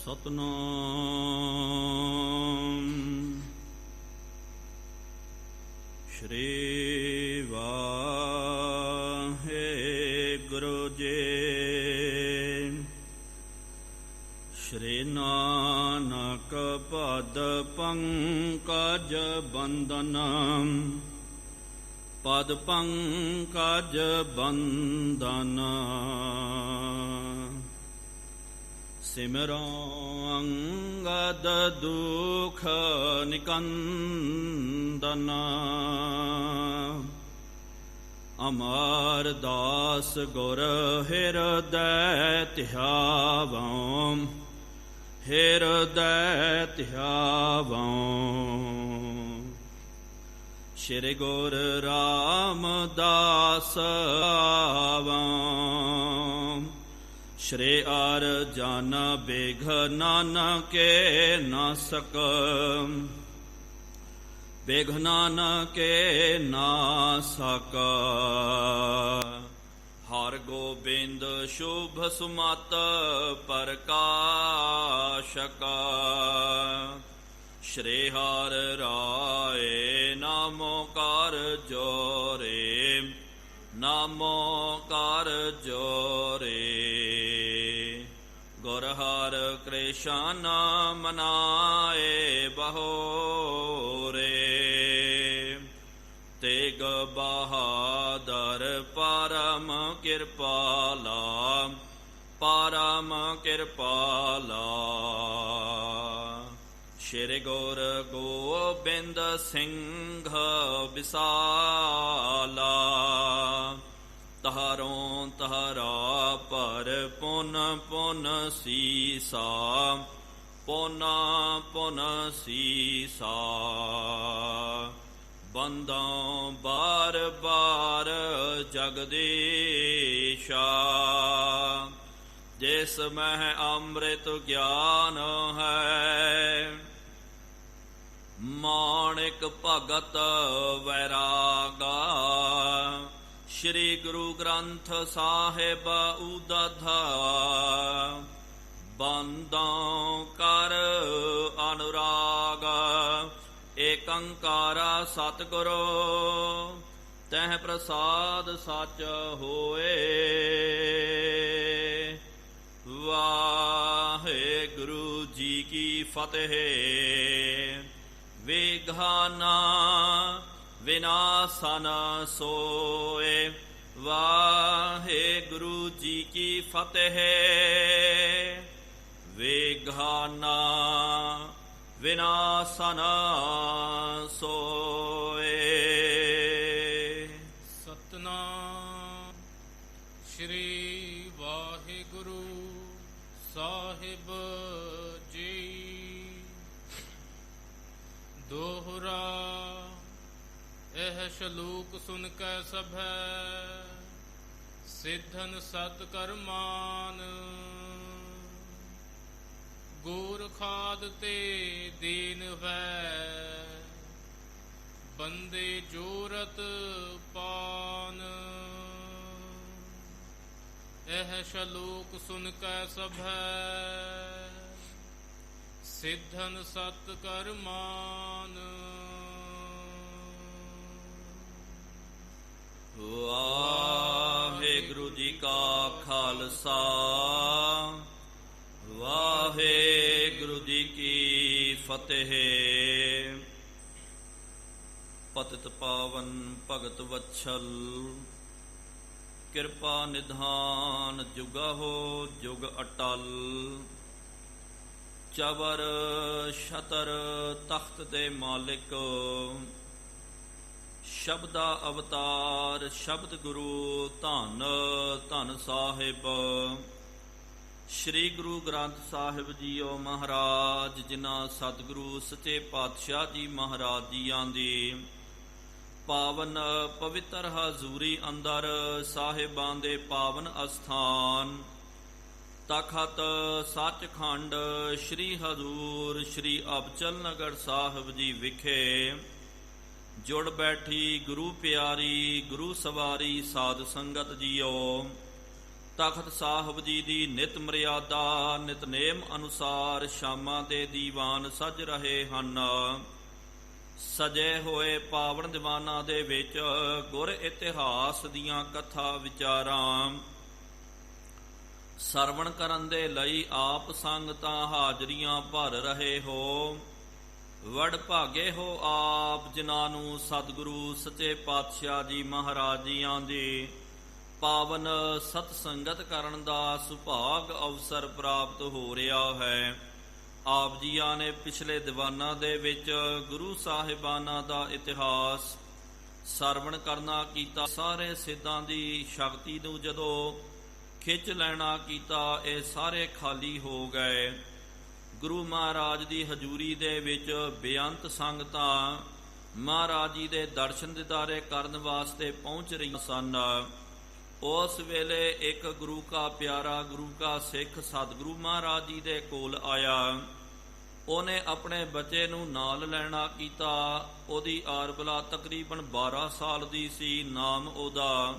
ਸਤਨਾਮ ਸ਼੍ਰੀ ਵਾਹਿਗੁਰੂ ਜੀ। ਸ਼੍ਰੀ ਨਾਨਕ ਪਦ ਪੰਕਜ ਬੰਦਨ, ਪਦ ਪੰਕਜ ਬੰਦਨ। ਸਿਮਰੋ ਅੰਗਦ ਦੁਖ ਨਿਕੰਦਨ, ਅਮਰਦਾਸ ਗੁਰ ਹਿਰਦੈ ਧਿਆਵਉ, ਹਿਰਦੈ ਧਿਆਵਉ। ਸ਼੍ਰੀ ਗੁਰ ਰਾਮਦਾਸ ਆਵਉ, ਸ਼੍ਰੀ ਅਰਜਨ ਬਿਘਨ ਕੇ ਨਾਸਕ, ਬਿਘਨ ਕੇ ਨਾਸਕ। ਹਰਿ ਗੋਬਿੰਦ ਸ਼ੁਭ ਸੁਮਤਿ ਪ੍ਰਕਾਸ਼ਕ, ਸ਼੍ਰੀ ਹਰਿ ਰਾਏ ਨਾਮੋ ਕਰ ਜੋਰੇ, ਨਾਮੋ ਕਰ ਜੋਰੇ। ਗੁਰ ਹਰਿ ਕ੍ਰਿਸ਼ਨ ਮਨਾਏ ਬਹੋਰੇ, ਤੇਗ ਬਹਾਦਰ ਪਰਮ ਕਿਰਪਾਲਾ, ਪਰਮ ਕਿਰਪਾਲਾ। ਸ਼੍ਰੀ ਗੁਰ ਗੋਬਿੰਦ ਸਿੰਘ ਵਿਸਾਲਾ, ਤਹਰੋਂ ਤਹਰਾ ਪਰ ਪੁਨ ਪੁਨ ਸੀਸਾ, ਪੁਨ ਪੁਨ ਸੀਸਾ। ਬੰਦੋਂ ਬਾਰ ਬਾਰ ਜਗਦੀਸ਼ਾ, ਜਿਸ ਮਹਿ ਅੰਮ੍ਰਿਤ ਗਿਆਨ ਹੈ, ਮਾਣਿਕ ਭਗਤ ਵੈਰਾਗਾ। ਸ਼੍ਰੀ ਗੁਰੂ ਗ੍ਰੰਥ ਸਾਹਿਬ ਉਦਧ, ਬੰਦੋਂ ਕਰ ਅਨੁਰਾਗ। ਏਕ ਓੰਕਾਰ ਸਤਿਗੁਰੂ, ਤਹਿ ਪ੍ਰਸਾਦ ਸਚ ਹੋਏ। ਵਾਹਿਗੁਰੂ ਜੀ ਕੀ ਫਤਿਹ। ਵਿਘਨਾ ਵਿਨਾਸਨ ਸੋਏ, ਵਾਹਿਗੁਰੂ ਜੀ ਕੀ ਫਤਿਹ। ਵਿਘਨਾ ਵਿਨਾਸਨ ਸੋਏ। ਸਤਨਾਮ ਸ਼੍ਰੀ ਵਾਹਿਗੁਰੂ ਸਾਹਿਬ ਜੀ। ਦੋਹਰਾ ਇਹ ਸ਼ਲੋਕ ਸੁਨ ਕੈ ਸਭੈ, ਸਿੱਧਨ ਸਤ ਕਰਮਾਨ। ਗੂਰ ਖਾਦ ਤੇ ਦੀਨ ਵੈ, ਬੰਦੇ ਜੋਰਤ ਪਾਨ। ਇਹ ਸ਼ਲੋਕ ਸੁਨ ਕੈ ਸਭੈ, ਸਿੱਧਨ ਸਤ ਕਰਮਾਨ। ਵਾਹਿਗੁਰੂ ਜੀ ਕਾ ਖਾਲਸਾ, ਵਾਹਿਗੁਰੂ ਜੀ ਕੀ ਫਤਿਹ। ਪਤਿਤ ਪਾਵਨ ਭਗਤ ਵਛਲ, ਕਿਰਪਾ ਨਿਧਾਨ ਜੁਗਹੁ ਜੁਗ ਅਟਲ। ਚਵਰ ਛਤਰ ਤਖਤ ਦੇ ਮਾਲਿਕ, ਸ਼ਬਦਾ ਅਵਤਾਰ ਸ਼ਬਦ ਗੁਰੂ ਧੰਨ ਧੰਨ ਸਾਹਿਬ। ਸ਼੍ਰੀ ਗੁਰੂ ਗ੍ਰੰਥ ਸਾਹਿਬ ਜੀਓ ਮਹਾਰਾਜ, ਜਿਨ੍ਹਾਂ ਸਤਿਗੁਰੂ ਸੱਚੇ ਪਾਤਸ਼ਾਹ ਜੀ ਮਹਾਰਾਜ ਜੀਆਂ ਦੀ ਪਾਵਨ ਪਵਿੱਤਰ ਹਜ਼ੂਰੀ ਅੰਦਰ, ਸਾਹਿਬਾਂ ਦੇ ਪਾਵਨ ਅਸਥਾਨ ਤਖਤ ਸੱਚਖੰਡ ਸ਼੍ਰੀ ਹਜ਼ੂਰ ਸ਼੍ਰੀ ਅਬਚਲ ਨਗਰ ਸਾਹਿਬ ਜੀ ਵਿਖੇ ਜੁੜ ਬੈਠੀ ਗੁਰੂ ਪਿਆਰੀ ਗੁਰੂ ਸਵਾਰੀ ਸਾਧ ਸੰਗਤ ਜੀਓ, ਤਖਤ ਸਾਹਿਬ ਜੀ ਦੀ ਨਿਤ ਮਰਿਆਦਾ ਨਿਤਨੇਮ ਅਨੁਸਾਰ ਸ਼ਾਮਾਂ ਦੇ ਦੀਵਾਨ ਸਜ ਰਹੇ ਹਨ। ਸਜੇ ਹੋਏ ਪਾਵਨ ਦੀਵਾਨਾਂ ਦੇ ਵਿੱਚ ਗੁਰ ਇਤਿਹਾਸ ਦੀਆਂ ਕਥਾ ਵਿਚਾਰਾਂ ਸਰਵਣ ਕਰਨ ਦੇ ਲਈ ਆਪ ਸੰਗਤਾਂ ਹਾਜ਼ਰੀਆਂ ਭਰ ਰਹੇ ਹੋ। ਵਡ ਭਾਗੇ ਹੋ ਆਪ ਜਿਨ੍ਹਾਂ ਨੂੰ ਸਤਿਗੁਰੂ ਸੱਚੇ ਪਾਤਸ਼ਾਹ ਜੀ ਮਹਾਰਾਜ ਜੀਆਂ ਦੀ ਪਾਵਨ ਸਤ ਸੰਗਤ ਕਰਨ ਦਾ ਸੁਭਾਗ ਅਵਸਰ ਪ੍ਰਾਪਤ ਹੋ ਰਿਹਾ ਹੈ। ਆਪ ਜੀਆਂ ਨੇ ਪਿਛਲੇ ਦੀਵਾਨਾਂ ਦੇ ਵਿੱਚ ਗੁਰੂ ਸਾਹਿਬਾਨਾਂ ਦਾ ਇਤਿਹਾਸ ਸਰਵਣ ਕਰਨਾ ਕੀਤਾ। ਸਾਰੇ ਸਿੱਧਾਂ ਦੀ ਸ਼ਕਤੀ ਨੂੰ ਜਦੋਂ ਖਿੱਚ ਲੈਣਾ ਕੀਤਾ, ਇਹ ਸਾਰੇ ਖਾਲੀ ਹੋ ਗਏ। ਗੁਰੂ ਮਹਾਰਾਜ ਦੀ ਹਜ਼ੂਰੀ ਦੇ ਵਿੱਚ ਬੇਅੰਤ ਸੰਗਤਾਂ ਮਹਾਰਾਜ ਜੀ ਦੇ ਦਰਸ਼ਨ ਦੀਦਾਰੇ ਕਰਨ ਵਾਸਤੇ ਪਹੁੰਚ ਰਹੀਆਂ ਸਨ। ਉਸ ਵੇਲੇ ਇੱਕ ਗੁਰੂ ਕਾ ਪਿਆਰਾ, ਗੁਰੂ ਕਾ ਸਿੱਖ ਸਤਿਗੁਰੂ ਮਹਾਰਾਜ ਜੀ ਦੇ ਕੋਲ ਆਇਆ। ਉਹਨੇ ਆਪਣੇ ਬੱਚੇ ਨੂੰ ਨਾਲ ਲੈਣਾ ਕੀਤਾ। ਉਹਦੀ ਆਰਬਲਾ ਤਕਰੀਬਨ 12 ਸਾਲ ਦੀ ਸੀ। ਨਾਮ ਉਹਦਾ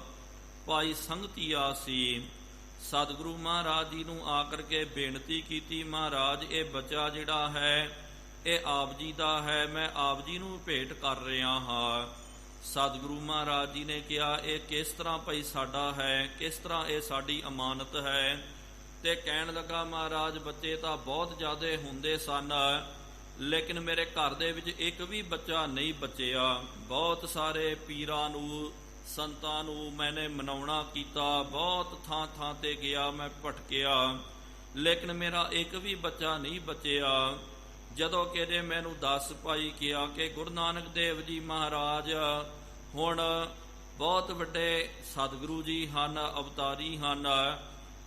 ਭਾਈ ਸੰਗਤੀਆ ਸੀ। ਸਤਿਗੁਰੂ ਮਹਾਰਾਜ ਜੀ ਨੂੰ ਆ ਕਰਕੇ ਬੇਨਤੀ ਕੀਤੀ, ਮਹਾਰਾਜ ਇਹ ਬੱਚਾ ਜਿਹੜਾ ਹੈ ਇਹ ਆਪ ਜੀ ਦਾ ਹੈ, ਮੈਂ ਆਪ ਜੀ ਨੂੰ ਭੇਟ ਕਰ ਰਿਹਾ ਹਾਂ। ਸਤਿਗੁਰੂ ਮਹਾਰਾਜ ਜੀ ਨੇ ਕਿਹਾ, ਇਹ ਕਿਸ ਤਰ੍ਹਾਂ ਭਾਈ ਸਾਡਾ ਹੈ, ਕਿਸ ਤਰ੍ਹਾਂ ਇਹ ਸਾਡੀ ਅਮਾਨਤ ਹੈ? ਤੇ ਕਹਿਣ ਲੱਗਾ, ਮਹਾਰਾਜ ਬੱਚੇ ਤਾਂ ਬਹੁਤ ਜ਼ਿਆਦੇ ਹੁੰਦੇ ਸਨ, ਲੇਕਿਨ ਮੇਰੇ ਘਰ ਦੇ ਵਿੱਚ ਇੱਕ ਵੀ ਬੱਚਾ ਨਹੀਂ ਬਚਿਆ। ਬਹੁਤ ਸਾਰੇ ਪੀਰਾਂ ਨੂੰ ਸੰਤਾਂ ਨੂੰ ਮੈਨੇ ਮਨਾਉਣਾ ਕੀਤਾ, ਬਹੁਤ ਥਾਂ ਥਾਂ ਤੇ ਗਿਆ, ਮੈਂ ਭਟਕਿਆ, ਲੇਕਿਨ ਮੇਰਾ ਇੱਕ ਵੀ ਬੱਚਾ ਨਹੀਂ ਬਚਿਆ। ਜਦੋਂ ਕਿਤੇ ਮੈਨੂੰ ਦੱਸ ਭਾਈ ਕਿਹਾ ਕਿ ਗੁਰੂ ਨਾਨਕ ਦੇਵ ਜੀ ਮਹਾਰਾਜ ਹੁਣ ਬਹੁਤ ਵੱਡੇ ਸਤਿਗੁਰੂ ਜੀ ਹਨ, ਅਵਤਾਰੀ ਹਨ,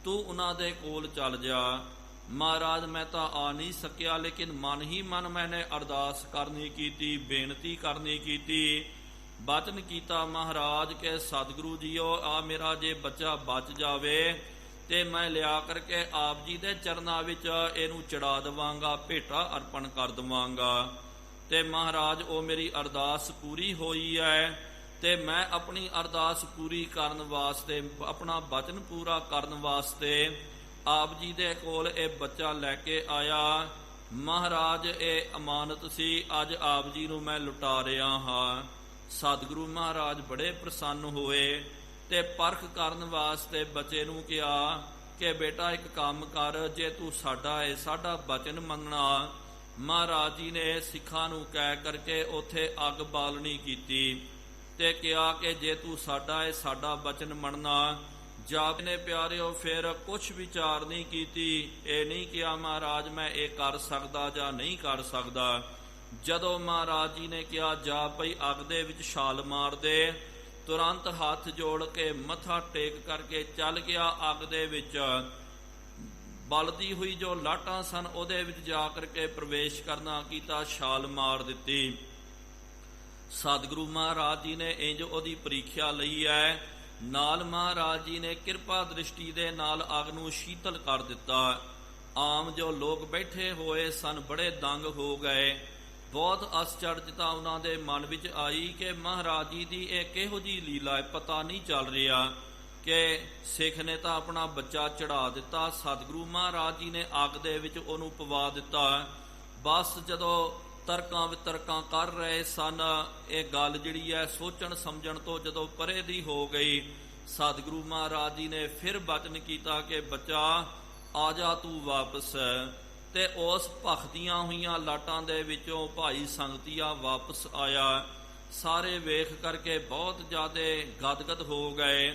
ਤੂੰ ਉਹਨਾਂ ਦੇ ਕੋਲ ਚੱਲ ਜਾ। ਮਹਾਰਾਜ ਮੈਂ ਤਾਂ ਆ ਨਹੀਂ ਸਕਿਆ, ਲੇਕਿਨ ਮਨ ਹੀ ਮਨ ਮੈਨੇ ਅਰਦਾਸ ਕਰਨੀ ਕੀਤੀ, ਬੇਨਤੀ ਕਰਨੀ ਕੀਤੀ, ਬਚਨ ਕੀਤਾ ਮਹਾਰਾਜ ਕੇ ਸਤਿਗੁਰੂ ਜੀਓ ਆ ਮੇਰਾ ਜੇ ਬੱਚਾ ਬਚ ਜਾਵੇ ਤੇ ਮੈਂ ਲਿਆ ਕਰਕੇ ਆਪ ਜੀ ਦੇ ਚਰਨਾਂ ਵਿੱਚ ਇਹਨੂੰ ਚੜਾ ਦੇਵਾਂਗਾ, ਭੇਟਾ ਅਰਪਣ ਕਰ ਦੇਵਾਂਗਾ। ਤੇ ਮਹਾਰਾਜ ਉਹ ਮੇਰੀ ਅਰਦਾਸ ਪੂਰੀ ਹੋਈ ਹੈ ਤੇ ਮੈਂ ਆਪਣੀ ਅਰਦਾਸ ਪੂਰੀ ਕਰਨ ਵਾਸਤੇ, ਆਪਣਾ ਬਚਨ ਪੂਰਾ ਕਰਨ ਵਾਸਤੇ ਆਪ ਜੀ ਦੇ ਕੋਲ ਇਹ ਬੱਚਾ ਲੈ ਕੇ ਆਇਆ। ਮਹਾਰਾਜ ਇਹ ਅਮਾਨਤ ਸੀ, ਅੱਜ ਆਪ ਜੀ ਨੂੰ ਮੈਂ ਲੁਟਾ ਰਿਹਾ ਹਾਂ। ਸਤਿਗੁਰੂ ਮਹਾਰਾਜ ਬੜੇ ਪ੍ਰਸੰਨ ਹੋਏ ਤੇ ਪਰਖ ਕਰਨ ਵਾਸਤੇ ਬੱਚੇ ਨੂੰ ਕਿਹਾ ਕਿ ਬੇਟਾ ਇੱਕ ਕੰਮ ਕਰ, ਜੇ ਤੂੰ ਸਾਡਾ ਹੈ, ਸਾਡਾ ਬਚਨ ਮੰਨਣਾ। ਮਹਾਰਾਜ ਜੀ ਨੇ ਸਿੱਖਾਂ ਨੂੰ ਕਹਿ ਕਰਕੇ ਉੱਥੇ ਅੱਗ ਬਾਲਣੀ ਕੀਤੀ ਤੇ ਕਿਹਾ ਕਿ ਜੇ ਤੂੰ ਸਾਡਾ ਹੈ, ਸਾਡਾ ਬਚਨ ਮੰਨਣਾ। ਜਾਪ ਨੇ ਪਿਆਰਿਓ ਫਿਰ ਕੁਛ ਵਿਚਾਰ ਨਹੀਂ ਕੀਤੀ। ਇਹ ਨਹੀਂ ਕਿਹਾ ਮਹਾਰਾਜ ਮੈਂ ਇਹ ਕਰ ਸਕਦਾ ਜਾਂ ਨਹੀਂ ਕਰ ਸਕਦਾ। ਜਦੋਂ ਮਹਾਰਾਜ ਜੀ ਨੇ ਕਿਹਾ ਜਾ ਪਈ ਅੱਗ ਦੇ ਵਿੱਚ ਛਾਲ ਮਾਰ ਦੇ, ਤੁਰੰਤ ਹੱਥ ਜੋੜ ਕੇ ਮੱਥਾ ਟੇਕ ਕਰਕੇ ਚੱਲ ਗਿਆ ਅੱਗ ਦੇ ਵਿੱਚ। ਬਲਦੀ ਹੋਈ ਜੋ ਲਾਟਾਂ ਸਨ ਉਹਦੇ ਵਿੱਚ ਜਾ ਕਰਕੇ ਪ੍ਰਵੇਸ਼ ਕਰਨਾ ਕੀਤਾ, ਛਾਲ ਮਾਰ ਦਿੱਤੀ। ਸਤਿਗੁਰੂ ਮਹਾਰਾਜ ਜੀ ਨੇ ਇੰਜ ਉਹਦੀ ਪ੍ਰੀਖਿਆ ਲਈ ਹੈ। ਨਾਲ ਮਹਾਰਾਜ ਜੀ ਨੇ ਕਿਰਪਾ ਦ੍ਰਿਸ਼ਟੀ ਦੇ ਨਾਲ ਅੱਗ ਨੂੰ ਸ਼ੀਤਲ ਕਰ ਦਿੱਤਾ। ਆਮ ਜੋ ਲੋਕ ਬੈਠੇ ਹੋਏ ਸਨ ਬੜੇ ਦੰਗ ਹੋ ਗਏ। ਬਹੁਤ ਅਸਚਰਜਤਾ ਉਹਨਾਂ ਦੇ ਮਨ ਵਿੱਚ ਆਈ ਕਿ ਮਹਾਰਾਜ ਜੀ ਦੀ ਇਹ ਕਿਹੋ ਜਿਹੀ ਲੀਲਾ ਹੈ, ਪਤਾ ਨਹੀਂ ਚੱਲ ਰਿਹਾ ਕਿ ਸਿੱਖ ਨੇ ਤਾਂ ਆਪਣਾ ਬੱਚਾ ਚੜਾ ਦਿੱਤਾ, ਸਤਿਗੁਰੂ ਮਹਾਰਾਜ ਜੀ ਨੇ ਅੱਗ ਦੇ ਵਿੱਚ ਉਹਨੂੰ ਪਵਾ ਦਿੱਤਾ। ਬਸ ਜਦੋਂ ਤਰਕਾਂ ਵਿਤਰਕਾਂ ਕਰ ਰਹੇ ਸਨ, ਇਹ ਗੱਲ ਜਿਹੜੀ ਹੈ ਸੋਚਣ ਸਮਝਣ ਤੋਂ ਜਦੋਂ ਪਰੇ ਦੀ ਹੋ ਗਈ। ਸਤਿਗੁਰੂ ਮਹਾਰਾਜ ਜੀ ਨੇ ਫਿਰ ਬਚਨ ਕੀਤਾ ਕਿ ਬੱਚਾ ਆ ਜਾ ਤੂੰ ਵਾਪਸ। ਤੇ ਉਸ ਭਖਦੀਆਂ ਹੋਈਆਂ ਲਾਟਾਂ ਦੇ ਵਿੱਚੋਂ ਭਾਈ ਸੰਗਤੀਆ ਵਾਪਸ ਆਇਆ। ਸਾਰੇ ਵੇਖ ਕਰਕੇ ਬਹੁਤ ਜ਼ਿਆਦਾ ਗਦਗਦ ਹੋ ਗਏ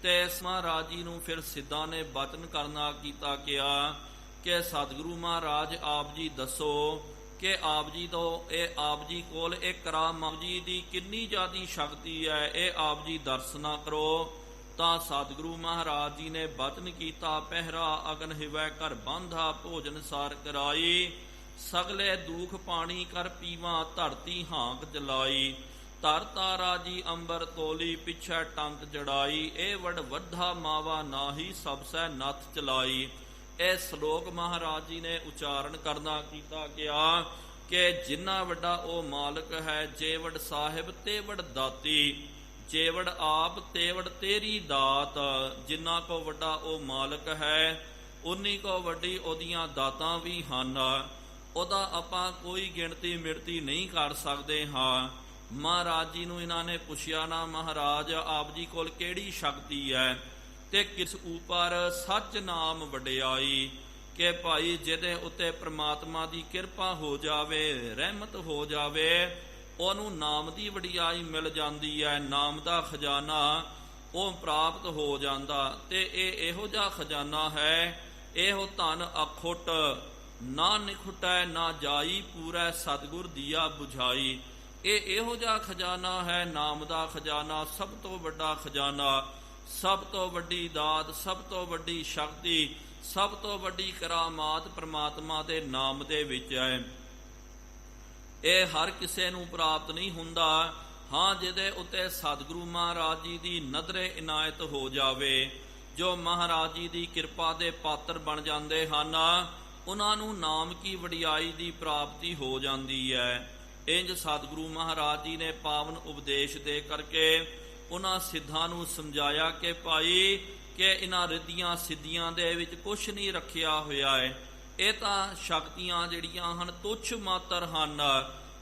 ਤੇ ਮਹਾਰਾਜ ਜੀ ਨੂੰ ਫਿਰ ਸਿੱਧਾਂ ਨੇ ਬਚਨ ਕਰਨਾ ਕੀਤਾ, ਕਿਹਾ ਕਿ ਸਤਿਗੁਰੂ ਮਹਾਰਾਜ ਆਪ ਜੀ ਦੱਸੋ ਕਿ ਆਪ ਜੀ ਤੋਂ ਇਹ ਆਪ ਜੀ ਕੋਲ ਇਹ ਕਰਾਮਾਤ ਜੀ ਦੀ ਕਿੰਨੀ ਜ਼ਿਆਦੀ ਸ਼ਕਤੀ ਹੈ, ਇਹ ਆਪ ਜੀ ਦਰਸ਼ਨਾ ਕਰੋ। ਤਾਂ ਸਤਿਗੁਰੂ ਮਹਾਰਾਜ ਜੀ ਨੇ ਬਚਨ ਕੀਤਾ, ਪਹਿਰਾ ਅਗਨ ਹਿਵੈ ਘਰ ਬਾਂਧਾ, ਭੋਜਨ ਸਾਰ ਕਰਾਈ, ਸਗਲੇ ਦੁਖ ਪਾਣੀ ਕਰ ਪੀਵਾ, ਧਰਤੀ ਹਾਂਕ ਜਲਾਈ, ਧਰ ਤਾਰਾ ਜੀ ਅੰਬਰ ਤੋਲੀ, ਪਿਛੈ ਟੰਕ ਜੜਾਈ, ਇਹ ਵਡ ਵੱਧਾ ਮਾਵਾ ਨਾਹੀ, ਸਭ ਸੈ ਨੱਥ ਚਲਾਈ। ਇਹ ਸ਼ਲੋਕ ਮਹਾਰਾਜ ਜੀ ਨੇ ਉਚਾਰਨ ਕਰਨਾ ਕੀਤਾ, ਕਿਹਾ ਕਿ ਜਿੰਨਾ ਵੱਡਾ ਉਹ ਮਾਲਕ ਹੈ, ਜੇ ਵਡ ਸਾਹਿਬ ਤੇ ਵਡ ਦਾਤੀ। ਚੇਵੜ ਆਪ ਤੇਵੜ ਤੇਰੀ ਦਾਤ। ਜਿੰਨਾ ਕੋ ਵੱਡਾ ਉਹ ਮਾਲਕ ਹੈ, ਉਨੀ ਕੋ ਵੱਡੀ ਉਹਦੀਆਂ ਦਾਤਾਂ ਵੀ ਹਨ। ਉਹਦਾ ਆਪਾਂ ਕੋਈ ਗਿਣਤੀ ਮਿਣਤੀ ਨਹੀਂ ਕਰ ਸਕਦੇ ਹਾਂ। ਮਹਾਰਾਜ ਜੀ ਨੂੰ ਇਹਨਾਂ ਨੇ ਪੁੱਛਿਆ ਨਾ, ਮਹਾਰਾਜ ਆਪ ਜੀ ਕੋਲ ਕਿਹੜੀ ਸ਼ਕਤੀ ਹੈ ਤੇ ਕਿਸ ਉਪਰ ਸੱਚ ਨਾਮ ਵਡਿਆਈ, ਕਿ ਭਾਈ ਜਿਹਦੇ ਉੱਤੇ ਪ੍ਰਮਾਤਮਾ ਦੀ ਕਿਰਪਾ ਹੋ ਜਾਵੇ, ਰਹਿਮਤ ਹੋ ਜਾਵੇ, ਉਹਨੂੰ ਨਾਮ ਦੀ ਵਡਿਆਈ ਮਿਲ ਜਾਂਦੀ ਹੈ, ਨਾਮ ਦਾ ਖਜ਼ਾਨਾ ਉਹ ਪ੍ਰਾਪਤ ਹੋ ਜਾਂਦਾ। ਤੇ ਇਹ ਇਹੋ ਜਿਹਾ ਖਜ਼ਾਨਾ ਹੈ, ਇਹੋ ਧਨ ਅਖੁੱਟ ਨਾ ਨਿਖੁਟੈ ਨਾ ਜਾਈ, ਪੂਰੈ ਸਤਿਗੁਰ ਦੀਆ ਬੁਝਾਈ। ਇਹ ਇਹੋ ਜਿਹਾ ਖਜ਼ਾਨਾ ਹੈ, ਨਾਮ ਦਾ ਖਜ਼ਾਨਾ, ਸਭ ਤੋਂ ਵੱਡਾ ਖਜ਼ਾਨਾ, ਸਭ ਤੋਂ ਵੱਡੀ ਦਾਤ, ਸਭ ਤੋਂ ਵੱਡੀ ਸ਼ਕਤੀ, ਸਭ ਤੋਂ ਵੱਡੀ ਕਰਾਮਾਤ ਪ੍ਰਮਾਤਮਾ ਦੇ ਨਾਮ ਦੇ ਵਿੱਚ ਹੈ। ਇਹ ਹਰ ਕਿਸੇ ਨੂੰ ਪ੍ਰਾਪਤ ਨਹੀਂ ਹੁੰਦਾ। ਹਾਂ, ਜਿਹਦੇ ਉੱਤੇ ਸਤਿਗੁਰੂ ਮਹਾਰਾਜ ਜੀ ਦੀ ਨਜ਼ਰੇ ਇਨਾਇਤ ਹੋ ਜਾਵੇ, ਜੋ ਮਹਾਰਾਜ ਜੀ ਦੀ ਕਿਰਪਾ ਦੇ ਪਾਤਰ ਬਣ ਜਾਂਦੇ ਹਨ, ਉਹਨਾਂ ਨੂੰ ਨਾਮ ਕੀ ਵਡਿਆਈ ਦੀ ਪ੍ਰਾਪਤੀ ਹੋ ਜਾਂਦੀ ਹੈ। ਇੰਜ ਸਤਿਗੁਰੂ ਮਹਾਰਾਜ ਜੀ ਨੇ ਪਾਵਨ ਉਪਦੇਸ਼ ਦੇ ਕਰਕੇ ਉਹਨਾਂ ਸਿੱਧਾਂ ਨੂੰ ਸਮਝਾਇਆ ਕਿ ਭਾਈ ਕਿ ਇਹਨਾਂ ਰਿੱਧੀਆਂ ਸਿੱਧੀਆਂ ਦੇ ਵਿੱਚ ਕੁਛ ਨਹੀਂ ਰੱਖਿਆ ਹੋਇਆ ਹੈ। ਇਹ ਤਾਂ ਸ਼ਕਤੀਆਂ ਜਿਹੜੀਆਂ ਹਨ ਤੁੱਛ ਮਾਤਰ ਹਨ,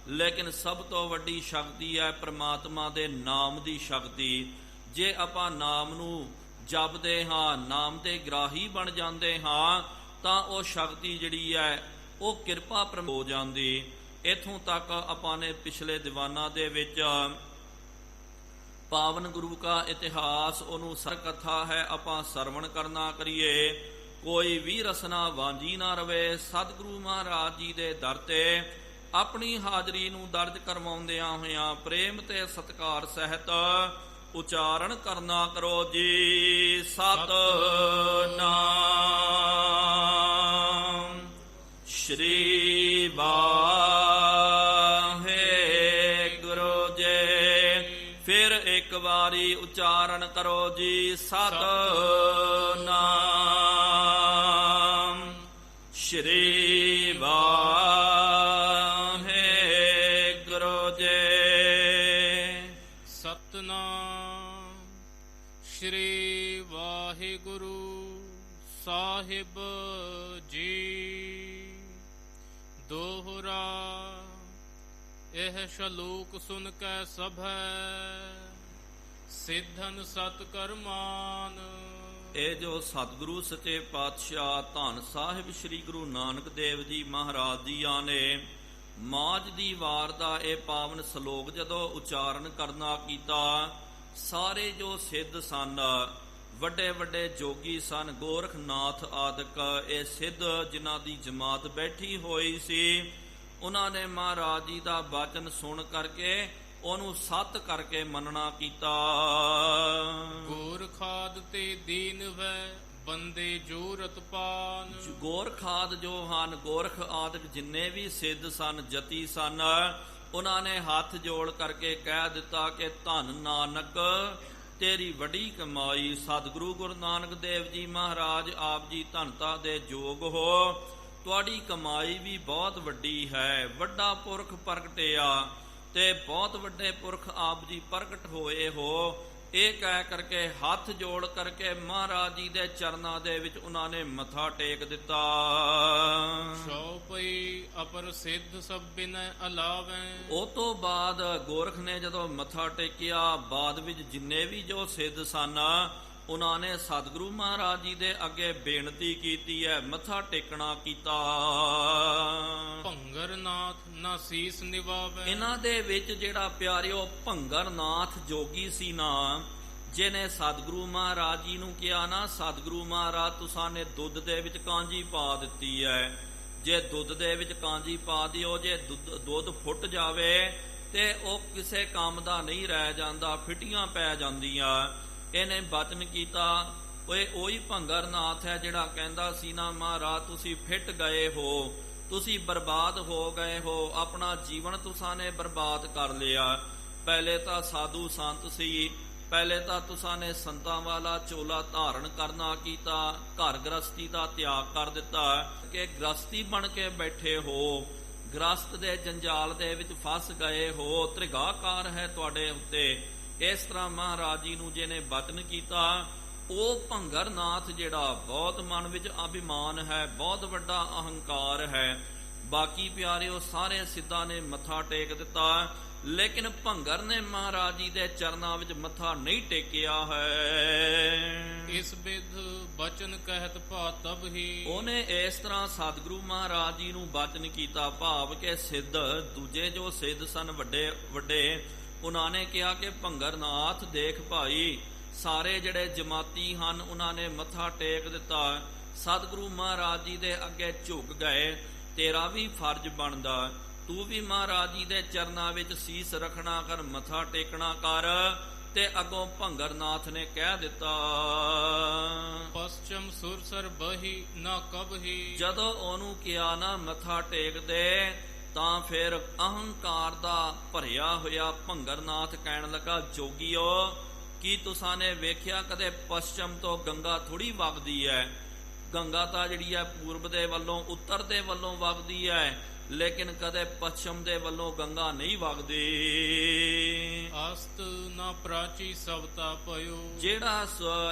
ਲੇਕਿਨ ਸਭ ਤੋਂ ਵੱਡੀ ਸ਼ਕਤੀ ਹੈ ਪ੍ਰਮਾਤਮਾ ਦੇ ਨਾਮ ਦੀ ਸ਼ਕਤੀ। ਜੇ ਆਪਾਂ ਨਾਮ ਨੂੰ ਜਪਦੇ ਹਾਂ, ਨਾਮ ਦੇ ਗ੍ਰਾਹੀ ਬਣ ਜਾਂਦੇ ਹਾਂ, ਤਾਂ ਉਹ ਸ਼ਕਤੀ ਜਿਹੜੀ ਹੈ ਉਹ ਕਿਰਪਾ ਹੋ ਜਾਂਦੀ। ਇੱਥੋਂ ਤੱਕ ਆਪਾਂ ਨੇ ਪਿਛਲੇ ਦੀਵਾਨਾਂ ਦੇ ਵਿੱਚ ਪਾਵਨ ਗੁਰੂ ਕਾ ਇਤਿਹਾਸ, ਉਹਨੂੰ ਸਰ ਕਥਾ ਹੈ, ਆਪਾਂ ਸਰਵਣ ਕਰਨਾ ਕਰੀਏ। ਕੋਈ ਵੀ ਰਸਨਾ ਵਾਂਝੀ ਨਾ ਰਵੇ। ਸਤਿਗੁਰੂ ਮਹਾਰਾਜ ਜੀ ਦੇ ਦਰ ਤੇ ਆਪਣੀ ਹਾਜ਼ਰੀ ਨੂੰ ਦਰਜ ਕਰਵਾਉਂਦਿਆਂ ਹੋਇਆਂ ਪ੍ਰੇਮ ਤੇ ਸਤਿਕਾਰ ਸਹਿਤ ਉਚਾਰਨ ਕਰਨਾ ਕਰੋ ਜੀ। ਸਤਿਨਾਮ ਸ਼੍ਰੀ ਵਾਹਿਗੁਰੂ ਜੀ। ਫਿਰ ਇੱਕ ਵਾਰੀ ਉਚਾਰਨ ਕਰੋ ਜੀ। ਸਤਿਨਾਮ ਸ਼੍ਰੀ ਵਾਹਿਗੁਰੂ ਜੀ। ਸਤਿਨਾਮ ਸ਼੍ਰੀ ਵਾਹਿਗੁਰੂ ਸਾਹਿਬ ਜੀ। ਦੋਹਰਾ ਇਹ ਸ਼ਲੋਕ ਸੁਨ ਕੈ ਸਭੈ ਸਿੱਧਨ ਸਤ ਕਰਮਾਨ। ਇਹ ਜੋ ਸਤਿਗੁਰੂ ਸੱਚੇ ਪਾਤਸ਼ਾਹ ਧੰਨ ਸਾਹਿਬ ਸ੍ਰੀ ਗੁਰੂ ਨਾਨਕ ਦੇਵ ਜੀ ਮਹਾਰਾਜ ਜੀਆਂ ਨੇ ਮਾਝ ਦੀ ਵਾਰ ਦਾ ਇਹ ਪਾਵਨ ਸ਼ਲੋਕ ਜਦੋਂ ਉਚਾਰਨ ਕਰਨਾ ਕੀਤਾ, ਸਾਰੇ ਜੋ ਸਿੱਧ ਸਨ, ਵੱਡੇ ਵੱਡੇ ਜੋਗੀ ਸਨ, ਗੋਰਖਨਾਥ ਆਦਿਕ, ਇਹ ਸਿੱਧ ਜਿਨ੍ਹਾਂ ਦੀ ਜਮਾਤ ਬੈਠੀ ਹੋਈ ਸੀ, ਉਹਨਾਂ ਨੇ ਮਹਾਰਾਜ ਜੀ ਦਾ ਬਚਨ ਸੁਣ ਕਰਕੇ ਉਹਨੂੰ ਸੱਤ ਕਰਕੇ ਮੰਨਣਾ ਕੀਤਾ। ਗੋਰਖਾਦ ਤੇ ਦੀਨ ਵੈ ਬੰਦੇ ਜੋਰਤ ਪਾਨ। ਗੋਰਖਾਦ ਜੋ ਹਨ, ਗੋਰਖ ਆਦਿਕ ਜਿੰਨੇ ਵੀ ਸਿੱਧ ਸਨ, ਜਤੀ ਸਨ, ਉਹਨਾਂ ਨੇ ਹੱਥ ਜੋੜ ਕਰਕੇ ਕਹਿ ਦਿੱਤਾ ਕਿ ਧੰਨ ਨਾਨਕ ਤੇਰੀ ਵੱਡੀ ਕਮਾਈ। ਸਤਿਗੁਰੂ ਗੁਰੂ ਨਾਨਕ ਦੇਵ ਜੀ ਮਹਾਰਾਜ ਆਪ ਜੀ ਧੰਨਤਾ ਦੇ ਯੋਗ ਹੋ, ਤੁਹਾਡੀ ਕਮਾਈ ਵੀ ਬਹੁਤ ਵੱਡੀ ਹੈ। ਵੱਡਾ ਪੁਰਖ ਪ੍ਰਗਟਿਆ ਤੇ ਬਹੁਤ ਵੱਡੇ ਪੁਰਖ ਆਪ ਜੀ ਪ੍ਰਗਟ ਹੋਏ ਹੋ। ਇਹ ਕਹਿ ਕਰਕੇ ਹੱਥ ਜੋੜ ਕਰਕੇ ਮਹਾਰਾਜ ਜੀ ਦੇ ਚਰਨਾਂ ਦੇ ਵਿੱਚ ਉਹਨਾਂ ਨੇ ਮੱਥਾ ਟੇਕ ਦਿੱਤਾ। ਸੋ ਪਈ ਅਪਰ ਸਿੱਧ ਸਭ ਬਿਨੈ ਅਲਾਵੈ। ਉਹ ਤੋਂ ਬਾਅਦ ਗੋਰਖ ਨੇ ਜਦੋਂ ਮੱਥਾ ਟੇਕਿਆ, ਬਾਅਦ ਵਿੱਚ ਜਿੰਨੇ ਵੀ ਜੋ ਸਿੱਧ ਸਨ, ਉਹਨਾਂ ਨੇ ਸਤਿਗੁਰੂ ਮਹਾਰਾਜ ਜੀ ਦੇ ਅੱਗੇ ਬੇਨਤੀ ਕੀਤੀ ਹੈ, ਮੱਥਾ ਟੇਕਣਾ ਕੀਤਾ। ਭੰਗਰਨਾਥ ਨਾ ਸੀਸ ਨਿਵਾਵੇ। ਇਹਨਾਂ ਦੇ ਵਿੱਚ ਜਿਹੜਾ ਪਿਆਰਿਓ ਭੰਗਰਨਾਥ ਜੋਗੀ ਸੀ ਨਾ, ਜਿਹਨੇ ਸਤਿਗੁਰੂ ਮਹਾਰਾਜ ਜੀ ਨੂੰ ਕਿਹਾ ਨਾ, ਸਤਿਗੁਰੂ ਮਹਾਰਾਜ ਤੁਸਾਂ ਨੇ ਦੁੱਧ ਦੇ ਵਿੱਚ ਕਾਂਜੀ ਪਾ ਦਿੱਤੀ ਹੈ, ਜੇ ਦੁੱਧ ਦੇ ਵਿੱਚ ਕਾਂਜੀ ਪਾ ਦਿਓ, ਜੇ ਦੁੱਧ ਫੁੱਟ ਜਾਵੇ ਤੇ ਉਹ ਕਿਸੇ ਕੰਮ ਦਾ ਨਹੀਂ ਰਹਿ ਜਾਂਦਾ, ਫਿੱਟੀਆਂ ਪੈ ਜਾਂਦੀਆਂ। ਇਹਨੇ ਬਚਨ ਕੀਤਾ, ਓਏ ਉਹੀ ਭੰਗਰਨਾਥ ਹੈ ਜਿਹੜਾ ਕਹਿੰਦਾ ਸੀ ਨਾ, ਮਹਾਰਾਜ ਤੁਸੀਂ ਫਿੱਟ ਗਏ ਹੋ, ਤੁਸੀਂ ਬਰਬਾਦ ਹੋ ਗਏ ਹੋ, ਆਪਣਾ ਜੀਵਨ ਤੁਸਾਂ ਨੇ ਬਰਬਾਦ ਕਰ ਲਿਆ। ਪਹਿਲੇ ਤਾਂ ਸਾਧੂ ਸੰਤ ਸੀ, ਪਹਿਲੇ ਤਾਂ ਤੁਸਾਂ ਨੇ ਸੰਤਾਂ ਵਾਲਾ ਚੋਲਾ ਧਾਰਨ ਕਰਨਾ ਕੀਤਾ, ਘਰ ਗ੍ਰਸਤੀ ਦਾ ਤਿਆਗ ਕਰ ਦਿੱਤਾ ਕਿ ਗ੍ਰਸਤੀ ਬਣ ਕੇ ਬੈਠੇ ਹੋ, ਗ੍ਰਸਤ ਦੇ ਜੰਜਾਲ ਦੇ ਵਿੱਚ ਫਸ ਗਏ ਹੋ, ਤ੍ਰਿਗਾਕਾਰ ਹੈ ਤੁਹਾਡੇ ਉੱਤੇ। ਇਸ ਤਰ੍ਹਾਂ ਮਹਾਰਾਜ ਜੀ ਨੂੰ ਜਿਹਨੇ ਬਚਨ ਕੀਤਾ, ਉਹ ਭੰਗਰਨਾਥ ਜਿਹੜਾ ਬਹੁਤ ਮਨ ਵਿੱਚ ਅਭਿਮਾਨ ਹੈ, ਬਹੁਤ ਵੱਡਾ ਅਹੰਕਾਰ ਹੈ। ਬਾਕੀ ਪਿਆਰਿਓ ਸਾਰੇ ਸਿੱਧਾਂ ਨੇ ਮੱਥਾ ਟੇਕ ਦਿੱਤਾ, ਲੇਕਿਨ ਭੰਗਰ ਨੇ ਮਹਾਰਾਜ ਜੀ ਦੇ ਚਰਨਾਂ ਵਿੱਚ ਮੱਥਾ ਨਹੀਂ ਟੇਕਿਆ ਹੈ। ਇਸ ਵਿਧ ਬਚਨ ਕਹਿਤ ਭਾਤਬ ਹੀ, ਉਹਨੇ ਇਸ ਤਰ੍ਹਾਂ ਸਤਿਗੁਰੂ ਮਹਾਰਾਜ ਜੀ ਨੂੰ ਬਚਨ ਕੀਤਾ, ਭਾਵ ਕਿ ਸਿੱਧ ਦੂਜੇ ਜੋ ਸਿੱਧ ਸਨ ਵੱਡੇ ਵੱਡੇ, ਉਹਨਾਂ ਨੇ ਕਿਹਾ ਕਿ ਭੰਗਰਨਾਥ ਦੇਖ ਭਾਈ, ਸਾਰੇ ਜਿਹੜੇ ਜਮਾਤੀ ਹਨ ਉਹਨਾਂ ਨੇ ਮੱਥਾ ਟੇਕ ਦਿੱਤਾ, ਸਤਿਗੁਰੂ ਮਹਾਰਾਜ ਜੀ ਦੇ ਅੱਗੇ ਝੁਕ ਗਏ, ਤੇਰਾ ਵੀ ਫਰਜ਼ ਬਣਦਾ, ਤੂੰ ਵੀ ਮਹਾਰਾਜ ਜੀ ਦੇ ਚਰਨਾਂ ਵਿੱਚ ਸੀਸ ਰੱਖਣਾ ਕਰ, ਮੱਥਾ ਟੇਕਣਾ ਕਰ। ਤੇ ਅੱਗੋਂ ਭੰਗਰਨਾਥ ਨੇ ਕਹਿ ਦਿੱਤਾ, ਪਸਚਮ ਸੁਰਸਰ ਬਹੀ ਨਾ ਕਬਹੀ। ਜਦੋਂ ਉਹਨੂੰ ਕਿਹਾ ਨਾ ਮੱਥਾ ਟੇਕ ਦੇ, ਤਾਂ ਫਿਰ ਅਹੰਕਾਰ ਦਾ ਭਰਿਆ ਹੋਇਆ ਭੰਗਰਨਾਥ ਕਹਿਣ ਲੱਗਾ, ਜੋਗੀਓ ਕੀ ਤੁਸਾਂ ਨੇ ਵੇਖਿਆ ਕਦੇ ਪਸ਼ਚਮ ਤੋਂ ਗੰਗਾ ਥੋੜੀ ਵਗਦੀ ਹੈ? ਗੰਗਾ ਤਾਂ ਜਿਹੜੀ ਹੈ ਪੂਰਬ ਦੇ ਵੱਲੋਂ ਉੱਤਰ ਦੇ ਵੱਲੋਂ ਵਗਦੀ ਹੈ, ਲੇਕਿਨ ਕਦੇ ਪੱਛਮ ਦੇ ਵੱਲੋਂ ਗੰਗਾ ਨਹੀਂ ਵਗਦੀ। ਅਸਤ ਨਾ ਪ੍ਰਾਚੀ ਸਵਤਾ ਪਇਓ, ਜਿਹੜਾ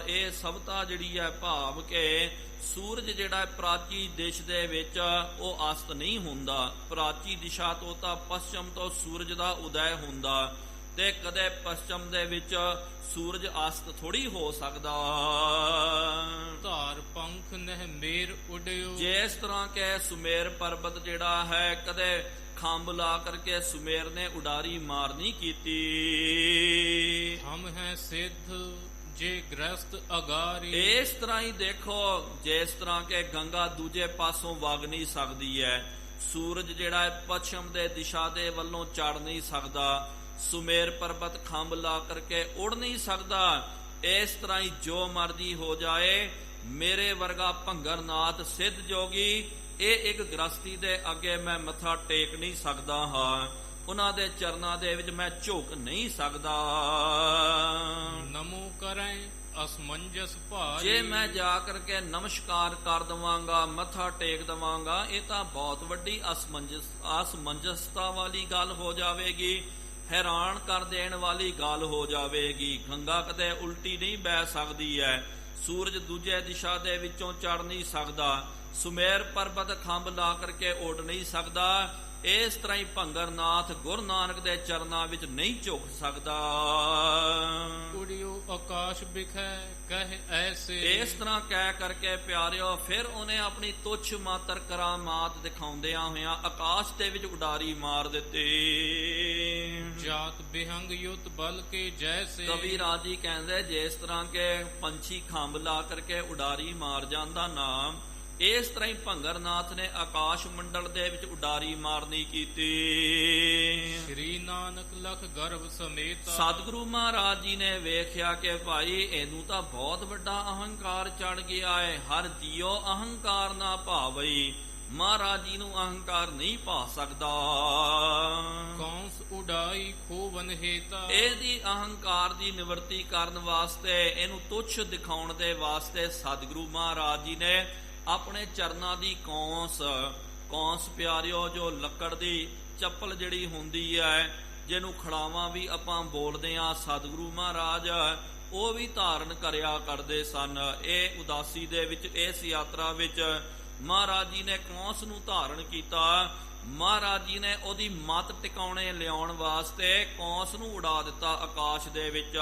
ਇਹ ਸਵਤਾ ਜਿਹੜੀ ਹੈ ਭਾਵ ਕਿ ਸੂਰਜ ਜਿਹੜਾ ਪ੍ਰਾਚੀ ਦਿਸ਼ ਦੇ ਵਿੱਚ ਉਹ ਅਸਤ ਨਹੀਂ ਹੁੰਦਾ, ਪ੍ਰਾਚੀ ਦਿਸ਼ਾ ਤੋਂ ਤਾਂ ਪੱਛਮ ਤੋਂ ਸੂਰਜ ਦਾ ਉਦੈ ਹੁੰਦਾ, ਤੇ ਕਦੇ ਪੱਛਮ ਦੇ ਵਿੱਚ ਸੂਰਜ ਅਸਤ ਥੋੜੀ ਹੋ ਸਕਦਾ। ਧਾਰ ਪੰਖ ਨਹਿ ਮੇਰ ਉਡਿਓ, ਜਿਸ ਤਰ੍ਹਾਂ ਕਿ ਸੁਮੇਰ ਪਰਬਤ ਜਿਹੜਾ ਹੈ, ਕਦੇ ਖੰਭ ਲਾ ਕਰਕੇ ਸੁਮੇਰ ਨੇ ਉਡਾਰੀ ਮਾਰ ਨਹੀਂ ਕੀਤੀ। ਹਮ ਹੈ ਸਿੱਧ ਜੇ ਗ੍ਰਸਤ ਅਗਾਰੀ, ਇਸ ਤਰ੍ਹਾਂ ਹੀ ਦੇਖੋ, ਜਿਸ ਤਰ੍ਹਾਂ ਕਿ ਗੰਗਾ ਦੂਜੇ ਪਾਸੋਂ ਵਗ ਨਹੀਂ ਸਕਦੀ ਹੈ, ਸੂਰਜ ਜਿਹੜਾ ਹੈ ਪੱਛਮ ਦੇ ਦਿਸ਼ਾ ਦੇ ਵੱਲੋਂ ਚੜ ਨਹੀਂ ਸਕਦਾ, ਸੁਮੇਰ ਪਰਬਤ ਖੰਭ ਲਾ ਕਰਕੇ ਉੜ ਨਹੀਂ ਸਕਦਾ। ਇਸ ਤਰ੍ਹਾਂ ਹੀ ਜੋ ਮਰਜ਼ੀ ਹੋ ਜਾਏ, ਮੇਰੇ ਵਰਗਾ ਭੰਗਰਨਾਥ ਸਿੱਧ ਜੋਗੀ, ਇਹ ਇੱਕ ਗ੍ਰਸਤੀ ਦੇ ਅੱਗੇ ਮੈਂ ਮੱਥਾ ਟੇਕ ਨਹੀਂ ਸਕਦਾ ਹਾਂ, ਉਹਨਾਂ ਦੇ ਚਰਨਾਂ ਦੇ ਵਿੱਚ ਮੈਂ ਝੁਕ ਨਹੀਂ ਸਕਦਾ। ਨਮੋ ਕਰੈ ਅਸਮੰਜਸ ਭਾਰੀ, ਜੇ ਮੈਂ ਜਾ ਕਰਕੇ ਨਮਸਕਾਰ ਕਰ ਦਵਾਂਗਾ, ਮੱਥਾ ਟੇਕ ਦਵਾਂਗਾ, ਇਹ ਤਾਂ ਬਹੁਤ ਵੱਡੀ ਅਸਮੰਜਸਤਾ ਵਾਲੀ ਗੱਲ ਹੋ ਜਾਵੇਗੀ, ਹੈਰਾਨ ਕਰ ਦੇਣ ਵਾਲੀ ਗੱਲ ਹੋ ਜਾਵੇਗੀ। ਗੰਗਾ ਕਦੇ ਉਲਟੀ ਨਹੀਂ ਬਹਿ ਸਕਦੀ ਹੈ, ਸੂਰਜ ਦੂਜੇ ਦਿਸ਼ਾ ਦੇ ਵਿੱਚੋਂ ਚੜ ਨਹੀਂ ਸਕਦਾ, ਸੁਮੇਰ ਪਰਬਤ ਖੰਭ ਲਾ ਕਰਕੇ ਉੱਡ ਨਹੀਂ ਸਕਦਾ। ਇਸ ਤਰ੍ਹਾਂ ਹੀ ਭੰਗਰਨਾਥ ਗੁਰੂ ਨਾਨਕ ਦੇ ਚਰਨਾਂ ਵਿੱਚ ਨਹੀਂ ਝੁਕ ਸਕਦਾ। ਉੜਿਓ ਆਕਾਸ਼ ਵਿਖੈ ਕਹਿ ਐਸੇ, ਇਸ ਤਰ੍ਹਾਂ ਕਹਿ ਕਰਕੇ ਪਿਆਰਿਓ ਫਿਰ ਉਹਨੇ ਆਪਣੀ ਤੁੱਛ ਮਾਤਰ ਕਰਾਮਾਤ ਦਿਖਾਉਂਦਿਆਂ ਹੋਇਆਂ ਆਕਾਸ਼ ਦੇ ਵਿੱਚ ਉਡਾਰੀ ਮਾਰ ਦਿੱਤੀ। ਜਾਤ ਬਿਹੰਗ ਯੁਤ ਬਲ ਕੇ ਜੈਸੇ, ਕਵੀ ਰਾਜੀ ਕਹਿੰਦੇ ਜਿਸ ਤਰ੍ਹਾਂ ਕਿ ਪੰਛੀ ਖੰਭ ਲਾ ਕਰਕੇ ਉਡਾਰੀ ਮਾਰ ਜਾਂਦਾ ਨਾਮ, ਇਸ ਤਰ੍ਹਾਂ ਹੀ ਭੰਗਰਨਾਥ ਨੇ ਆਕਾਸ਼ ਮੰਡਲ ਦੇ ਵਿੱਚ ਉਡਾਰੀ ਮਾਰਨੀ ਕੀਤੀ। ਸ੍ਰੀ ਨਾਨਕ ਲਖ ਗਰਭ ਸਮੇਤ, ਸਤਿਗੁਰੂ ਮਹਾਰਾਜ ਜੀ ਨੇ ਵੇਖਿਆ ਕਿ ਭਾਈ ਇਹਨੂੰ ਤਾਂ ਬਹੁਤ ਵੱਡਾ ਅਹੰਕਾਰ ਚੜ ਗਿਆ ਹੈ, ਹਰ ਜੀਓ ਅਹੰਕਾਰ ਨਾ ਭਾਵਈ, ਮਹਾਰਾਜ ਜੀ ਨੂੰ ਅਹੰਕਾਰ ਨਹੀਂ ਪਾ ਸਕਦਾ। ਕੌਂਸ ਉਡਾਈ ਖੋਵਨ ਹੇਤਾ, ਇਹਦੀ ਅਹੰਕਾਰ ਦੀ ਨਿਵਰਤੀ ਕਰਨ ਵਾਸਤੇ, ਇਹਨੂੰ ਤੁੱਛ ਦਿਖਾਉਣ ਦੇ ਵਾਸਤੇ ਸਤਿਗੁਰੂ ਮਹਾਰਾਜ ਜੀ ਨੇ ਆਪਣੇ ਚਰਨਾਂ ਦੀ ਕੌਂਸ ਪਿਆਰਿਓ ਜੋ ਲੱਕੜ ਦੀ ਚੱਪਲ ਜਿਹੜੀ ਹੁੰਦੀ ਹੈ, ਜਿਹਨੂੰ ਖੜਾਵਾਂ ਵੀ ਆਪਾਂ ਬੋਲਦੇ ਹਾਂ, ਸਤਿਗੁਰੂ ਮਹਾਰਾਜ ਉਹ ਵੀ ਧਾਰਨ ਕਰਿਆ ਕਰਦੇ ਸਨ। ਇਹ ਉਦਾਸੀ ਦੇ ਵਿੱਚ, ਇਸ ਯਾਤਰਾ ਵਿੱਚ ਮਹਾਰਾਜ ਜੀ ਨੇ ਕੌਂਸ ਨੂੰ ਧਾਰਨ ਕੀਤਾ। ਮਹਾਰਾਜ ਜੀ ਨੇ ਉਹਦੀ ਮੱਤ ਟਿਕਾਉਣੇ ਲਿਆਉਣ ਵਾਸਤੇ ਕੌਂਸ ਨੂੰ ਉਡਾ ਦਿੱਤਾ ਆਕਾਸ਼ ਦੇ ਵਿੱਚ।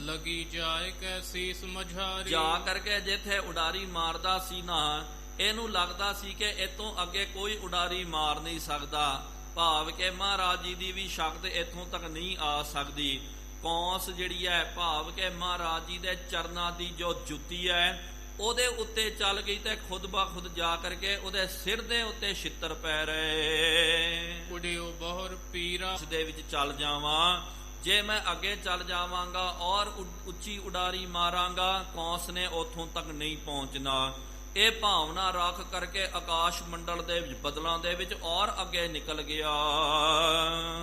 ਲਗੀ ਜਾਏ ਕੈ ਸੀਸ ਮਝਾਰੀ, ਜਾ ਕਰਕੇ ਜਿੱਥੇ ਉਡਾਰੀ ਮਾਰਦਾ ਸੀ ਨਾ, ਇਹਨੂੰ ਲੱਗਦਾ ਸੀ ਕਿ ਇਤੋਂ ਅੱਗੇ ਕੋਈ ਉਡਾਰੀ ਮਾਰ ਨਹੀਂ ਸਕਦਾ, ਭਾਵ ਕਿ ਮਹਾਰਾਜ ਜੀ ਦੀ ਵੀ ਸ਼ਕਤ ਇੱਥੋਂ ਤੱਕ ਨਹੀਂ ਆ ਸਕਦੀ। ਕੌਂਸ ਜਿਹੜੀ ਹੈ ਭਾਵ ਕਿ ਮਹਾਰਾਜ ਜੀ ਦੇ ਚਰਨਾਂ ਦੀ ਜੋ ਜੁੱਤੀ ਹੈ ਉਹਦੇ ਉੱਤੇ ਚੱਲ ਗਈ ਤੇ ਖੁਦ ਬਾ ਖੁਦ ਜਾ ਕਰਕੇ ਉਹਦੇ ਸਿਰ ਦੇ ਉੱਤੇ ਛਿੱਤਰ ਪੈ ਰਹੇ। ਉਡਿਓ ਬਹੁਰ ਪੀਰਾ, ਇਸ ਦੇ ਵਿੱਚ ਚੱਲ ਜਾਵਾਂ, ਜੇ ਮੈਂ ਅੱਗੇ ਚੱਲ ਜਾਵਾਂਗਾ ਔਰ ਉੱਚੀ ਉਡਾਰੀ ਮਾਰਾਂਗਾ, ਕੌਂਸ ਨੇ ਉੱਥੋਂ ਤੱਕ ਨਹੀਂ ਪਹੁੰਚਣਾ। ਇਹ ਭਾਵਨਾ ਰੱਖ ਕਰਕੇ ਆਕਾਸ਼ ਮੰਡਲ ਦੇ ਵਿੱਚ ਬਦਲਾਂ ਦੇ ਵਿੱਚ ਔਰ ਅੱਗੇ ਨਿਕਲ ਗਿਆ।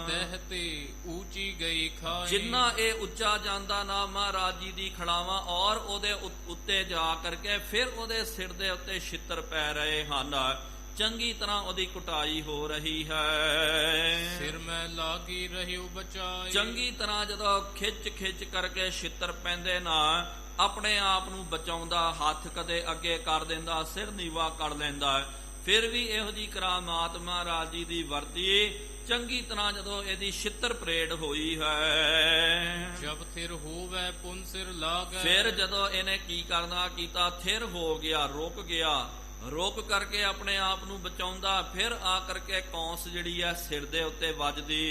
ਤਹਿਤੇ ਉੱਚੀ ਗਈ ਖਾਈ, ਜਿੰਨਾ ਇਹ ਉੱਚਾ ਜਾਂਦਾ ਨਾ ਮਹਾਰਾਜ ਜੀ ਦੀ ਖੜਾਵਾਂ, ਔਰ ਉਹਦੇ ਉੱਤੇ ਜਾ ਕਰਕੇ ਫਿਰ ਉਹਦੇ ਸਿਰ ਦੇ ਉੱਤੇ ਛਿੱਤਰ ਪੈ ਰਹੇ ਹਨ। ਚੰਗੀ ਤਰ੍ਹਾਂ ਉਹਦੀ ਕੁਟਾਈ ਹੋ ਰਹੀ ਹੈ। ਸਿਰ ਮੈਂ ਲਾਗੀ ਰਹਿਉ ਬਚਾਈ। ਚੰਗੀ ਤਰ੍ਹਾਂ ਜਦੋਂ ਖਿੱਚ ਕਰਕੇ ਛਿੱਤਰ ਪੈਂਦੇ ਨਾ, ਆਪਣੇ ਆਪ ਨੂੰ ਬਚਾਉਂਦਾ, ਹੱਥ ਕਦੇ ਅੱਗੇ ਕਰ ਦਿੰਦਾ, ਸਿਰ ਨੀਵਾ ਕਰ ਲੈਂਦਾ, ਫਿਰ ਵੀ ਇਹੋ ਜੀ ਕਰਾਮਾਤ ਮਹਾਰਾਜ ਜੀ ਦੀ ਵਰਤੀ। ਚੰਗੀ ਤਰ੍ਹਾਂ ਜਦੋਂ ਇਹਦੀ ਛਿੱਤਰ ਪਰੇਡ ਹੋਈ ਹੈ, ਜਬ ਥਿਰ ਹੋਵੇ ਪੁਨ ਸਿਰ ਲਾਗੈ। ਫਿਰ ਜਦੋਂ ਇਹਨੇ ਕੀ ਕਰਨਾ ਕੀਤਾ, ਥਿਰ ਹੋ ਗਿਆ, ਰੁਕ ਗਿਆ, ਰੁਕ ਕਰਕੇ ਆਪਣੇ ਆਪ ਨੂੰ ਬਚਾਉਂਦਾ, ਫਿਰ ਆ ਕਰਕੇ ਕੌਂਸ ਜਿਹੜੀ ਹੈ ਸਿਰ ਦੇ ਉੱਤੇ ਵੱਜਦੀ।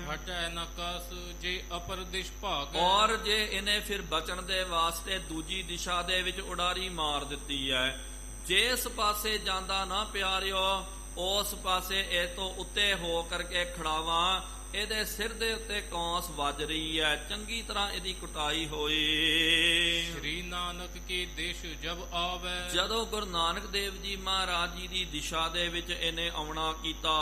ਹਟੈ ਨ ਕਸ ਜੇ ਅਪਰ ਦਿਸ਼ ਭਾਗੈ। ਔਰ ਜੇ ਇਹਨੇ ਫਿਰ ਬਚਣ ਦੇ ਵਾਸਤੇ ਦੂਜੀ ਦਿਸ਼ਾ ਦੇ ਵਿੱਚ ਉਡਾਰੀ ਮਾਰ ਦਿੱਤੀ ਹੈ, ਜਿਸ ਪਾਸੇ ਜਾਂਦਾ ਨਾ ਪਿਆਰਿਓ, ਉਸ ਪਾਸੇ ਇਹ ਤੋਂ ਉੱਤੇ ਹੋ ਕਰਕੇ ਖੜਾਵਾਂ, ਇਹਦੇ ਸਿਰ ਦੇ ਉੱਤੇ ਕੌਂਸ ਵੱਜ ਰਹੀ ਹੈ। ਚੰਗੀ ਤਰ੍ਹਾਂ ਇਹਦੀ ਕੁਟਾਈ ਹੋਈ। ਸ਼੍ਰੀ ਨਾਨਕ ਕੀ ਦਿਸ਼ ਜਬ ਆਵੈ। ਜਦੋਂ ਗੁਰੂ ਨਾਨਕ ਦੇਵ ਜੀ ਮਹਾਰਾਜ ਜੀ ਦੀ ਦਿਸ਼ਾ ਦੇ ਵਿੱਚ ਇਹਨੇ ਆਉਣਾ ਕੀਤਾ,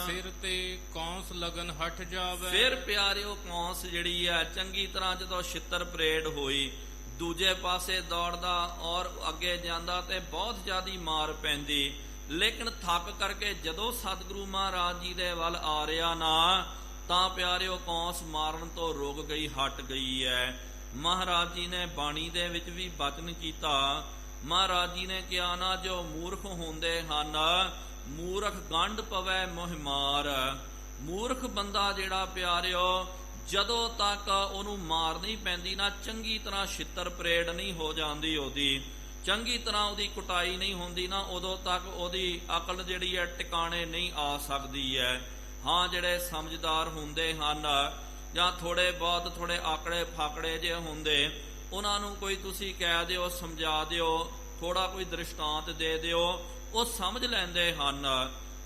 ਸਿਰ ਤੇ ਕੌਂਸ ਲਗਨ ਹਟ ਜਾਵੇ। ਫਿਰ ਪਿਆਰਿਓ ਕੌਂਸ ਜਿਹੜੀ ਹੈ ਚੰਗੀ ਤਰ੍ਹਾਂ ਜਦੋਂ ਛਿੱਤਰ ਪਰੇਡ ਹੋਈ, ਦੂਜੇ ਪਾਸੇ ਦੌੜਦਾ ਔਰ ਅੱਗੇ ਜਾਂਦਾ ਤੇ ਬਹੁਤ ਜ਼ਿਆਦੀ ਮਾਰ ਪੈਂਦੀ। ਲੇਕਿਨ ਥੱਕ ਕਰਕੇ ਜਦੋਂ ਸਤਿਗੁਰੂ ਮਹਾਰਾਜ ਜੀ ਦੇ ਵੱਲ ਆ ਰਿਹਾ ਨਾ, ਤਾਂ ਪਿਆਰਿਓ ਕੌਂਸ ਮਾਰਨ ਤੋਂ ਰੁਕ ਗਈ, ਹਟ ਗਈ ਹੈ। ਮਹਾਰਾਜ ਜੀ ਨੇ ਬਾਣੀ ਦੇ ਵਿੱਚ ਵੀ ਬਚਨ ਕੀਤਾ। ਮਹਾਰਾਜ ਜੀ ਨੇ ਕਿਹਾ ਨਾ, ਜੋ ਮੂਰਖ ਹੁੰਦੇ ਹਨ, ਮੂਰਖ ਗੰਢ ਪਵੈ ਮੋਹਿ ਮਾਰ। ਮੂਰਖ ਬੰਦਾ ਜਿਹੜਾ ਪਿਆਰਿਓ, ਜਦੋਂ ਤੱਕ ਉਹਨੂੰ ਮਾਰ ਨਹੀਂ ਪੈਂਦੀ ਨਾ, ਚੰਗੀ ਤਰ੍ਹਾਂ ਛਿੱਤਰ ਪਰੇਡ ਨਹੀਂ ਹੋ ਜਾਂਦੀ, ਉਹਦੀ ਚੰਗੀ ਤਰ੍ਹਾਂ ਉਹਦੀ ਕੁਟਾਈ ਨਹੀਂ ਹੁੰਦੀ ਨਾ, ਉਦੋਂ ਤੱਕ ਉਹਦੀ ਅਕਲ ਜਿਹੜੀ ਹੈ ਟਿਕਾਣੇ ਨਹੀਂ ਆ ਸਕਦੀ ਹੈ। ਹਾਂ, ਜਿਹੜੇ ਸਮਝਦਾਰ ਹੁੰਦੇ ਹਨ ਜਾਂ ਥੋੜੇ ਆਕੜੇ ਫਾਕੜੇ ਜੇ ਹੁੰਦੇ, ਉਹਨਾਂ ਨੂੰ ਕੋਈ ਤੁਸੀਂ ਕਹਿ ਦਿਓ, ਸਮਝਾ ਦਿਓ, ਥੋੜਾ ਕੋਈ ਦ੍ਰਿਸ਼ਟਾਂਤ ਦੇ ਦਿਓ, ਉਹ ਸਮਝ ਲੈਂਦੇ ਹਨ।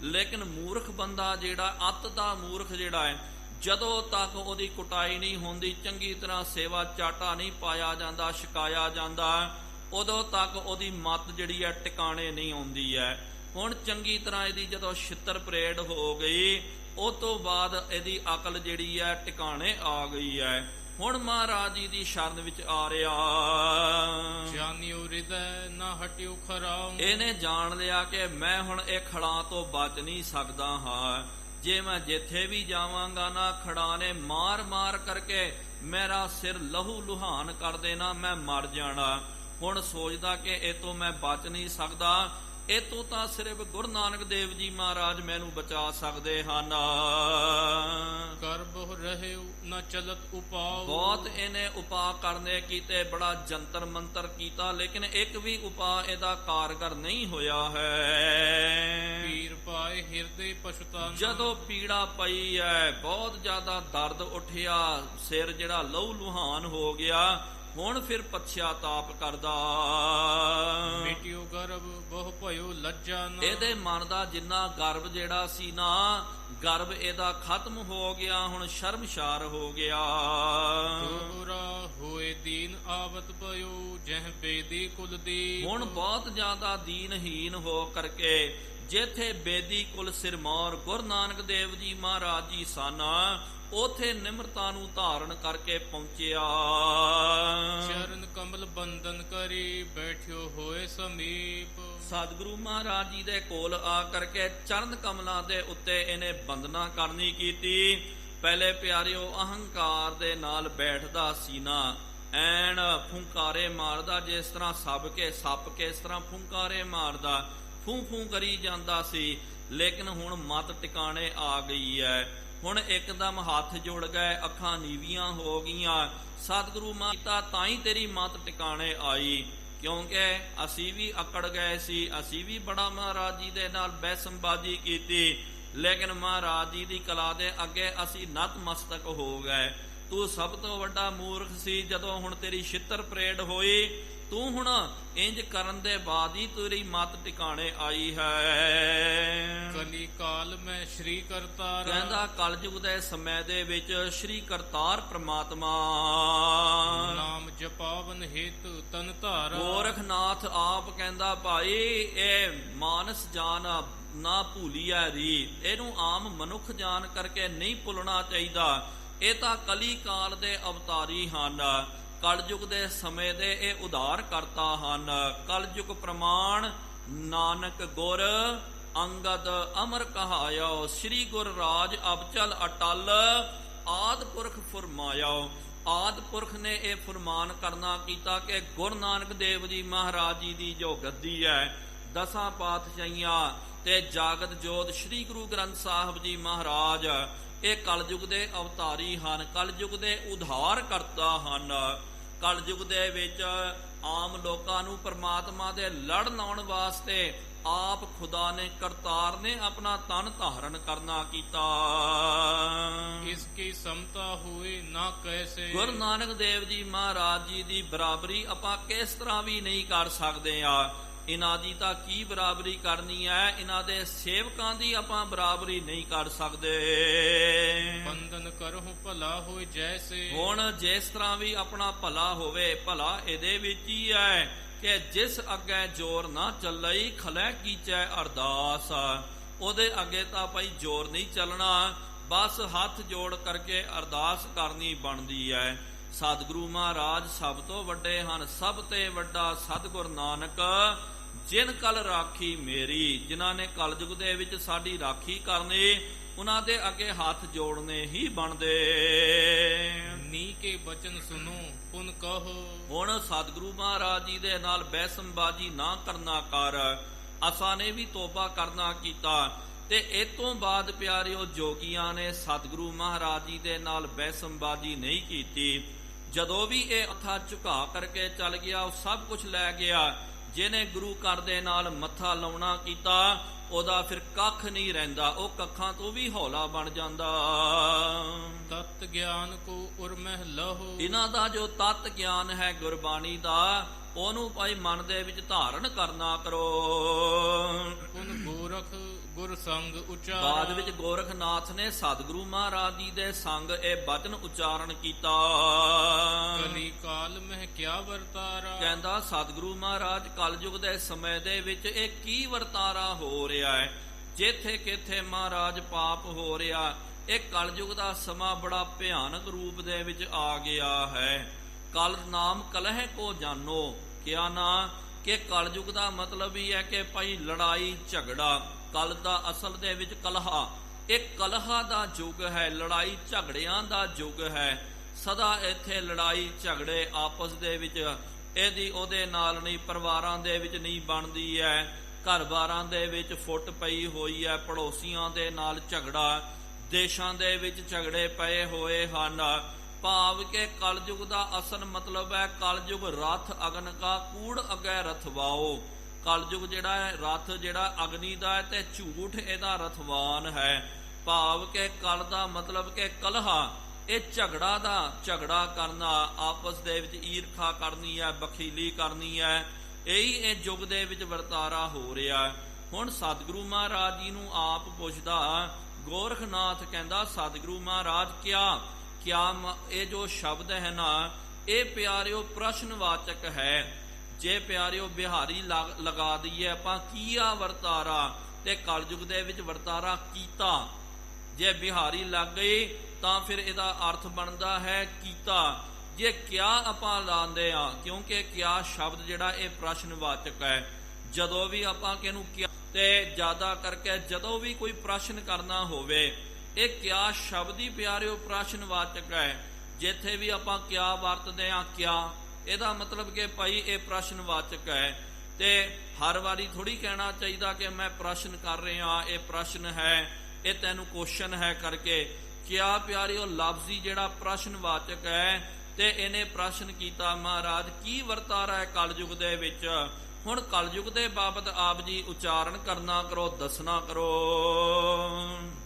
ਲੇਕਿਨ ਮੂਰਖ ਬੰਦਾ ਜਿਹੜਾ, ਅੱਤ ਦਾ ਮੂਰਖ ਜਿਹੜਾ ਹੈ, ਜਦੋਂ ਤੱਕ ਉਹਦੀ ਕੁਟਾਈ ਨਹੀਂ ਹੁੰਦੀ, ਚੰਗੀ ਤਰ੍ਹਾਂ ਸੇਵਾ ਚਾਟਾ ਨਹੀਂ ਪਾਇਆ ਜਾਂਦਾ, ਛਕਾਇਆ ਜਾਂਦਾ, ਉਦੋਂ ਤੱਕ ਉਹਦੀ ਮੱਤ ਜਿਹੜੀ ਹੈ ਟਿਕਾਣੇ ਨਹੀਂ ਆਉਂਦੀ ਹੈ। ਹੁਣ ਚੰਗੀ ਤਰ੍ਹਾਂ ਇਹਦੀ ਜਦੋਂ ਛਿੱਤਰ ਪਰੇਡ ਹੋ ਗਈ, ਉਹ ਤੋਂ ਬਾਅਦ ਇਹਦੀ ਅਕਲ ਜਿਹੜੀ ਹੈ ਟਿਕਾਣੇ ਆ ਗਈ ਹੈ। ਹੁਣ ਮਹਾਰਾਜ ਜੀ ਦੀ ਸ਼ਰਨ ਵਿੱਚ ਆ ਰਿਹਾ। ਜਾਨਿਓ ਹਿਰਦੈ ਨਾ ਹਟਿਓ ਖਰਾਉ। ਇਹਨੇ ਜਾਣ ਲਿਆ ਕਿ ਮੈਂ ਹੁਣ ਇਹ ਖੜਾਂ ਤੋਂ ਬਚ ਨਹੀਂ ਸਕਦਾ ਹਾਂ। ਜੇ ਮੈਂ ਜਿੱਥੇ ਵੀ ਜਾਵਾਂਗਾ ਨਾ, ਖੜਾ ਨੇ ਮਾਰ ਕਰਕੇ ਮੇਰਾ ਸਿਰ ਲਹੂ ਲੁਹਾਨ ਕਰ ਦੇਣਾ, ਮੈਂ ਮਰ ਜਾਣਾ। ਹੁਣ ਸੋਚਦਾ ਕਿ ਇਹ ਤੋਂ ਮੈਂ ਬਚ ਨਹੀਂ ਸਕਦਾ, ਇਹ ਤੋਂ ਤਾਂ ਸਿਰਫ ਗੁਰੂ ਨਾਨਕ ਦੇਵ ਜੀ ਮਹਾਰਾਜ ਮੈਨੂੰ ਬਚਾ ਸਕਦੇ ਹਨ। ਕਰ ਬਹੁ ਰਹਿਉ ਨਾ ਚਲਤ ਉਪਾਉ। ਬਹੁਤ ਇਹਨੇ ਉਪਾਅ ਕਰਨੇ ਕੀਤੇ, ਬੜਾ ਜੰਤਰ ਮੰਤਰ ਕੀਤਾ, ਲੇਕਿਨ ਇੱਕ ਵੀ ਉਪਾਅ ਇਹਦਾ ਕਾਰਗਰ ਨਹੀਂ ਹੋਇਆ ਹੈ। ਪੀਰ ਪਾਏ ਹਿਰਦੇ ਪਛਤਾਨਾ। ਜਦੋਂ ਪੀੜਾ ਪਈ ਹੈ, ਬਹੁਤ ਜ਼ਿਆਦਾ ਦਰਦ ਉੱਠਿਆ, ਸਿਰ ਜਿਹੜਾ ਲਹੂ ਲੁਹਾਨ ਹੋ ਗਿਆ, ਹੁਣ ਫਿਰ ਪਛਤਾਪ ਕਰਦਾ। ਮਿਟਿਓ ਗਰਭ ਬਹੁ ਭਇਓ ਲੱਜਾ ਨਾ। ਇਹਦੇ ਮਨ ਦਾ ਜਿੰਨਾ ਗਰਭ ਜਿਹੜਾ ਸੀ ਨਾ, ਗਰਭ ਇਹਦਾ ਖਤਮ ਹੋ ਗਿਆ, ਹੁਣ ਸ਼ਰਮਸ਼ਾਰ ਹੋ ਗਿਆ। ਦੋਹਰਾ ਹੋਏ ਦੀਨ ਆਵਤ ਪਇਓ ਜਹ ਬੇਦੀ ਕੁਲ ਦੀ। ਹੁਣ ਬਹੁਤ ਜ਼ਿਆਦਾ ਦੀਨਹੀਨ ਹੋ ਕਰਕੇ, ਜਿੱਥੇ ਬੇਦੀ ਕੁਲ ਸਿਰਮੌਰ ਗੁਰੂ ਨਾਨਕ ਦੇਵ ਜੀ ਮਹਾਰਾਜ ਜੀ ਸਨ, ਉਥੇ ਨਿਮਰਤਾ ਨੂੰ ਧਾਰਨ ਕਰਕੇ ਪਹੁੰਚਿਆ। ਚਰਨ ਕਮਲ ਬੰਦਨ ਕਰੀ ਬੈਠਿਓ ਹੋਏ ਸਮੀਪ। ਸਤਿਗੁਰੂ ਮਹਾਰਾਜ ਜੀ ਦੇ ਕੋਲ ਆ ਕਰਕੇ ਚਰਨ ਕਮਲਾਂ ਦੇ ਉੱਤੇ ਇਹਨੇ ਬੰਦਨਾ ਕਰਨੀ ਕੀਤੀ। ਪਹਿਲੇ ਪਿਆਰਿਓ ਅਹੰਕਾਰ ਦੇ ਨਾਲ ਬੈਠਦਾ ਸੀ ਨਾ, ਐਨ ਫੁੰਕਾਰੇ ਮਾਰਦਾ, ਜਿਸ ਤਰ੍ਹਾਂ ਸੱਪ ਕਿਸ ਤਰ੍ਹਾਂ ਫੁੰਕਾਰੇ ਮਾਰਦਾ, ਫੂੰ ਕਰੀ ਜਾਂਦਾ ਸੀ। ਲੇਕਿਨ ਹੁਣ ਮਤ ਟਿਕਾਣੇ ਆ ਗਈ ਹੈ। ਹੁਣ ਇੱਕਦਮ ਹੱਥ ਜੁੜ ਗਏ, ਅੱਖਾਂ ਨੀਵੀਆਂ ਹੋ ਗਈਆਂ। ਸਤਿਗੁਰੂ ਮਾਤਾ ਤਾਂ ਹੀ ਤੇਰੀ ਮਤ ਟਿਕਾਣੇ ਆਈ, ਕਿਉਂਕਿ ਅਸੀਂ ਵੀ ਅਕੜ ਗਏ ਸੀ, ਅਸੀਂ ਵੀ ਬੜਾ ਮਹਾਰਾਜ ਜੀ ਦੇ ਨਾਲ ਬਹਿਸਮਬਾਜ਼ੀ ਕੀਤੀ, ਲੇਕਿਨ ਮਹਾਰਾਜ ਜੀ ਦੀ ਕਲਾ ਦੇ ਅੱਗੇ ਅਸੀਂ ਨਤਮਸਤਕ ਹੋ ਗਏ। ਤੂੰ ਸਭ ਤੋਂ ਵੱਡਾ ਮੂਰਖ ਸੀ। ਜਦੋਂ ਹੁਣ ਤੇਰੀ ਛਿੱਤਰ ਪਰੇਡ ਹੋਈ, ਤੂੰ ਹੁਣ ਇੰਜ ਕਰਨ ਦੇ ਬਾਅਦ ਹੀ ਤੇਰੀ ਮਤ ਟਿਕਾਣੇ ਆਈ ਹੈ। ਕਲੀ ਕਾਲ ਮੈਂ ਸ਼੍ਰੀ ਕਰਤਾਰ। ਕਹਿੰਦਾ ਕਲਯੁਗ ਦੇ ਸਮੇਂ ਦੇ ਵਿੱਚ ਸ਼੍ਰੀ ਕਰਤਾਰ ਪ੍ਰਮਾਤਮਾ ਨਾਮ ਜਪਾਵਨ ਹੇਤੁ ਤਨ ਧਾਰਾ। ਗੋਰਖਨਾਥ ਆਪ ਕਹਿੰਦਾ ਭਾਈ ਇਹ ਮਾਨਸ ਜਾਨ ਨਾ ਭੂਲੀਐ ਰੀ, ਇਹਨੂੰ ਆਮ ਮਨੁੱਖ ਜਾਨ ਕਰਕੇ ਨਹੀਂ ਭੁੱਲਣਾ ਚਾਹੀਦਾ। ਇਹ ਤਾਂ ਕਲੀ ਕਾਲ ਦੇ ਅਵਤਾਰੀ ਹਨ, ਕਲਯੁਗ ਦੇ ਸਮੇਂ ਦੇ ਇਹ ਉਧਾਰ ਕਰਤਾ ਹਨ। ਕਲਯੁਗ ਪ੍ਰਮਾਣ ਨਾਨਕ ਗੁਰ ਅੰਗਦ ਅਮਰ ਕਹਾਇਓ। ਸ੍ਰੀ ਗੁਰ ਰਾਜ ਅਬਚਲ ਅਟਲ ਆਦਿ ਪੁਰਖ ਫਰਮਾਇਓ। ਆਦਿ ਪੁਰਖ ਨੇ ਇਹ ਫਰਮਾਨ ਕਰਨਾ ਕੀਤਾ ਕਿ ਗੁਰੂ ਨਾਨਕ ਦੇਵ ਜੀ ਮਹਾਰਾਜ ਜੀ ਦੀ ਜੋ ਗੱਦੀ ਹੈ, ਦਸਾਂ ਪਾਤਸ਼ਾਹੀਆਂ ਤੇ ਜਾਗਤ ਜੋਤ ਸ੍ਰੀ ਗੁਰੂ ਗ੍ਰੰਥ ਸਾਹਿਬ ਜੀ ਮਹਾਰਾਜ ਇਹ ਕਲਯੁਗ ਦੇ ਅਵਤਾਰੀ ਹਨ, ਕਲਯੁਗ ਦੇ ਉਧਾਰ ਕਰਤਾ ਹਨ। ਕਲਯੁਗ ਦੇ ਵਿੱਚ ਆਮ ਲੋਕਾਂ ਨੂੰ ਪਰਮਾਤਮਾ ਦੇ ਲੜ ਲਾਉਣ ਵਾਸਤੇ ਆਪ ਖੁਦਾ ਨੇ, ਕਰਤਾਰ ਨੇ ਆਪਣਾ ਤਨ ਧਾਰਨ ਕਰਨਾ ਕੀਤਾ। ਇਸਕੀ ਸਮਤਾ ਹੋਏ ਨਾ ਕੈਸੇ। ਗੁਰੂ ਨਾਨਕ ਦੇਵ ਜੀ ਮਹਾਰਾਜ ਜੀ ਦੀ ਬਰਾਬਰੀ ਆਪਾਂ ਕਿਸ ਤਰ੍ਹਾਂ ਵੀ ਨਹੀਂ ਕਰ ਸਕਦੇ ਆ। ਇਹਨਾਂ ਦੀ ਤਾਂ ਕੀ ਬਰਾਬਰੀ ਕਰਨੀ ਹੈ, ਇਹਨਾਂ ਦੇ ਸੇਵਕਾਂ ਦੀ ਆਪਾਂ ਬਰਾਬਰੀ ਨਹੀਂ ਕਰ ਸਕਦੇ। ਬੰਧਨ ਕਰਹੁ ਭਲਾ ਹੋਏ ਜੈਸੇ। ਹੁਣ ਜਿਸ ਤਰ੍ਹਾਂ ਵੀ ਆਪਣਾ ਭਲਾ ਹੋਵੇ, ਭਲਾ ਇਹਦੇ ਵਿੱਚ ਹੀ ਹੈ ਕਿ ਜਿਸ ਅੱਗੇ ਜ਼ੋਰ ਨਾ ਚੱਲਈ ਖਲੈ ਕੀਚੈ ਅਰਦਾਸ। ਉਹਦੇ ਅੱਗੇ ਤਾਂ ਭਾਈ ਜ਼ੋਰ ਨਹੀਂ ਚੱਲਣਾ, ਬਸ ਹੱਥ ਜੋੜ ਕਰਕੇ ਅਰਦਾਸ ਕਰਨੀ ਬਣਦੀ ਹੈ। ਸਤਿਗੁਰੂ ਮਹਾਰਾਜ ਸਭ ਤੋਂ ਵੱਡੇ ਹਨ, ਸਭ ਤੇ ਵੱਡਾ ਸਤਿਗੁਰ ਨਾਨਕ ਜਿਨ ਕਲ ਰਾਖੀ ਮੇਰੀ। ਜਿਨ੍ਹਾਂ ਨੇ ਕਲਯੁਗ ਦੇ ਵਿੱਚ ਸਾਡੀ ਰਾਖੀ ਕਰਨੀ, ਉਹਨਾਂ ਦੇ ਅੱਗੇ ਹੱਥ ਜੋੜਨੇ ਹੀ ਬਣਦੇ। ਨੀ ਕੇ ਬਚਨ ਸੁਨੋ ਪੁਨ ਕਹੋ। ਹੁਣ ਸਤਿਗੁਰੂ ਮਹਾਰਾਜ ਜੀ ਦੇ ਨਾਲ ਬਹਿਸਮਬਾਜੀ ਨਾ ਕਰਨਾ ਕਰ। ਅਸਾਂ ਨੇ ਵੀ ਤੋਬਾ ਕਰਨਾ ਕੀਤਾ ਤੇ ਇਹ ਤੋਂ ਬਾਅਦ ਪਿਆਰਿਓ ਜੋਗੀਆਂ ਨੇ ਸਤਿਗੁਰੂ ਮਹਾਰਾਜ ਜੀ ਦੇ ਨਾਲ ਬਹਿਸਮਬਾਜੀ ਨਹੀਂ ਕੀਤੀ। ਜਦੋਂ ਵੀ ਇਹ ਮੱਥਾ ਝੁਕਾ ਕਰਕੇ ਚੱਲ ਗਿਆ, ਉਹ ਸਭ ਕੁਝ ਲੈ ਗਿਆ। ਜਿਹਨੇ ਗੁਰੂ ਘਰ ਦੇ ਨਾਲ ਮੱਥਾ ਲਾਉਣਾ ਕੀਤਾ, ਉਹਦਾ ਫਿਰ ਕੱਖ ਨਹੀਂ ਰਹਿੰਦਾ, ਉਹ ਕੱਖਾਂ ਤੋਂ ਵੀ ਹੌਲਾ ਬਣ ਜਾਂਦਾ। ਤਤ ਗਿਆਨ ਕੋ ਉਰਮਹਿ ਲਹੋ। ਇਹਨਾਂ ਦਾ ਜੋ ਤਤ ਗਿਆਨ ਹੈ ਗੁਰਬਾਣੀ ਦਾ, ਉਹਨੂੰ ਭਾਈ ਮਨ ਦੇ ਵਿੱਚ ਧਾਰਨ ਕਰਨਾ ਕਰੋ। ਪੁਨ ਗੋਰਖ ਗੁਰ ਸੰਗ ਉਚਾਰ। ਬਾਅਦ ਵਿੱਚ ਗੋਰਖਨਾਥ ਨੇ ਸਤਿਗੁਰੂ ਮਹਾਰਾਜ ਜੀ ਦੇ ਸੰਗ ਇਹ ਬਚਨ ਉਚਾਰਨ ਕੀਤਾ। ਕਲੀ ਕਾਲ ਮਹਿ ਕਿਆ ਵਰਤਾਰਾ। ਕਹਿੰਦਾ ਸਤਿਗੁਰੂ ਮਹਾਰਾਜ ਕਲਯੁਗ ਦੇ ਸਮੇਂ ਦੇ ਵਿੱਚ ਇਹ ਕੀ ਵਰਤਾਰਾ ਹੋ ਰਿਹਾ ਹੈ। ਜਿੱਥੇ ਕਿੱਥੇ ਮਹਾਰਾਜ ਪਾਪ ਹੋ ਰਿਹਾ, ਇਹ ਕਲਯੁਗ ਦਾ ਸਮਾਂ ਬੜਾ ਭਿਆਨਕ ਰੂਪ ਦੇ ਵਿੱਚ ਆ ਗਿਆ ਹੈ। ਕਲ ਨਾਮ ਕਲਹਿ ਕੋ ਜਾਨੋ। ਕਿਆ ਨਾ ਕਿ ਕਲਯੁਗ ਦਾ ਮਤਲਬ ਹੀ ਹੈ ਕਿ ਭਾਈ ਲੜਾਈ ਝਗੜਾ। ਕਲ ਦਾ ਅਸਲ ਦੇ ਵਿੱਚ ਕਲਹਾ, ਇਹ ਕਲਹਾ ਦਾ ਯੁੱਗ ਹੈ, ਲੜਾਈ ਝਗੜਿਆਂ ਦਾ ਯੁੱਗ ਹੈ। ਸਦਾ ਇੱਥੇ ਲੜਾਈ ਝਗੜੇ ਆਪਸ ਦੇ ਵਿੱਚ, ਇਹਦੀ ਉਹਦੇ ਨਾਲ ਨਹੀਂ, ਪਰਿਵਾਰਾਂ ਦੇ ਵਿੱਚ ਨਹੀਂ ਬਣਦੀ ਹੈ। ਘਰ-ਬਾਰਾਂ ਦੇ ਵਿੱਚ ਫੁੱਟ ਪਈ ਹੋਈ ਹੈ, ਪੜੋਸੀਆਂ ਦੇ ਨਾਲ ਝਗੜਾ, ਦੇਸ਼ਾਂ ਦੇ ਵਿੱਚ ਝਗੜੇ ਪਏ ਹੋਏ ਹਨ। ਭਾਵ ਕਿ ਕਲਯੁਗ ਦਾ ਅਸਲ ਮਤਲਬ ਹੈ ਕਲਯੁਗ ਰਥ ਅਗਨ ਕਾ ਕੂੜ ਅਗੈ ਰਥਵਾਓ। ਕਲਯੁਗ ਜਿਹੜਾ ਹੈ ਰਥ ਜਿਹੜਾ ਅਗਨੀ ਦਾ ਹੈ ਤੇ ਝੂਠ ਇਹਦਾ ਰਥਵਾਨ ਹੈ। ਭਾਵ ਕਿ ਕਲ ਦਾ ਮਤਲਬ ਕਿ ਕਲਹਾ, ਇਹ ਝਗੜਾ ਕਰਨਾ, ਆਪਸ ਦੇ ਵਿੱਚ ਈਰਖਾ ਕਰਨੀ ਹੈ, ਬਖੀਲੀ ਕਰਨੀ ਹੈ। ਇਹੀ ਇਹ ਯੁੱਗ ਦੇ ਵਿੱਚ ਵਰਤਾਰਾ ਹੋ ਰਿਹਾ। ਹੁਣ ਸਤਿਗੁਰੂ ਮਹਾਰਾਜ ਜੀ ਨੂੰ ਆਪ ਪੁੱਛਦਾ ਗੋਰਖਨਾਥ, ਕਹਿੰਦਾ ਸਤਿਗੁਰੂ ਮਹਾਰਾਜ ਕਿਆ ਇਹ ਜੋ ਸ਼ਬਦ ਹੈ ਨਾ, ਇਹ ਪਿਆਰਿਓ ਪ੍ਰਸ਼ਨਵਾਚਕ ਹੈ। ਜੇ ਪਿਆਰਿਓ ਬਿਹਾਰੀ ਲਗਾ ਦਈਏ ਆਪਾਂ ਕੀਆ ਵਰਤਾਰਾ, ਤੇ ਕਲਯੁਗ ਦੇ ਵਿੱਚ ਵਰਤਾਰਾ ਕੀਤਾ। ਜੇ ਬਿਹਾਰੀ ਲੱਗ ਗਈ ਤਾਂ ਫਿਰ ਇਹਦਾ ਅਰਥ ਬਣਦਾ ਹੈ ਕੀਤਾ। ਜੇ ਕਿਆ ਆਪਾਂ ਲਾਉਂਦੇ ਆ, ਕਿਉਂਕਿ ਕਿਆ ਸ਼ਬਦ ਜਿਹੜਾ ਇਹ ਪ੍ਰਸ਼ਨਵਾਚਕ ਹੈ। ਜਦੋਂ ਵੀ ਆਪਾਂ ਕਿਹਨੂੰ ਕਿਆ, ਤੇ ਜ਼ਿਆਦਾ ਕਰਕੇ ਜਦੋਂ ਵੀ ਕੋਈ ਪ੍ਰਸ਼ਨ ਕਰਨਾ ਹੋਵੇ, ਇਹ ਕਿਆ ਸ਼ਬਦ ਹੀ ਪਿਆਰਿਓ ਪ੍ਰਸ਼ਨਵਾਚਕ ਹੈ। ਜਿੱਥੇ ਵੀ ਆਪਾਂ ਕਿਆ ਵਰਤਦੇ ਆ, ਕਿਆ ਇਹਦਾ ਮਤਲਬ ਕਿ ਭਾਈ ਇਹ ਪ੍ਰਸ਼ਨਵਾਚਕ ਹੈ। ਤੇ ਹਰ ਵਾਰੀ ਥੋੜੀ ਕਹਿਣਾ ਚਾਹੀਦਾ ਕਿ ਮੈਂ ਪ੍ਰਸ਼ਨ ਕਰ ਰਿਹਾ, ਇਹ ਪ੍ਰਸ਼ਨ ਹੈ, ਇਹ ਤੈਨੂੰ ਕੁਐਸਚਨ ਹੈ ਕਰਕੇ। ਕਿਆ ਪਿਆਰਿਓ ਲਫ਼ਜ਼ੀ ਜਿਹੜਾ ਪ੍ਰਸ਼ਨਵਾਚਕ ਹੈ, ਤੇ ਇਹਨੇ ਪ੍ਰਸ਼ਨ ਕੀਤਾ ਮਹਾਰਾਜ ਕੀ ਵਰਤਾਰਾ ਹੈ ਕਲਯੁਗ ਦੇ ਵਿੱਚ। ਹੁਣ ਕਲਯੁਗ ਦੇ ਬਾਬਤ ਆਪ ਜੀ ਉਚਾਰਨ ਕਰਨਾ ਕਰੋ, ਦੱਸਣਾ ਕਰੋ।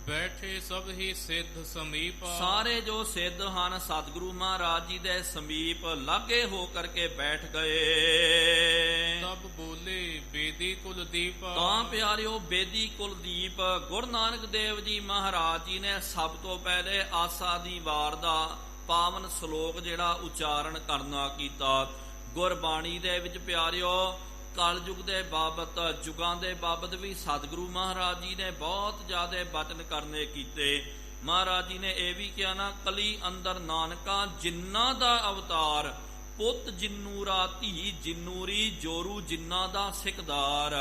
ਬੈਠੇ ਸਭ ਹੀ ਸਿੱਧ ਸਮੀਪ। ਸਾਰੇ ਜੋ ਸਿੱਧ ਹਨ ਸਤਿਗੁਰੂ ਮਹਾਰਾਜ ਜੀ ਦੇ ਸਮੀਪ ਲਾਗੇ ਹੋ ਕਰਕੇ ਬੈਠ ਗਏ। ਤਬ ਬੋਲੇ ਬੇਦੀ ਕੁਲਦੀਪ। ਤਾਂ ਪਿਆਰਿਓ ਬੇਦੀ ਕੁਲਦੀਪ ਗੁਰੂ ਨਾਨਕ ਦੇਵ ਜੀ ਮਹਾਰਾਜ ਜੀ ਨੇ ਸਭ ਤੋਂ ਪਹਿਲੇ ਆਸਾ ਦੀ ਵਾਰ ਦਾ ਪਾਵਨ ਸ਼ਲੋਕ ਜਿਹੜਾ ਉਚਾਰਨ ਕਰਨਾ ਕੀਤਾ। ਗੁਰਬਾਣੀ ਦੇ ਵਿੱਚ ਪਿਆਰਿਓ ਕਲਯੁਗ ਦੇ ਬਾਬਤ, ਯੁਗਾਂ ਦੇ ਬਾਬਤ ਵੀ ਸਤਿਗੁਰੂ ਮਹਾਰਾਜ ਜੀ ਨੇ ਬਹੁਤ ਜ਼ਿਆਦਾ ਬਚਨ ਕਰਨੇ ਕੀਤੇ। ਮਹਾਰਾਜ ਜੀ ਨੇ ਇਹ ਵੀ ਕਿਹਾ ਨਾ, ਕਲੀ ਅੰਦਰ ਨਾਨਕਾ ਜਿਨ੍ਹਾਂ ਦਾ ਅਵਤਾਰ, ਪੁੱਤ ਜਿਨੂਰਾ ਧੀ ਜਿਨੂਰੀ, ਜੋਰੂ ਜਿਨ੍ਹਾਂ ਦਾ ਸਿਕਦਾਰ।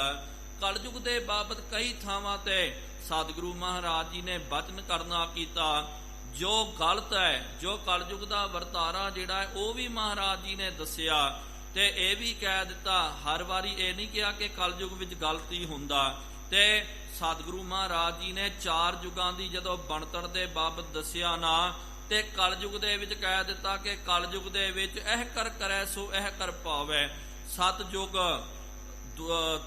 ਕਲਯੁਗ ਦੇ ਬਾਬਤ ਕਈ ਥਾਵਾਂ ਤੇ ਸਤਿਗੁਰੂ ਮਹਾਰਾਜ ਜੀ ਨੇ ਬਚਨ ਕਰਨਾ ਕੀਤਾ। ਜੋ ਗਲਤ ਹੈ, ਜੋ ਕਲਯੁਗ ਦਾ ਵਰਤਾਰਾ ਜਿਹੜਾ ਹੈ ਉਹ ਵੀ ਮਹਾਰਾਜ ਜੀ ਨੇ ਦੱਸਿਆ ਤੇ ਇਹ ਵੀ ਕਹਿ ਦਿੱਤਾ। ਹਰ ਵਾਰੀ ਇਹ ਨਹੀਂ ਕਿਹਾ ਕਿ ਕਲਯੁਗ ਵਿੱਚ ਗਲਤੀ ਹੁੰਦਾ। ਤੇ ਸਤਿਗੁਰੂ ਮਹਾਰਾਜ ਜੀ ਨੇ 4 ਯੁਗਾਂ ਦੀ ਜਦੋਂ ਬਣਤਰ ਦੇ ਬਾਬਤ ਦੱਸਿਆ ਨਾ, ਤੇ ਕਲਯੁਗ ਦੇ ਵਿੱਚ ਕਹਿ ਦਿੱਤਾ ਕਿ ਕਲਯੁਗ ਦੇ ਵਿੱਚ ਇਹ ਕਰ ਕਰੈ ਸੋ ਇਹ ਕਰ ਪਾਵੈ। ਸਤਯੁਗ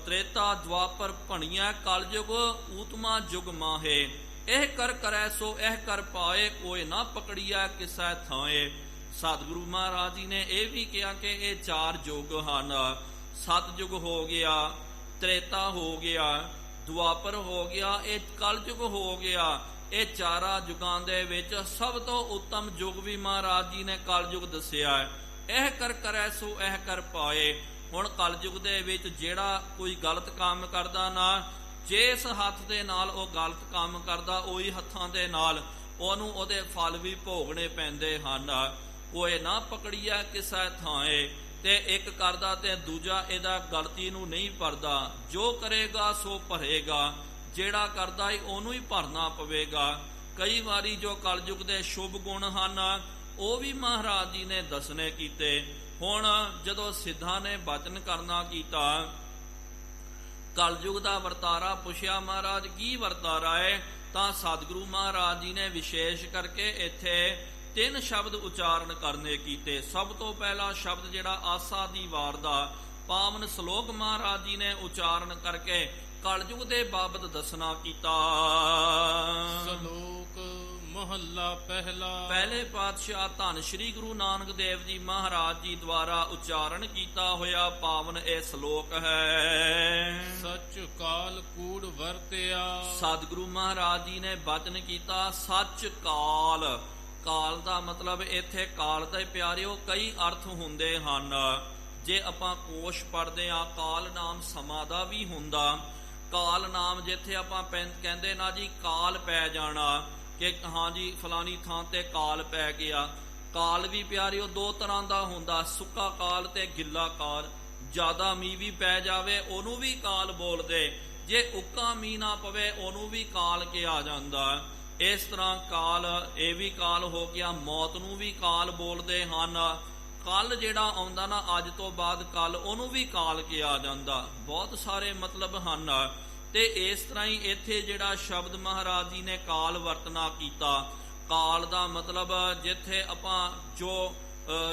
ਤ੍ਰੇਤਾ ਦੁਆਪਰ ਭਣੀਐ, ਕਲਯੁਗ ਊਤਮਾ ਯੁਗ ਮਾਹੇ। ਇਹ ਕਰ ਕਰੈ ਸੋ ਇਹ ਕਰ ਪਾਏ, ਕੋਈ ਨਾ ਪਕੜੀਐ ਕਿਸੈ ਥਾਏ। ਸਤਿਗੁਰੂ ਮਹਾਰਾਜ ਜੀ ਨੇ ਇਹ ਵੀ ਕਿਹਾ ਕਿ ਇਹ 4 ਯੁਗ ਹਨ। ਸਤਯੁਗ ਹੋ ਗਿਆ, ਤ੍ਰੇਤਾ ਹੋ ਗਿਆ, ਦੁਆਪਰ ਹੋ ਗਿਆ, ਇਹ ਕਲਯੁਗ ਹੋ ਗਿਆ। ਇਹ 4 ਯੁਗਾਂ ਦੇ ਵਿੱਚ ਸਭ ਤੋਂ ਉੱਤਮ ਯੁਗ ਵੀ ਮਹਾਰਾਜ ਜੀ ਨੇ ਕਲਯੁਗ ਦੱਸਿਆ ਹੈ। ਇਹ ਕਰ ਕਰੈ ਸੋ ਇਹ ਕਰ ਪਾਏ। ਹੁਣ ਕਲਯੁਗ ਦੇ ਵਿੱਚ ਜਿਹੜਾ ਕੋਈ ਗਲਤ ਕੰਮ ਕਰਦਾ ਨਾ, ਜਿਸ ਹੱਥ ਦੇ ਨਾਲ ਉਹ ਗਲਤ ਕੰਮ ਕਰਦਾ, ਉਹੀ ਹੱਥਾਂ ਦੇ ਨਾਲ ਉਹਨੂੰ ਉਹਦੇ ਫਲ ਵੀ ਭੋਗਣੇ ਪੈਂਦੇ ਹਨ। ਕੋਈ ਨਾ ਪਕੜੀਆ ਕਿਸੇ ਥਾਂਏ। ਤੇ ਇੱਕ ਕਰਦਾ ਤੇ ਦੂਜਾ ਇਹਦਾ ਗਲਤੀ ਨੂੰ ਨਹੀਂ ਭਰਦਾ। ਜੋ ਕਰੇਗਾ ਸੋ ਭਰੇਗਾ, ਜਿਹੜਾ ਕਰਦਾ ਏ ਉਹਨੂੰ ਹੀ ਭਰਨਾ ਪਵੇਗਾ। ਕਈ ਵਾਰੀ ਜੋ ਕਲਯੁਗ ਦੇ ਸ਼ੁਭ ਗੁਣ ਹਨ ਉਹ ਵੀ ਮਹਾਰਾਜ ਜੀ ਨੇ ਦੱਸਣੇ ਕੀਤੇ। ਹੁਣ ਜਦੋਂ ਸਿੱਧਾਂ ਨੇ ਬਚਨ ਕਰਨਾ ਕੀਤਾ, ਕਲਯੁਗ ਦਾ ਵਰਤਾਰਾ ਪੁੱਛਿਆ, ਮਹਾਰਾਜ ਕੀ ਵਰਤਾਰਾ ਹੈ, ਤਾਂ ਸਤਿਗੁਰੂ ਮਹਾਰਾਜ ਜੀ ਨੇ ਵਿਸ਼ੇਸ਼ ਕਰਕੇ ਇੱਥੇ 3 ਸ਼ਬਦ ਉਚਾਰਨ ਕਰਨੇ ਕੀਤੇ। ਸਭ ਤੋਂ ਪਹਿਲਾ ਸ਼ਬਦ ਜਿਹੜਾ ਆਸਾ ਦੀ ਵਾਰ ਦਾ ਪਾਵਨ ਸ਼ਲੋਕ ਮਹਾਰਾਜ ਜੀ ਨੇ ਉਚਾਰਨ ਕਰਕੇ ਕਲਯੁਗ ਦੇ ਬਾਬਤ ਦੱਸਣਾ ਕੀਤਾ। ਸ਼ਲੋਕ ਮਹੱਲਾ ਪਹਿਲਾ। ਪਹਿਲੇ ਪਾਤਸ਼ਾਹ ਧੰਨ ਸ਼੍ਰੀ ਗੁਰੂ ਨਾਨਕ ਦੇਵ ਜੀ ਮਹਾਰਾਜ ਜੀ ਦੁਆਰਾ ਉਚਾਰਨ ਕੀਤਾ ਹੋਇਆ ਪਾਵਨ ਇਹ ਸ਼ਲੋਕ ਹੈ। ਸੱਚ ਕਾਲ ਕੂੜ ਵਰਤਿਆ। ਸਤਿਗੁਰੂ ਮਹਾਰਾਜ ਜੀ ਨੇ ਬਚਨ ਕੀਤਾ ਸੱਚ ਕਾਲ। ਕਾਲ ਦਾ ਮਤਲਬ ਇੱਥੇ ਕਾਲ ਦੇ ਪਿਆਰਿਓ ਕਈ ਅਰਥ ਹੁੰਦੇ ਹਨ। ਜੇ ਆਪਾਂ ਕੋਸ਼ ਪੜ੍ਹਦੇ ਆ, ਕਾਲ ਨਾਮ ਸਮਾਂ ਦਾ ਵੀ ਹੁੰਦਾ। ਕਾਲ ਨਾਮ ਜਿੱਥੇ ਆਪਾਂ ਕਹਿੰਦੇ ਨਾ ਜੀ ਕਾਲ ਪੈ ਜਾਣਾ, ਕਿ ਹਾਂ ਜੀ ਫਲਾਨੀ ਥਾਂ ਤੇ ਕਾਲ ਪੈ ਗਿਆ। ਕਾਲ ਵੀ ਪਿਆਰਿਓ 2 ਤਰ੍ਹਾਂ ਦਾ ਹੁੰਦਾ, ਸੁੱਕਾ ਕਾਲ ਤੇ ਗਿੱਲਾ ਕਾਲ। ਜ਼ਿਆਦਾ ਮੀਂਹ ਵੀ ਪੈ ਜਾਵੇ ਉਹਨੂੰ ਵੀ ਕਾਲ ਬੋਲਦੇ, ਜੇ ਉੱਕਾ ਮੀਂਹ ਨਾ ਪਵੇ ਉਹਨੂੰ ਵੀ ਕਾਲ ਕਿਹਾ ਜਾਂਦਾ। ਇਸ ਤਰ੍ਹਾਂ ਕਾਲ ਇਹ ਵੀ ਕਾਲ ਹੋ ਗਿਆ। ਮੌਤ ਨੂੰ ਵੀ ਕਾਲ ਬੋਲਦੇ ਹਨ। ਕੱਲ ਜਿਹੜਾ ਆਉਂਦਾ ਨਾ ਅੱਜ ਤੋਂ ਬਾਅਦ ਕੱਲ, ਉਹਨੂੰ ਵੀ ਕਾਲ ਕਿਹਾ ਜਾਂਦਾ। ਬਹੁਤ ਸਾਰੇ ਮਤਲਬ ਹਨ। ਤੇ ਇਸ ਤਰ੍ਹਾਂ ਹੀ ਇੱਥੇ ਜਿਹੜਾ ਸ਼ਬਦ ਮਹਾਰਾਜ ਜੀ ਨੇ ਕਾਲ ਵਰਤਨਾ ਕੀਤਾ, ਕਾਲ ਦਾ ਮਤਲਬ ਜਿੱਥੇ ਆਪਾਂ ਜੋ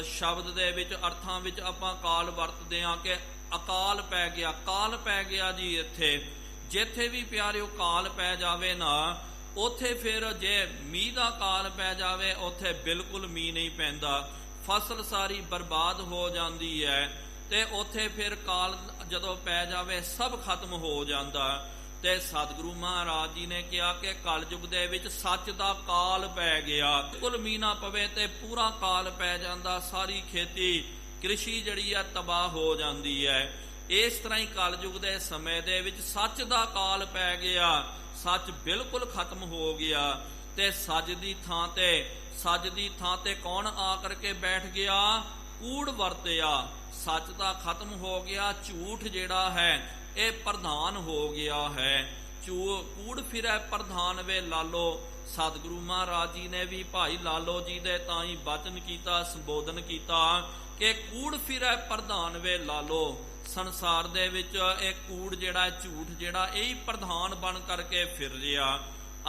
ਸ਼ਬਦ ਦੇ ਵਿੱਚ ਅਰਥਾਂ ਵਿੱਚ ਆਪਾਂ ਕਾਲ ਵਰਤਦੇ ਹਾਂ ਕਿ ਅਕਾਲ ਪੈ ਗਿਆ, ਕਾਲ ਪੈ ਗਿਆ ਜੀ। ਇੱਥੇ ਜਿੱਥੇ ਵੀ ਪਿਆਰਿਓ ਕਾਲ ਪੈ ਜਾਵੇ ਨਾ, ਉੱਥੇ ਫਿਰ ਜੇ ਮੀਂਹ ਦਾ ਕਾਲ ਪੈ ਜਾਵੇ ਉੱਥੇ ਬਿਲਕੁਲ ਮੀਂਹ ਨਹੀਂ ਪੈਂਦਾ, ਫਸਲ ਸਾਰੀ ਬਰਬਾਦ ਹੋ ਜਾਂਦੀ ਹੈ। ਤੇ ਉੱਥੇ ਫਿਰ ਕਾਲ ਜਦੋਂ ਪੈ ਜਾਵੇ ਸਭ ਖਤਮ ਹੋ ਜਾਂਦਾ। ਤੇ ਸਤਿਗੁਰੂ ਮਹਾਰਾਜ ਜੀ ਨੇ ਕਿਹਾ ਕਿ ਕਲਯੁਗ ਦੇ ਵਿੱਚ ਸੱਚ ਦਾ ਕਾਲ ਪੈ ਗਿਆ। ਬਿਲਕੁਲ ਮੀਂਹ ਨਾ ਪਵੇ ਤੇ ਪੂਰਾ ਕਾਲ ਪੈ ਜਾਂਦਾ, ਸਾਰੀ ਖੇਤੀ ਕ੍ਰਿਸ਼ੀ ਜਿਹੜੀ ਹੈ ਤਬਾਹ ਹੋ ਜਾਂਦੀ ਹੈ। ਇਸ ਤਰ੍ਹਾਂ ਹੀ ਕਲਯੁਗ ਦੇ ਸਮੇਂ ਦੇ ਵਿੱਚ ਸੱਚ ਦਾ ਕਾਲ ਪੈ ਗਿਆ, ਸੱਚ ਬਿਲਕੁਲ ਖਤਮ ਹੋ ਗਿਆ। ਤੇ ਸੱਚ ਦੀ ਥਾਂ ਤੇ ਕੌਣ ਆ ਕਰਕੇ ਬੈਠ ਗਿਆ? ਕੂੜ ਵਰਤਿਆ। ਸੱਚ ਦਾ ਖਤਮ ਹੋ ਗਿਆ, ਝੂਠ ਜਿਹੜਾ ਹੈ ਇਹ ਪ੍ਰਧਾਨ ਹੋ ਗਿਆ ਹੈ। ਕੂੜ ਫਿਰੈ ਪ੍ਰਧਾਨ ਵੇ ਲਾਲੋ। ਸਤਿਗੁਰੂ ਮਹਾਰਾਜ ਜੀ ਨੇ ਵੀ ਭਾਈ ਲਾਲੋ ਜੀ ਦੇ ਤਾਂ ਹੀ ਬਚਨ ਕੀਤਾ, ਸੰਬੋਧਨ ਕੀਤਾ ਕਿ ਕੂੜ ਫਿਰੈ ਪ੍ਰਧਾਨ ਵੇ ਲਾਲੋ। ਸੰਸਾਰ ਦੇ ਵਿੱਚ ਇਹ ਕੂੜ ਜਿਹੜਾ, ਝੂਠ ਜਿਹੜਾ, ਇਹ ਹੀ ਪ੍ਰਧਾਨ ਬਣ ਕਰਕੇ ਫਿਰ ਰਿਹਾ।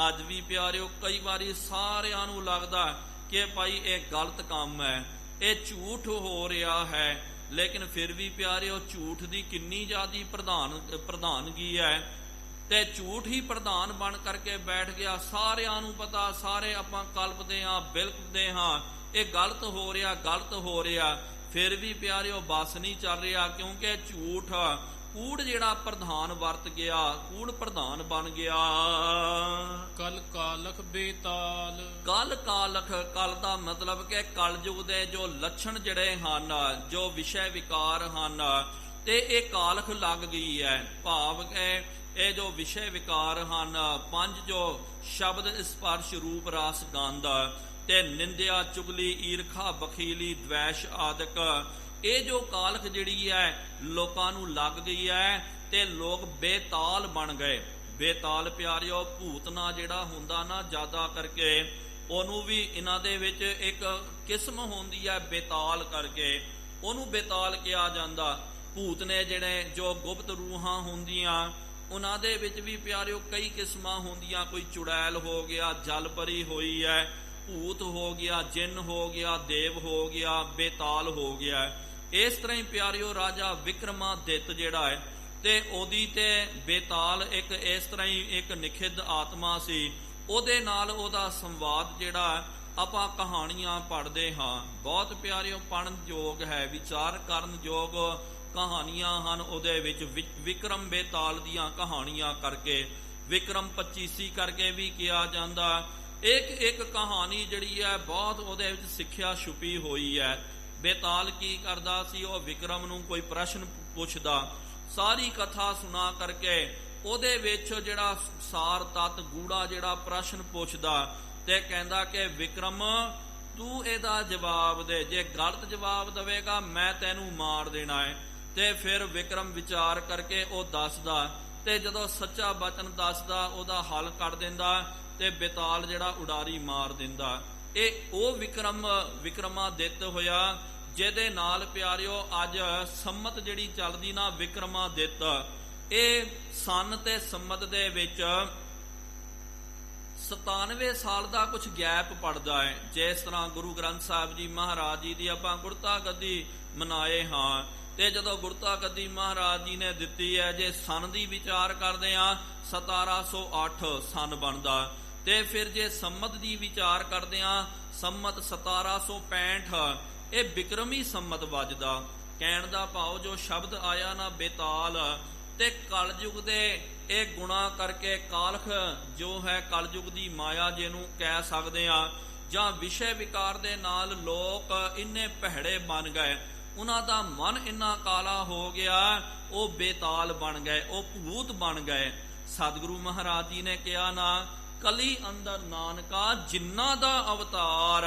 ਅੱਜ ਵੀ ਪਿਆਰਿਓ ਕਈ ਵਾਰੀ ਸਾਰਿਆਂ ਨੂੰ ਲੱਗਦਾ ਕਿ ਭਾਈ ਇਹ ਗਲਤ ਕੰਮ ਹੈ, ਇਹ ਝੂਠ ਹੋ ਰਿਹਾ ਹੈ। ਲੇਕਿਨ ਫਿਰ ਵੀ ਪਿਆਰਿਓ ਝੂਠ ਦੀ ਕਿੰਨੀ ਜ਼ਿਆਦੀ ਪ੍ਰਧਾਨਗੀ ਹੈ। ਤੇ ਝੂਠ ਹੀ ਪ੍ਰਧਾਨ ਬਣ ਕਰਕੇ ਬੈਠ ਗਿਆ। ਸਾਰਿਆਂ ਨੂੰ ਪਤਾ, ਸਾਰੇ ਆਪਾਂ ਕਲਪਦੇ ਹਾਂ, ਬਿਲਕਦੇ ਹਾਂ ਇਹ ਗਲਤ ਹੋ ਰਿਹਾ, ਗਲਤ ਹੋ ਰਿਹਾ। ਫਿਰ ਵੀ ਪਿਆਰਿਓ ਬਸ ਨਹੀਂ ਚੱਲ ਰਿਹਾ, ਕਿਉਂਕਿ ਝੂਠ ਕੂੜ ਜਿਹੜਾ ਪ੍ਰਧਾਨ ਵਰਤ ਗਿਆ, ਕੂੜ ਪ੍ਰਧਾਨ ਬਣ ਗਿਆ। ਕਲ ਕਾਲਖ ਬੇਤਾਲ। ਕਲ ਕਾਲਖ, ਕਲ ਦਾ ਮਤਲਬ ਕਿ ਕਲਯੁਗ ਦੇ ਜੋ ਲੱਛਣ ਜਿਹੜੇ ਹਨ, ਜੋ ਵਿਸ਼ੇ ਵਿਕਾਰ ਹਨ, ਤੇ ਇਹ ਕਾਲਖ ਲੱਗ ਗਈ ਹੈ। ਭਾਵ ਕਿ ਇਹ ਜੋ ਵਿਸ਼ੇ ਵਿਕਾਰ ਹਨ, 5 ਜੋ ਸ਼ਬਦ ਸਪਰਸ਼ ਰੂਪ ਰਸ ਗੰਧ ਤੇ ਨਿੰਦਿਆ, ਚੁਗਲੀ, ਈਰਖਾ, ਬਖੀਲੀ, ਦਵੈਸ਼ ਆਦਿਕ, ਇਹ ਜੋ ਕਾਲਖ ਜਿਹੜੀ ਹੈ ਲੋਕਾਂ ਨੂੰ ਲੱਗ ਗਈ ਹੈ। ਤੇ ਲੋਕ ਬੇਤਾਲ ਬਣ ਗਏ। ਬੇਤਾਲ ਪਿਆਰਿਓ, ਭੂਤਨਾ ਜਿਹੜਾ ਹੁੰਦਾ ਨਾ ਜ਼ਿਆਦਾ ਕਰਕੇ, ਉਹਨੂੰ ਵੀ ਇਹਨਾਂ ਦੇ ਵਿੱਚ ਇੱਕ ਕਿਸਮ ਹੁੰਦੀ ਹੈ ਬੇਤਾਲ ਕਰਕੇ, ਉਹਨੂੰ ਬੇਤਾਲ ਕਿਹਾ ਜਾਂਦਾ। ਭੂਤ ਨੇ ਜਿਹੜੇ ਜੋ ਗੁਪਤ ਰੂਹਾਂ ਹੁੰਦੀਆਂ, ਉਹਨਾਂ ਦੇ ਵਿੱਚ ਵੀ ਪਿਆਰਿਓ ਕਈ ਕਿਸਮਾਂ ਹੁੰਦੀਆਂ। ਕੋਈ ਚੁੜੈਲ ਹੋ ਗਿਆ, ਜਲ ਪਰੀ ਹੋਈ ਹੈ, ਭੂਤ ਹੋ ਗਿਆ, ਜਿੰਨ ਹੋ ਗਿਆ, ਦੇਵ ਹੋ ਗਿਆ, ਬੇਤਾਲ ਹੋ ਗਿਆ। ਇਸ ਤਰ੍ਹਾਂ ਹੀ ਪਿਆਰਿਓ ਰਾਜਾ ਵਿਕਰਮਾਦਿੱਤ ਜਿਹੜਾ ਹੈ ਤੇ ਉਹਦੀ ਤੇ ਬੇਤਾਲ ਇੱਕ ਇਸ ਤਰ੍ਹਾਂ ਹੀ ਇੱਕ ਨਿਖਿੱਧ ਆਤਮਾ ਸੀ। ਉਹਦੇ ਨਾਲ ਉਹਦਾ ਸੰਵਾਦ ਜਿਹੜਾ ਆਪਾਂ ਕਹਾਣੀਆਂ ਪੜ੍ਹਦੇ ਹਾਂ, ਬਹੁਤ ਪਿਆਰਿਓ ਪੜ੍ਹਨ ਯੋਗ ਹੈ, ਵਿਚਾਰ ਕਰਨ ਯੋਗ ਕਹਾਣੀਆਂ ਹਨ ਉਹਦੇ ਵਿੱਚ। ਵਿਕਰਮ ਬੇਤਾਲ ਦੀਆਂ ਕਹਾਣੀਆਂ ਕਰਕੇ, ਵਿਕਰਮ 25 ਕਰਕੇ ਵੀ ਕਿਹਾ ਜਾਂਦਾ। ਇੱਕ ਇੱਕ ਕਹਾਣੀ ਜਿਹੜੀ ਹੈ ਬਹੁਤ ਉਹਦੇ ਵਿੱਚ ਸਿੱਖਿਆ ਛੁਪੀ ਹੋਈ ਹੈ। ਬੇਤਾਲ ਕੀ ਕਰਦਾ ਸੀ, ਉਹ ਵਿਕਰਮ ਨੂੰ ਕੋਈ ਪ੍ਰਸ਼ਨ ਪੁੱਛਦਾ, ਸਾਰੀ ਕਥਾ ਸੁਣਾ ਕਰਕੇ ਉਹਦੇ ਵਿੱਚ ਜਿਹੜਾ ਸਾਰ ਤੱਤ ਗੂੜਾ ਜਿਹੜਾ ਪ੍ਰਸ਼ਨ ਪੁੱਛਦਾ ਤੇ ਕਹਿੰਦਾ ਕਿ ਵਿਕਰਮ ਤੂੰ ਇਹਦਾ ਜਵਾਬ ਦੇ, ਜੇ ਗਲਤ ਜਵਾਬ ਦੇਵੇਗਾ ਮੈਂ ਤੈਨੂੰ ਮਾਰ ਦੇਣਾ ਹੈ। ਤੇ ਫਿਰ ਵਿਕਰਮ ਵਿਚਾਰ ਕਰਕੇ ਉਹ ਦੱਸਦਾ, ਤੇ ਜਦੋਂ ਸੱਚਾ ਬਚਨ ਦੱਸਦਾ ਉਹਦਾ ਹੱਲ ਕੱਢ ਦਿੰਦਾ ਤੇ ਬੇਤਾਲ ਜਿਹੜਾ ਉਡਾਰੀ ਮਾਰ ਦਿੰਦਾ। ਇਹ ਉਹ ਵਿਕਰਮਾਦਿੱਤ ਹੋਇਆ ਜਿਹਦੇ ਨਾਲ ਪਿਆਰਿਓ ਅੱਜ ਸੰਮਤ ਜਿਹੜੀ ਚੱਲਦੀ ਨਾ ਵਿਕਰਮਾਦਿੱਤ, ਇਹ ਸੰਨ ਤੇ ਸੰਮਤ ਦੇ ਵਿੱਚ 97 ਸਾਲ ਦਾ ਕੁਝ ਗੈਪ ਪੜਦਾ ਹੈ। ਜਿਸ ਤਰ੍ਹਾਂ ਗੁਰੂ ਗ੍ਰੰਥ ਸਾਹਿਬ ਜੀ ਮਹਾਰਾਜ ਜੀ ਦੀ ਆਪਾਂ ਗੁਰਤਾ ਗੱਦੀ ਮਨਾਏ ਹਾਂ, ਤੇ ਜਦੋਂ ਗੁਰਤਾ ਗੱਦੀ ਮਹਾਰਾਜ ਜੀ ਨੇ ਦਿੱਤੀ ਹੈ, ਜੇ ਸੰਨ ਦੀ ਵਿਚਾਰ ਕਰਦੇ ਆ 1708 ਸੰਨ ਬਣਦਾ, ਤੇ ਫਿਰ ਜੇ ਸੰਮਤ ਦੀ ਵਿਚਾਰ ਕਰਦੇ ਆ ਸੰਮਤ 1765, ਇਹ ਬਿਕਰਮੀ ਸੰਮਤ ਵੱਜਦਾ। ਕਹਿਣ ਦਾ ਭਾਵ ਜੋ ਸ਼ਬਦ ਆਇਆ ਨਾ ਬੇਤਾਲ, ਤੇ ਕਲਯੁਗ ਦੇ ਇਹ ਗੁਣਾ ਕਰਕੇ ਕਾਲਖ ਜੋ ਹੈ ਕਲਯੁਗ ਦੀ ਮਾਇਆ ਜਿਹਨੂੰ ਕਹਿ ਸਕਦੇ ਆ, ਜਾਂ ਵਿਸ਼ੇ ਵਿਕਾਰ ਦੇ ਨਾਲ ਲੋਕ ਇੰਨੇ ਭੈੜੇ ਬਣ ਗਏ, ਉਹਨਾਂ ਦਾ ਮਨ ਇੰਨਾ ਕਾਲਾ ਹੋ ਗਿਆ, ਉਹ ਬੇਤਾਲ ਬਣ ਗਏ, ਉਹ ਭੂਤ ਬਣ ਗਏ। ਸਤਿਗੁਰੂ ਮਹਾਰਾਜ ਜੀ ਨੇ ਕਿਹਾ ਨਾ, ਕਲੀ ਅੰਦਰ ਨਾਨਕਾ ਜਿਨ੍ਹਾਂ ਦਾ ਅਵਤਾਰ।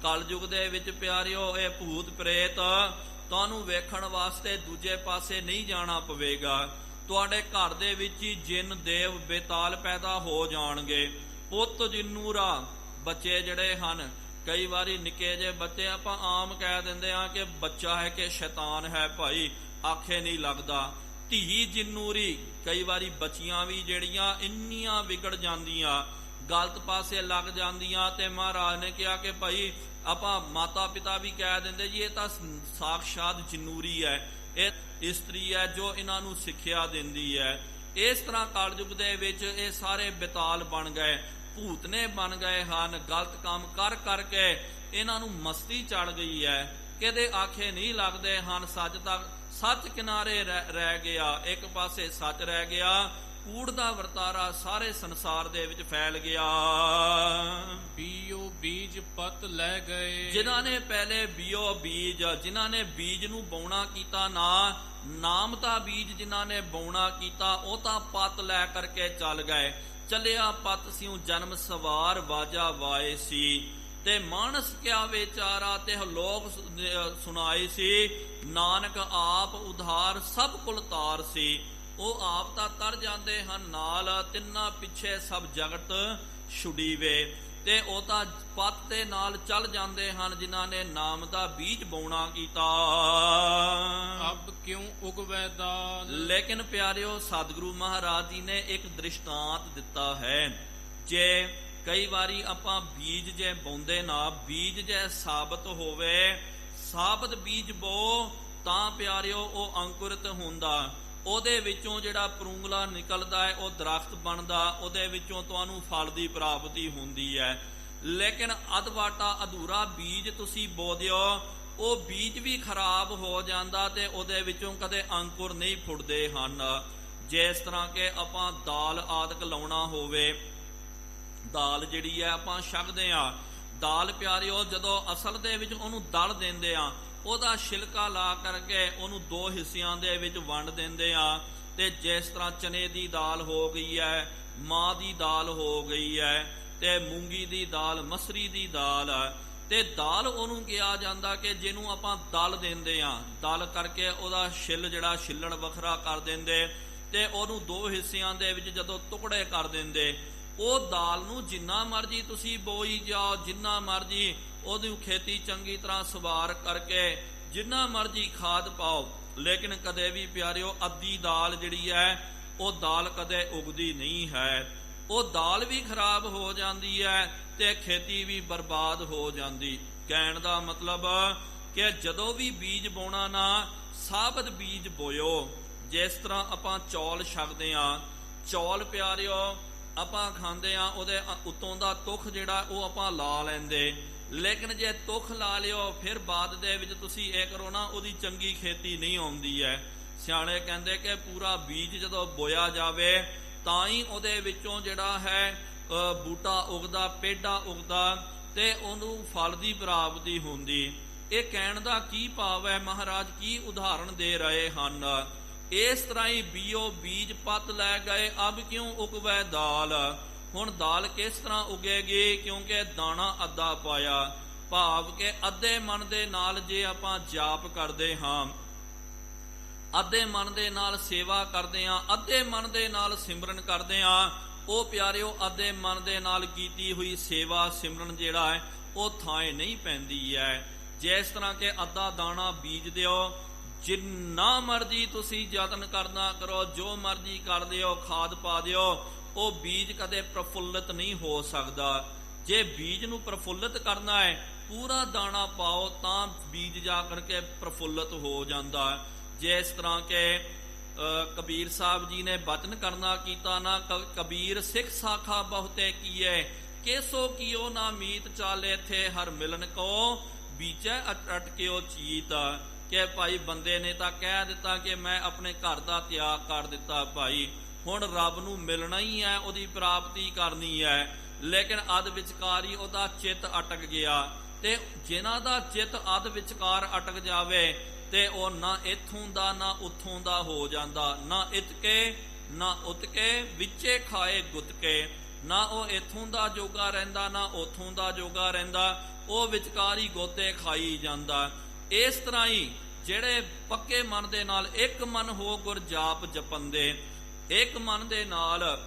ਕਲਯੁਗ ਦੇ ਵਿੱਚ ਪਿਆਰਿਓ ਇਹ ਭੂਤ ਪ੍ਰੇਤ ਤੁਹਾਨੂੰ ਵੇਖਣ ਵਾਸਤੇ ਦੂਜੇ ਪਾਸੇ ਨਹੀਂ ਜਾਣਾ ਪਵੇਗਾ। ਤੁਹਾਡੇ ਘਰ ਦੇ ਵਿੱਚ ਹੀ ਜਿੰਨ ਦੇਵ ਬੇਤਾਲ ਪੈਦਾ ਹੋ ਜਾਣਗੇ। ਪੁੱਤ ਜਿੰਨੂਰਾ, ਬੱਚੇ ਜਿਹੜੇ ਹਨ, ਕਈ ਵਾਰੀ ਨਿੱਕੇ ਜਿਹੇ ਬੱਚੇ ਆਪਾਂ ਆਮ ਕਹਿ ਦਿੰਦੇ ਆ ਕਿ ਬੱਚਾ ਹੈ ਕਿ ਸ਼ੈਤਾਨ ਹੈ ਭਾਈ, ਆਖੇ ਨਹੀਂ ਲੱਗਦਾ। ਧੀ ਜਿੰਨੂਰੀ, ਕਈ ਵਾਰੀ ਬੱਚੀਆਂ ਵੀ ਜਿਹੜੀਆਂ ਇੰਨੀਆਂ ਵਿਗੜ ਜਾਂਦੀਆਂ, ਗਲਤ ਪਾਸੇ ਲੱਗ ਜਾਂਦੀਆਂ, ਤੇ ਮਹਾਰਾਜ ਨੇ ਕਿਹਾ ਕਿ ਭਾਈ ਆਪਾਂ ਮਾਤਾ ਪਿਤਾ ਵੀ ਕਹਿ ਦਿੰਦੇ ਜੀ ਇਹ ਤਾਂ ਸਾਖਸ਼ਾਤ ਜਿੰਨੂਰੀ ਹੈ, ਇਹ ਇਸਤਰੀ ਹੈ ਜੋ ਇਹਨਾਂ ਨੂੰ ਸਿੱਖਿਆ ਦਿੰਦੀ ਹੈ। ਇਸ ਤਰ੍ਹਾਂ ਕਲਯੁਗ ਦੇ ਵਿੱਚ ਇਹ ਸਾਰੇ ਬੇਤਾਲ ਬਣ ਗਏ, ਭੂਤ ਨੇ ਬਣ ਗਏ ਹਨ। ਗਲਤ ਕੰਮ ਕਰ ਕਰਕੇ ਇਹਨਾਂ ਨੂੰ ਮਸਤੀ ਚੜ ਗਈ ਹੈ, ਕਿਤੇ ਆਖੇ ਨਹੀਂ ਲੱਗਦੇ ਹਨ। ਸੱਚ ਕਿਨਾਰੇ ਰਹਿ ਗਿਆ, ਇੱਕ ਪਾਸੇ ਸੱਚ ਰਹਿ ਗਿਆ, ਕੂੜ ਦਾ ਵਰਤਾਰਾ ਸਾਰੇ ਸੰਸਾਰ ਦੇ ਵਿੱਚ ਫੈਲ ਗਿਆ। ਬੀਓ ਬੀਜ ਪਤ ਲੈ ਗਏ, ਜਿਨ੍ਹਾਂ ਨੇ ਪਹਿਲੇ ਬੀਓ ਬੀਜ, ਜਿਨ੍ਹਾਂ ਨੇ ਬੀਜ ਨੂੰ ਬੌਣਾ ਕੀਤਾ ਨਾ, ਨਾਮ ਦਾ ਬੀਜ ਜਿਨ੍ਹਾਂ ਨੇ ਬੌਣਾ ਕੀਤਾ, ਉਹ ਤਾਂ ਪਤ ਲੈ ਕਰਕੇ ਚੱਲ ਗਏ। ਚੱਲਿਆ ਪਤ ਸਿਉ ਜਨਮ ਸਵਾਰ ਵਾਜਾ ਵਾਏ ਸੀ, ਤੇ ਮਾਨਸ ਕਿਆ ਵਿਚਾਰਾ ਤੇ ਲੋਕ ਸੁਣਾਏ ਸੀ। ਨਾਨਕ ਆਪ ਉਧਾਰ ਸਭ ਕੁਲ ਤਾਰ ਸੀ, ਉਹ ਆਪ ਤਾਂ ਤਰ ਜਾਂਦੇ ਹਨ, ਨਾਲ ਤਿੰਨਾਂ ਪਿੱਛੇ ਸਭ ਜਗਤ ਛੁਡੀਵੇ, ਤੇ ਉਹ ਤਾਂ ਪੱਤ ਦੇ ਨਾਲ ਚੱਲ ਜਾਂਦੇ ਹਨ ਜਿਨ੍ਹਾਂ ਨੇ ਨਾਮ ਦਾ ਬੀਜ ਬੌਣਾ ਕੀਤਾ। ਅਬ ਕਿਉਂ ਉਗਵੈ ਦਾਲ। ਲੇਕਿਨ ਪਿਆਰਿਓ ਸਤਿਗੁਰੂ ਮਹਾਰਾਜ ਜੀ ਨੇ ਇੱਕ ਦ੍ਰਿਸ਼ਟਾਂਤ ਦਿੱਤਾ ਹੈ। ਜੇ ਕਈ ਵਾਰੀ ਆਪਾਂ ਬੀਜ ਜੇ ਬੌਂਦੇ ਨਾ, ਬੀਜ ਜੇ ਸਾਬਤ ਹੋਵੇ, ਸਾਬਤ ਬੀਜ ਬੋ ਤਾਂ ਪਿਆਰਿਓ ਉਹ ਅੰਕੁਰਿਤ ਹੁੰਦਾ, ਉਹਦੇ ਵਿੱਚੋਂ ਜਿਹੜਾ ਪਰੂੰਗਲਾ ਨਿਕਲਦਾ ਹੈ ਉਹ ਦਰਖਤ ਬਣਦਾ, ਉਹਦੇ ਵਿੱਚੋਂ ਤੁਹਾਨੂੰ ਫਲ ਦੀ ਪ੍ਰਾਪਤੀ ਹੁੰਦੀ ਹੈ। ਲੇਕਿਨ ਅਧਵਾਟਾ ਅਧੂਰਾ ਬੀਜ ਤੁਸੀਂ ਬੋ ਦਿਓ, ਉਹ ਬੀਜ ਵੀ ਖਰਾਬ ਹੋ ਜਾਂਦਾ ਤੇ ਉਹਦੇ ਵਿੱਚੋਂ ਕਦੇ ਅੰਕੁਰ ਨਹੀਂ ਫੁੱਟਦੇ ਹਨ। ਜਿਸ ਤਰ੍ਹਾਂ ਕਿ ਆਪਾਂ ਦਾਲ ਆਦਿਕ ਲਾਉਣਾ ਹੋਵੇ, ਦਾਲ ਜਿਹੜੀ ਹੈ ਆਪਾਂ ਛਕਦੇ ਆ, ਦਾਲ ਪਿਆਰਿਓ ਜਦੋਂ ਅਸਲ ਦੇ ਵਿੱਚ ਉਹਨੂੰ ਦਲ ਦਿੰਦੇ ਆ, ਉਹਦਾ ਛਿਲਕਾ ਲਾ ਕਰਕੇ ਉਹਨੂੰ ਦੋ ਹਿੱਸਿਆਂ ਦੇ ਵਿੱਚ ਵੰਡ ਦਿੰਦੇ ਆ, ਤੇ ਜਿਸ ਤਰ੍ਹਾਂ ਚਨੇ ਦੀ ਦਾਲ ਹੋ ਗਈ ਹੈ, ਮਾਂ ਦੀ ਦਾਲ ਹੋ ਗਈ ਹੈ, ਤੇ ਮੂੰਗੀ ਦੀ ਦਾਲ, ਮਸਰੀ ਦੀ ਦਾਲ, ਤੇ ਦਾਲ ਉਹਨੂੰ ਕਿਹਾ ਜਾਂਦਾ ਕਿ ਜਿਹਨੂੰ ਆਪਾਂ ਦਲ ਦਿੰਦੇ ਆ, ਦਲ ਕਰਕੇ ਉਹਦਾ ਛਿੱਲ ਜਿਹੜਾ ਛਿੱਲਣ ਵੱਖਰਾ ਕਰ ਦਿੰਦੇ, ਤੇ ਉਹਨੂੰ 2 ਹਿੱਸਿਆਂ ਦੇ ਵਿੱਚ ਜਦੋਂ ਟੁਕੜੇ ਕਰ ਦਿੰਦੇ, ਉਹ ਦਾਲ ਨੂੰ ਜਿੰਨਾ ਮਰਜੀ ਤੁਸੀਂ ਬੋਈ ਜਾਓ, ਜਿੰਨਾ ਮਰਜੀ ਉਹਦੀ ਖੇਤੀ ਚੰਗੀ ਤਰ੍ਹਾਂ ਸਵਾਰ ਕਰਕੇ ਜਿੰਨਾ ਮਰਜੀ ਖਾਦ ਪਾਓ, ਲੇਕਿਨ ਕਦੇ ਵੀ ਪਿਆਰਿਓ ਅੱਧੀ ਦਾਲ ਜਿਹੜੀ ਹੈ ਉਹ ਦਾਲ ਕਦੇ ਉਗਦੀ ਨਹੀਂ ਹੈ। ਉਹ ਦਾਲ ਵੀ ਖਰਾਬ ਹੋ ਜਾਂਦੀ ਹੈ ਤੇ ਖੇਤੀ ਵੀ ਬਰਬਾਦ ਹੋ ਜਾਂਦੀ। ਕਹਿਣ ਦਾ ਮਤਲਬ ਕਿ ਜਦੋਂ ਵੀ ਬੀਜ ਬੋਣਾ ਨਾ ਸਾਬਤ ਬੀਜ ਬੋਇਓ। ਜਿਸ ਤਰ੍ਹਾਂ ਆਪਾਂ ਚੌਲ ਛਕਦੇ ਹਾਂ, ਚੌਲ ਪਿਆਰਿਓ ਆਪਾਂ ਖਾਂਦੇ ਹਾਂ, ਉਹਦੇ ਉੱਤੋਂ ਦਾ ਤੁਖ ਜਿਹੜਾ ਉਹ ਆਪਾਂ ਲਾ ਲੈਂਦੇ, ਲੇਕਿਨ ਜੇ ਤੁਖ ਲਾ ਲਿਓ ਫਿਰ ਬਾਅਦ ਦੇ ਵਿੱਚ ਤੁਸੀਂ ਇਹ ਕਰੋ ਨਾ, ਉਹਦੀ ਚੰਗੀ ਖੇਤੀ ਨਹੀਂ ਆਉਂਦੀ ਹੈ। ਸਿਆਣੇ ਕਹਿੰਦੇ ਕਿ ਪੂਰਾ ਬੀਜ ਜਦੋਂ ਬੋਇਆ ਜਾਵੇ ਤਾਂ ਹੀ ਉਹਦੇ ਵਿੱਚੋਂ ਜਿਹੜਾ ਹੈ ਬੂਟਾ ਉਗਦਾ, ਪੇਡਾ ਉਗਦਾ ਤੇ ਉਹਨੂੰ ਫਲ ਦੀ ਪ੍ਰਾਪਤੀ ਹੁੰਦੀ। ਇਹ ਕਹਿਣ ਦਾ ਕੀ ਭਾਵ ਹੈ? ਮਹਾਰਾਜ ਕੀ ਉਦਾਹਰਣ ਦੇ ਰਹੇ ਹਨ? ਇਸ ਤਰ੍ਹਾਂ ਹੀ ਬੀਓ ਬੀਜ ਪੱਤ ਲੈ ਗਏ, ਅਬ ਕਿਉਂ ਉਗਵੈ ਦਾਲ। ਹੁਣ ਦਾਲ ਕਿਸ ਤਰ੍ਹਾਂ ਉਗੇਗੀ? ਕਿਉਂਕਿ ਦਾਣਾ ਅੱਧਾ ਪਾਇਆ। ਭਾਵ ਕਿ ਅੱਧੇ ਮਨ ਦੇ ਨਾਲ ਜੇ ਆਪਾਂ ਜਾਪ ਕਰਦੇ ਹਾਂ, ਅੱਧੇ ਮਨ ਦੇ ਨਾਲ ਸੇਵਾ ਕਰਦੇ ਹਾਂ, ਅੱਧੇ ਮਨ ਦੇ ਨਾਲ ਸਿਮਰਨ ਕਰਦੇ ਹਾਂ, ਉਹ ਪਿਆਰਿਓ ਅੱਧੇ ਮਨ ਦੇ ਨਾਲ ਕੀਤੀ ਹੋਈ ਸੇਵਾ ਸਿਮਰਨ ਜਿਹੜਾ ਹੈ ਉਹ ਥਾਂ ਨਹੀਂ ਪੈਂਦੀ ਹੈ। ਜਿਸ ਤਰ੍ਹਾਂ ਕਿ ਅੱਧਾ ਦਾਣਾ ਬੀਜ ਦਿਓ, ਜਿੰਨਾ ਮਰਜੀ ਤੁਸੀਂ ਯਤਨ ਕਰਨਾ ਕਰੋ, ਜੋ ਮਰਜੀ ਕਰ ਦਿਓ, ਖਾਦ ਪਾ ਦਿਓ, ਉਹ ਬੀਜ ਕਦੇ ਪ੍ਰਫੁੱਲਿਤ ਨਹੀਂ ਹੋ ਸਕਦਾ। ਜੇ ਬੀਜ ਨੂੰ ਪ੍ਰਫੁੱਲਿਤ ਕਰਨਾ ਹੈ, ਪੂਰਾ ਦਾਣਾ ਪਾਓ ਤਾਂ ਬੀਜ ਜਾ ਕਰਕੇ ਪ੍ਰਫੁੱਲਿਤ ਹੋ ਜਾਂਦਾ। ਜਿਸ ਤਰ੍ਹਾਂ ਕਿ ਕਬੀਰ ਸਾਹਿਬ ਜੀ ਨੇ ਬਚਨ ਕਰਨਾ ਕੀਤਾ ਨਾ, ਕਬੀਰ ਸਿੱਖ ਸਾਖਾ ਬਹੁਤੇ ਕੀਏ, ਕੇਸੋ ਕੀਓ ਨਾ ਮੀਤ ਚਾਲੇ ਥੇ ਹਰ ਮਿਲਨ ਕੋ, ਬੀਜੈ ਅਟਕਿਓ ਚੀਤ। ਕਿ ਭਾਈ ਬੰਦੇ ਨੇ ਤਾਂ ਕਹਿ ਦਿੱਤਾ ਕਿ ਮੈਂ ਆਪਣੇ ਘਰ ਦਾ ਤਿਆਗ ਕਰ ਦਿੱਤਾ ਭਾਈ, ਹੁਣ ਰੱਬ ਨੂੰ ਮਿਲਣਾ ਹੀ ਹੈ, ਉਹਦੀ ਪ੍ਰਾਪਤੀ ਕਰਨੀ ਹੈ, ਲੇਕਿਨ ਅੱਧ ਵਿਚਕਾਰ ਹੀ ਉਹਦਾ ਚਿੱਤ ਅਟਕ ਗਿਆ। ਤੇ ਜਿਨ੍ਹਾਂ ਦਾ ਚਿੱਤ ਅੱਧ ਵਿਚਕਾਰ ਅਟਕ ਜਾਵੇ ਤੇ ਉਹ ਨਾ ਇੱਥੋਂ ਦਾ ਨਾ ਉੱਥੋਂ ਦਾ ਹੋ ਜਾਂਦਾ, ਨਾ ਇਤਕੇ ਨਾ ਉਤਕੇ, ਵਿੱਚੇ ਖਾਏ ਗੁਤਕੇ। ਨਾ ਉਹ ਇੱਥੋਂ ਦਾ ਜੋਗਾ ਰਹਿੰਦਾ ਨਾ ਉੱਥੋਂ ਦਾ ਜੋਗਾ ਰਹਿੰਦਾ, ਉਹ ਵਿਚਕਾਰ ਹੀ ਗੋਤੇ ਖਾਈ ਜਾਂਦਾ। ਇਸ ਤਰ੍ਹਾਂ ਹੀ ਜਿਹੜੇ ਪੱਕੇ ਮਨ ਦੇ ਨਾਲ ਇੱਕ ਮਨ ਹੋ ਗੁਰ ਜਾਪ ਜਪੰਦੇ, ਇੱਕ ਮਨ ਦੇ ਨਾਲ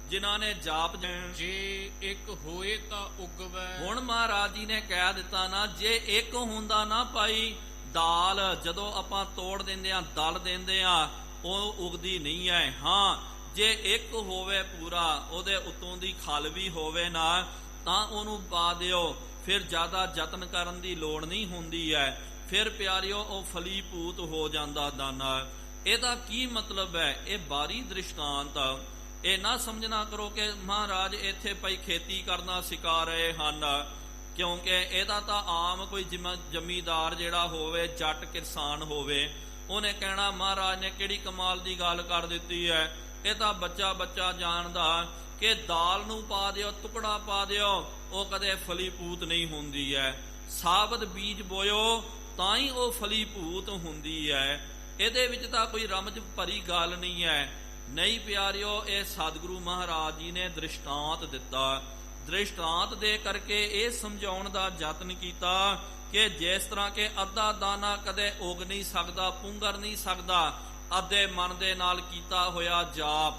ਜਿਨ੍ਹਾਂ ਨੇ ਜਾਪ ਜੇ ਇੱਕ ਹੋਏ ਤਾਂ ਉਗਵੈ। ਹੁਣ ਮਹਾਰਾਜ ਜੀ ਨੇ ਕਹਿ ਦਿੱਤਾ ਨਾ, ਜੇ ਇੱਕ ਹੁੰਦਾ ਨਾ ਭਾਈ, ਦਾਲ ਜਦੋਂ ਆਪਾਂ ਤੋੜ ਦਿੰਦੇ ਆ, ਦਲ ਦਿੰਦੇ ਆ, ਉਹ ਉਗਦੀ ਨਹੀਂ ਹੈ। ਹਾਂ, ਜੇ ਇੱਕ ਹੋਵੇ ਪੂਰਾ, ਉਹਦੇ ਉੱਤੋਂ ਦੀ ਖਲ ਵੀ ਹੋਵੇ ਨਾ, ਤਾਂ ਉਹਨੂੰ ਪਾ ਦਿਓ, ਫਿਰ ਜ਼ਿਆਦਾ ਯਤਨ ਕਰਨ ਦੀ ਲੋੜ ਨਹੀਂ ਹੁੰਦੀ ਹੈ। ਫਿਰ ਪਿਆਰਿਓ ਉਹ ਫਲੀਭੂਤ ਹੋ ਜਾਂਦਾ ਦਾਣਾ। ਇਹਦਾ ਕੀ ਮਤਲਬ ਹੈ? ਇਹ ਬਾਰੀ ਦ੍ਰਿਸ਼ਟਾਂਤ। ਇਹ ਨਾ ਸਮਝਣਾ ਕਰੋ ਕਿ ਮਹਾਰਾਜ ਇੱਥੇ ਭਾਈ ਖੇਤੀ ਕਰਨਾ ਸਿਖਾ ਰਹੇ ਹਨ, ਕਿਉਂਕਿ ਇਹਦਾ ਤਾਂ ਆਮ ਕੋਈ ਜ਼ਮੀਂਦਾਰ ਜਿਹੜਾ ਹੋਵੇ, ਜੱਟ ਕਿਸਾਨ ਹੋਵੇ, ਉਹਨੇ ਕਹਿਣਾ ਮਹਾਰਾਜ ਨੇ ਕਿਹੜੀ ਕਮਾਲ ਦੀ ਗੱਲ ਕਰ ਦਿੱਤੀ ਹੈ। ਇਹ ਤਾਂ ਬੱਚਾ ਬੱਚਾ ਜਾਣਦਾ ਕਿ ਦਾਲ ਨੂੰ ਪਾ ਦਿਓ, ਟੁਕੜਾ ਪਾ ਦਿਓ, ਉਹ ਕਦੇ ਫਲੀਭੂਤ ਨਹੀਂ ਹੁੰਦੀ ਹੈ। ਸਾਬਤ ਬੀਜ ਬੋਇਓ ਤਾਂ ਹੀ ਉਹ ਫਲੀਭੂਤ ਹੁੰਦੀ ਹੈ। ਇਹਦੇ ਵਿੱਚ ਤਾਂ ਕੋਈ ਰਮਜ ਭਰੀ ਗੱਲ ਨਹੀਂ ਹੈ। ਨਹੀਂ ਪਿਆਰਿਓ, ਇਹ ਸਤਿਗੁਰੂ ਮਹਾਰਾਜ ਜੀ ਨੇ ਦ੍ਰਿਸ਼ਟਾਂਤ ਦਿੱਤਾ। ਦ੍ਰਿਸ਼ਟਾਂਤ ਦੇ ਕਰਕੇ ਇਹ ਸਮਝਾਉਣ ਦਾ ਯਤਨ ਕੀਤਾ ਕਿ ਜਿਸ ਤਰ੍ਹਾਂ ਕਿ ਅੱਧਾ ਦਾਣਾ ਕਦੇ ਉਗ ਨਹੀਂ ਸਕਦਾ, ਪੁੰਗਰ ਨਹੀਂ ਸਕਦਾ, ਅੱਧੇ ਮਨ ਦੇ ਨਾਲ ਕੀਤਾ ਹੋਇਆ ਜਾਪ,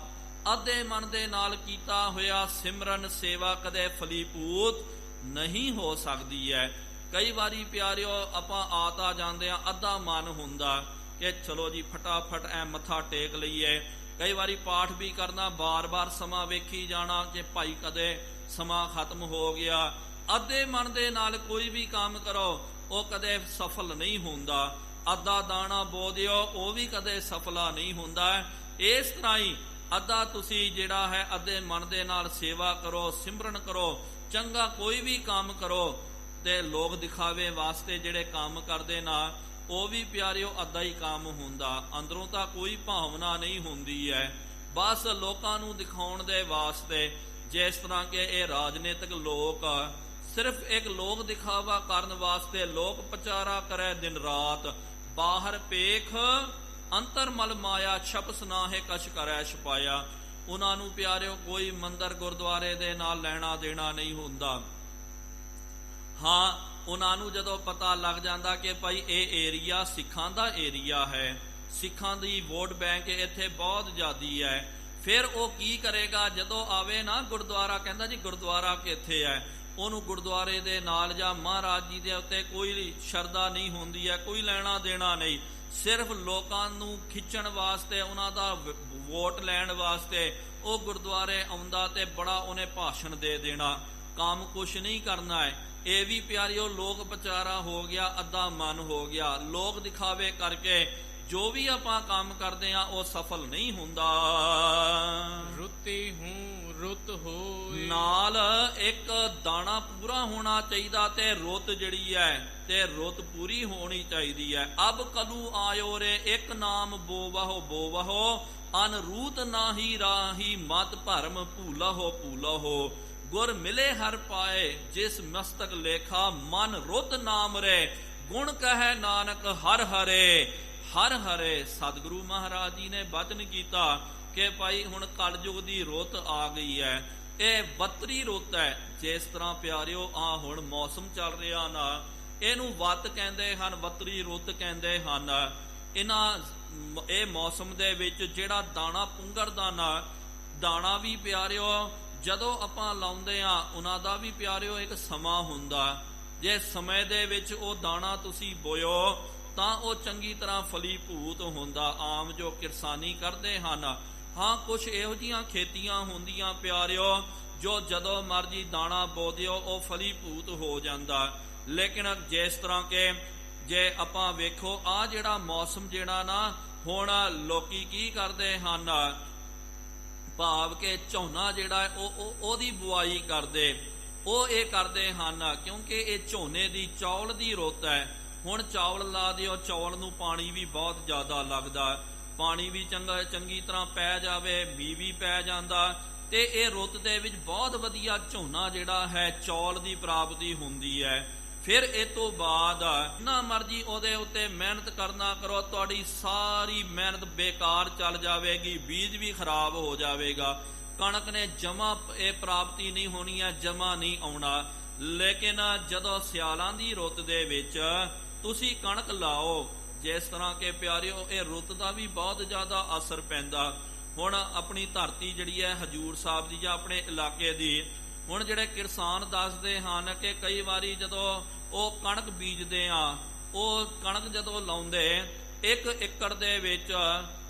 ਅੱਧੇ ਮਨ ਦੇ ਨਾਲ ਕੀਤਾ ਹੋਇਆ ਸਿਮਰਨ ਸੇਵਾ ਕਦੇ ਫਲੀਭੂਤ ਨਹੀਂ ਹੋ ਸਕਦੀ ਹੈ। ਕਈ ਵਾਰੀ ਪਿਆਰਿਓ ਆਪਾਂ ਆ ਜਾਂਦੇ ਆ, ਅੱਧਾ ਮਨ ਹੁੰਦਾ ਕਿ ਚਲੋ ਜੀ ਫਟਾਫਟ ਐ ਮੱਥਾ ਟੇਕ ਲਈਏ। ਕਈ ਵਾਰੀ ਪਾਠ ਵੀ ਕਰਨਾ, ਬਾਰ-ਬਾਰ ਸਮਾਂ ਵੇਖੀ ਜਾਣਾ ਕਿ ਭਾਈ ਕਦੇ ਸਮਾਂ ਖਤਮ ਹੋ ਗਿਆ। ਅੱਧੇ ਮਨ ਦੇ ਨਾਲ ਕੋਈ ਵੀ ਕੰਮ ਕਰੋ, ਉਹ ਕਦੇ ਸਫਲ ਨਹੀਂ ਹੁੰਦਾ। ਅੱਧਾ ਦਾਣਾ ਬੋ ਦਿਓ, ਉਹ ਵੀ ਕਦੇ ਸਫਲਾ ਨਹੀਂ ਹੁੰਦਾ। ਇਸ ਤਰ੍ਹਾਂ ਹੀ ਅੱਧਾ ਤੁਸੀਂ ਜਿਹੜਾ ਹੈ ਅੱਧੇ ਮਨ ਦੇ ਨਾਲ ਸੇਵਾ ਕਰੋ, ਸਿਮਰਨ ਕਰੋ, ਚੰਗਾ ਕੋਈ ਵੀ ਕੰਮ ਕਰੋ, ਤੇ ਲੋਕ ਦਿਖਾਵੇ ਵਾਸਤੇ ਜਿਹੜੇ ਕੰਮ ਕਰਦੇ ਨਾ, ਉਹ ਵੀ ਪਿਆਰਿਓ ਅੱਧਾ ਹੀ ਕੰਮ ਹੁੰਦਾ। ਅੰਦਰੋਂ ਤਾਂ ਕੋਈ ਭਾਵਨਾ ਨਹੀਂ ਹੁੰਦੀ ਹੈ, ਬਸ ਲੋਕਾਂ ਨੂੰ ਦਿਖਾਉਣ ਦੇ ਵਾਸਤੇ। ਜਿਸ ਤਰ੍ਹਾਂ ਕਿ ਇਹ ਰਾਜਨੀਤਿਕ ਲੋਕ ਸਿਰਫ ਇੱਕ ਲੋਕ ਦਿਖਾਵਾ ਕਰਨ ਵਾਸਤੇ ਲੋਕ ਪ੍ਰਚਾਰਾ ਕਰੇ ਦਿਨ ਰਾਤ, ਬਾਹਰ ਪੇਖ ਅੰਤਰ ਮਲ ਮਾਇਆ, ਛਪਸ ਨਾਹੇ ਕਛ ਕਰੈ ਛਪਾਇਆ। ਉਹਨਾਂ ਨੂੰ ਪਿਆਰਿਓ ਕੋਈ ਮੰਦਰ ਗੁਰਦੁਆਰੇ ਦੇ ਨਾਲ ਲੈਣਾ ਦੇਣਾ ਨਹੀਂ ਹੁੰਦਾ। ਹਾਂ, ਉਹਨਾਂ ਨੂੰ ਜਦੋਂ ਪਤਾ ਲੱਗ ਜਾਂਦਾ ਕਿ ਭਾਈ ਇਹ ਏਰੀਆ ਸਿੱਖਾਂ ਦਾ ਏਰੀਆ ਹੈ, ਸਿੱਖਾਂ ਦੀ ਵੋਟ ਬੈਂਕ ਇੱਥੇ ਬਹੁਤ ਜ਼ਿਆਦੀ ਹੈ। ਫਿਰ ਉਹ ਕੀ ਕਰੇਗਾ, ਜਦੋਂ ਆਵੇ ਨਾ ਗੁਰਦੁਆਰਾ, ਕਹਿੰਦਾ ਜੀ ਗੁਰਦੁਆਰਾ ਕਿੱਥੇ ਹੈ, ਉਹਨੂੰ ਗੁਰਦੁਆਰੇ ਦੇ ਨਾਲ ਜਾਂ ਮਹਾਰਾਜ ਜੀ ਦੇ ਉੱਤੇ ਕੋਈ ਸ਼ਰਧਾ ਨਹੀਂ ਹੁੰਦੀ ਹੈ, ਕੋਈ ਲੈਣਾ ਦੇਣਾ ਨਹੀਂ, ਸਿਰਫ ਲੋਕਾਂ ਨੂੰ ਖਿੱਚਣ ਵਾਸਤੇ, ਉਹਨਾਂ ਦਾ ਵੋਟ ਲੈਣ ਵਾਸਤੇ ਉਹ ਗੁਰਦੁਆਰੇ ਆਉਂਦਾ ਤੇ ਬੜਾ ਉਹਨੇ ਭਾਸ਼ਣ ਦੇ ਦੇਣਾ, ਕੰਮ ਕੁਛ ਨਹੀਂ ਕਰਨਾ ਹੈ। ਇਹ ਵੀ ਪਿਆਰਿਓ ਲੋਕ ਵਿਚਾਰਾ ਹੋ ਗਿਆ, ਅੱਧਾ ਮਨ ਹੋ ਗਿਆ। ਲੋਕ ਦਿਖਾਵੇ ਕਰਕੇ ਜੋ ਵੀ ਆਪਾਂ ਕੰਮ ਕਰਦੇ ਆ ਉਹ ਸਫਲ ਨਹੀਂ ਹੁੰਦਾ। ਰੁੱਤੀ ਹੂੰ ਰੁੱਤ ਹੋਏ, ਨਾਲ ਇੱਕ ਦਾਣਾ ਪੂਰਾ ਹੋਣਾ ਚਾਹੀਦਾ ਤੇ ਰੁੱਤ ਜਿਹੜੀ ਹੈ ਤੇ ਰੁੱਤ ਪੂਰੀ ਹੋਣੀ ਚਾਹੀਦੀ ਹੈ। ਅਬ ਕਲੂ ਆਇਓ ਰੇ ਇੱਕ ਨਾਮ ਬੋਵਹੁ ਬੋਵਹੁ, ਅਨਰੂਤ ਨਾਹੀ ਰਾਹੀ ਮਤ ਭਰਮ ਭੂਲਹੁ ਭੂਲਹੁ। ਗੁਰ ਮਿਲੇ ਹਰ ਪਾਏ ਜਿਸ ਮਸਤਕ ਲੇਖਾ, ਮਨ ਰੁੱਤ ਨਾਮ ਰੇ ਗੁਣ ਕਹੈ ਨਾਨਕ ਹਰ ਹਰੇ ਹਰ ਹਰੇ। ਸਤਿਗੁਰੂ ਮਹਾਰਾਜ ਜੀ ਨੇ ਬਚਨ ਕੀਤਾ ਕਿ ਭਾਈ ਹੁਣ ਕਲਯੁਗ ਦੀ ਰੁੱਤ ਆ ਗਈ ਹੈ, ਇਹ ਵੱਤਰੀ ਰੁੱਤ ਹੈ। ਜਿਸ ਤਰ੍ਹਾਂ ਪਿਆਰਿਓ ਆ ਹੁਣ ਮੌਸਮ ਚੱਲ ਰਿਹਾ ਨਾ, ਇਹਨੂੰ ਵੱਤ ਕਹਿੰਦੇ ਹਨ, ਵੱਤਰੀ ਰੁੱਤ ਕਹਿੰਦੇ ਹਨ। ਇਹ ਮੌਸਮ ਦੇ ਵਿੱਚ ਜਿਹੜਾ ਦਾਣਾ ਪੁੰਗਰਦਾ ਨਾ, ਦਾਣਾ ਵੀ ਪਿਆਰਿਓ ਜਦੋਂ ਆਪਾਂ ਲਾਉਂਦੇ ਆ ਉਹਨਾਂ ਦਾ ਵੀ ਪਿਆਰਿਓ ਇੱਕ ਸਮਾਂ ਹੁੰਦਾ। ਜੇ ਸਮੇਂ ਦੇ ਵਿੱਚ ਉਹ ਦਾਣਾ ਤੁਸੀਂ ਬੋਇਓ ਤਾਂ ਉਹ ਚੰਗੀ ਤਰ੍ਹਾਂ ਫਲੀਭੂਤ ਹੁੰਦਾ। ਆਮ ਜੋ ਕਿਰਸਾਨੀ ਕਰਦੇ ਹਨ, ਹਾਂ ਕੁਛ ਇਹੋ ਜਿਹੀਆਂ ਖੇਤੀਆਂ ਹੁੰਦੀਆਂ ਪਿਆਰਿਓ ਜੋ ਜਦੋਂ ਮਰਜੀ ਦਾਣਾ ਬੋ ਦਿਓ ਉਹ ਫਲੀਭੂਤ ਹੋ ਜਾਂਦਾ। ਲੇਕਿਨ ਜਿਸ ਤਰ੍ਹਾਂ ਕਿ ਜੇ ਆਪਾਂ ਵੇਖੋ ਆ ਜਿਹੜਾ ਮੌਸਮ ਜਿਹੜਾ ਨਾ, ਹੁਣ ਲੋਕੀ ਕੀ ਕਰਦੇ ਹਨ, ਭਾਵ ਕਿ ਝੋਨਾ ਜਿਹੜਾ ਹੈ ਉਹਦੀ ਬੁਆਈ ਕਰਦੇ, ਉਹ ਇਹ ਕਰਦੇ ਹਨ ਕਿਉਂਕਿ ਇਹ ਝੋਨੇ ਦੀ ਚੌਲ ਦੀ ਰੁੱਤ ਹੈ। ਹੁਣ ਚੌਲ ਲਾ ਦਿਓ, ਚੌਲ ਨੂੰ ਪਾਣੀ ਵੀ ਬਹੁਤ ਜ਼ਿਆਦਾ ਲੱਗਦਾ, ਪਾਣੀ ਵੀ ਚੰਗੀ ਤਰ੍ਹਾਂ ਪੈ ਜਾਵੇ, ਮੀਂਹ ਵੀ ਪੈ ਜਾਂਦਾ ਤੇ ਇਹ ਰੁੱਤ ਦੇ ਵਿੱਚ ਬਹੁਤ ਵਧੀਆ ਝੋਨਾ ਜਿਹੜਾ ਹੈ ਚੌਲ ਦੀ ਪ੍ਰਾਪਤੀ ਹੁੰਦੀ ਹੈ। ਫਿਰ ਇਹ ਤੋਂ ਬਾਅਦ ਜਿੰਨਾ ਮਰਜੀ ਉਹਦੇ ਉੱਤੇ ਮਿਹਨਤ ਕਰਨਾ ਕਰੋ, ਤੁਹਾਡੀ ਸਾਰੀ ਮਿਹਨਤ ਬੇਕਾਰ ਚੱਲ ਜਾਵੇਗੀ, ਬੀਜ ਵੀ ਖਰਾਬ ਹੋ ਜਾਵੇਗਾ, ਕਣਕ ਨੇ ਜਮਾ ਇਹ ਪ੍ਰਾਪਤੀ ਨਹੀਂ ਹੋਣੀ ਹੈ, ਜਮਾ ਨਹੀਂ ਆਉਣਾ। ਲੇਕਿਨ ਜਦੋਂ ਸਿਆਲਾਂ ਦੀ ਰੁੱਤ ਦੇ ਵਿੱਚ ਤੁਸੀਂ ਕਣਕ ਲਾਓ, ਜਿਸ ਤਰ੍ਹਾਂ ਕਿ ਪਿਆਰਿਓ ਇਹ ਰੁੱਤ ਦਾ ਵੀ ਬਹੁਤ ਜ਼ਿਆਦਾ ਅਸਰ ਪੈਂਦਾ। ਹੁਣ ਆਪਣੀ ਧਰਤੀ ਜਿਹੜੀ ਹੈ ਹਜੂਰ ਸਾਹਿਬ ਦੀ ਜਾਂ ਆਪਣੇ ਇਲਾਕੇ ਦੀ, ਹੁਣ ਜਿਹੜੇ ਕਿਸਾਨ ਦੱਸਦੇ ਹਨ ਕਿ ਕਈ ਵਾਰੀ ਜਦੋਂ ਉਹ ਕਣਕ ਬੀਜਦੇ ਆ, ਉਹ ਕਣਕ ਜਦੋਂ ਲਾਉਂਦੇ 1 ਏਕੜ ਦੇ ਵਿੱਚ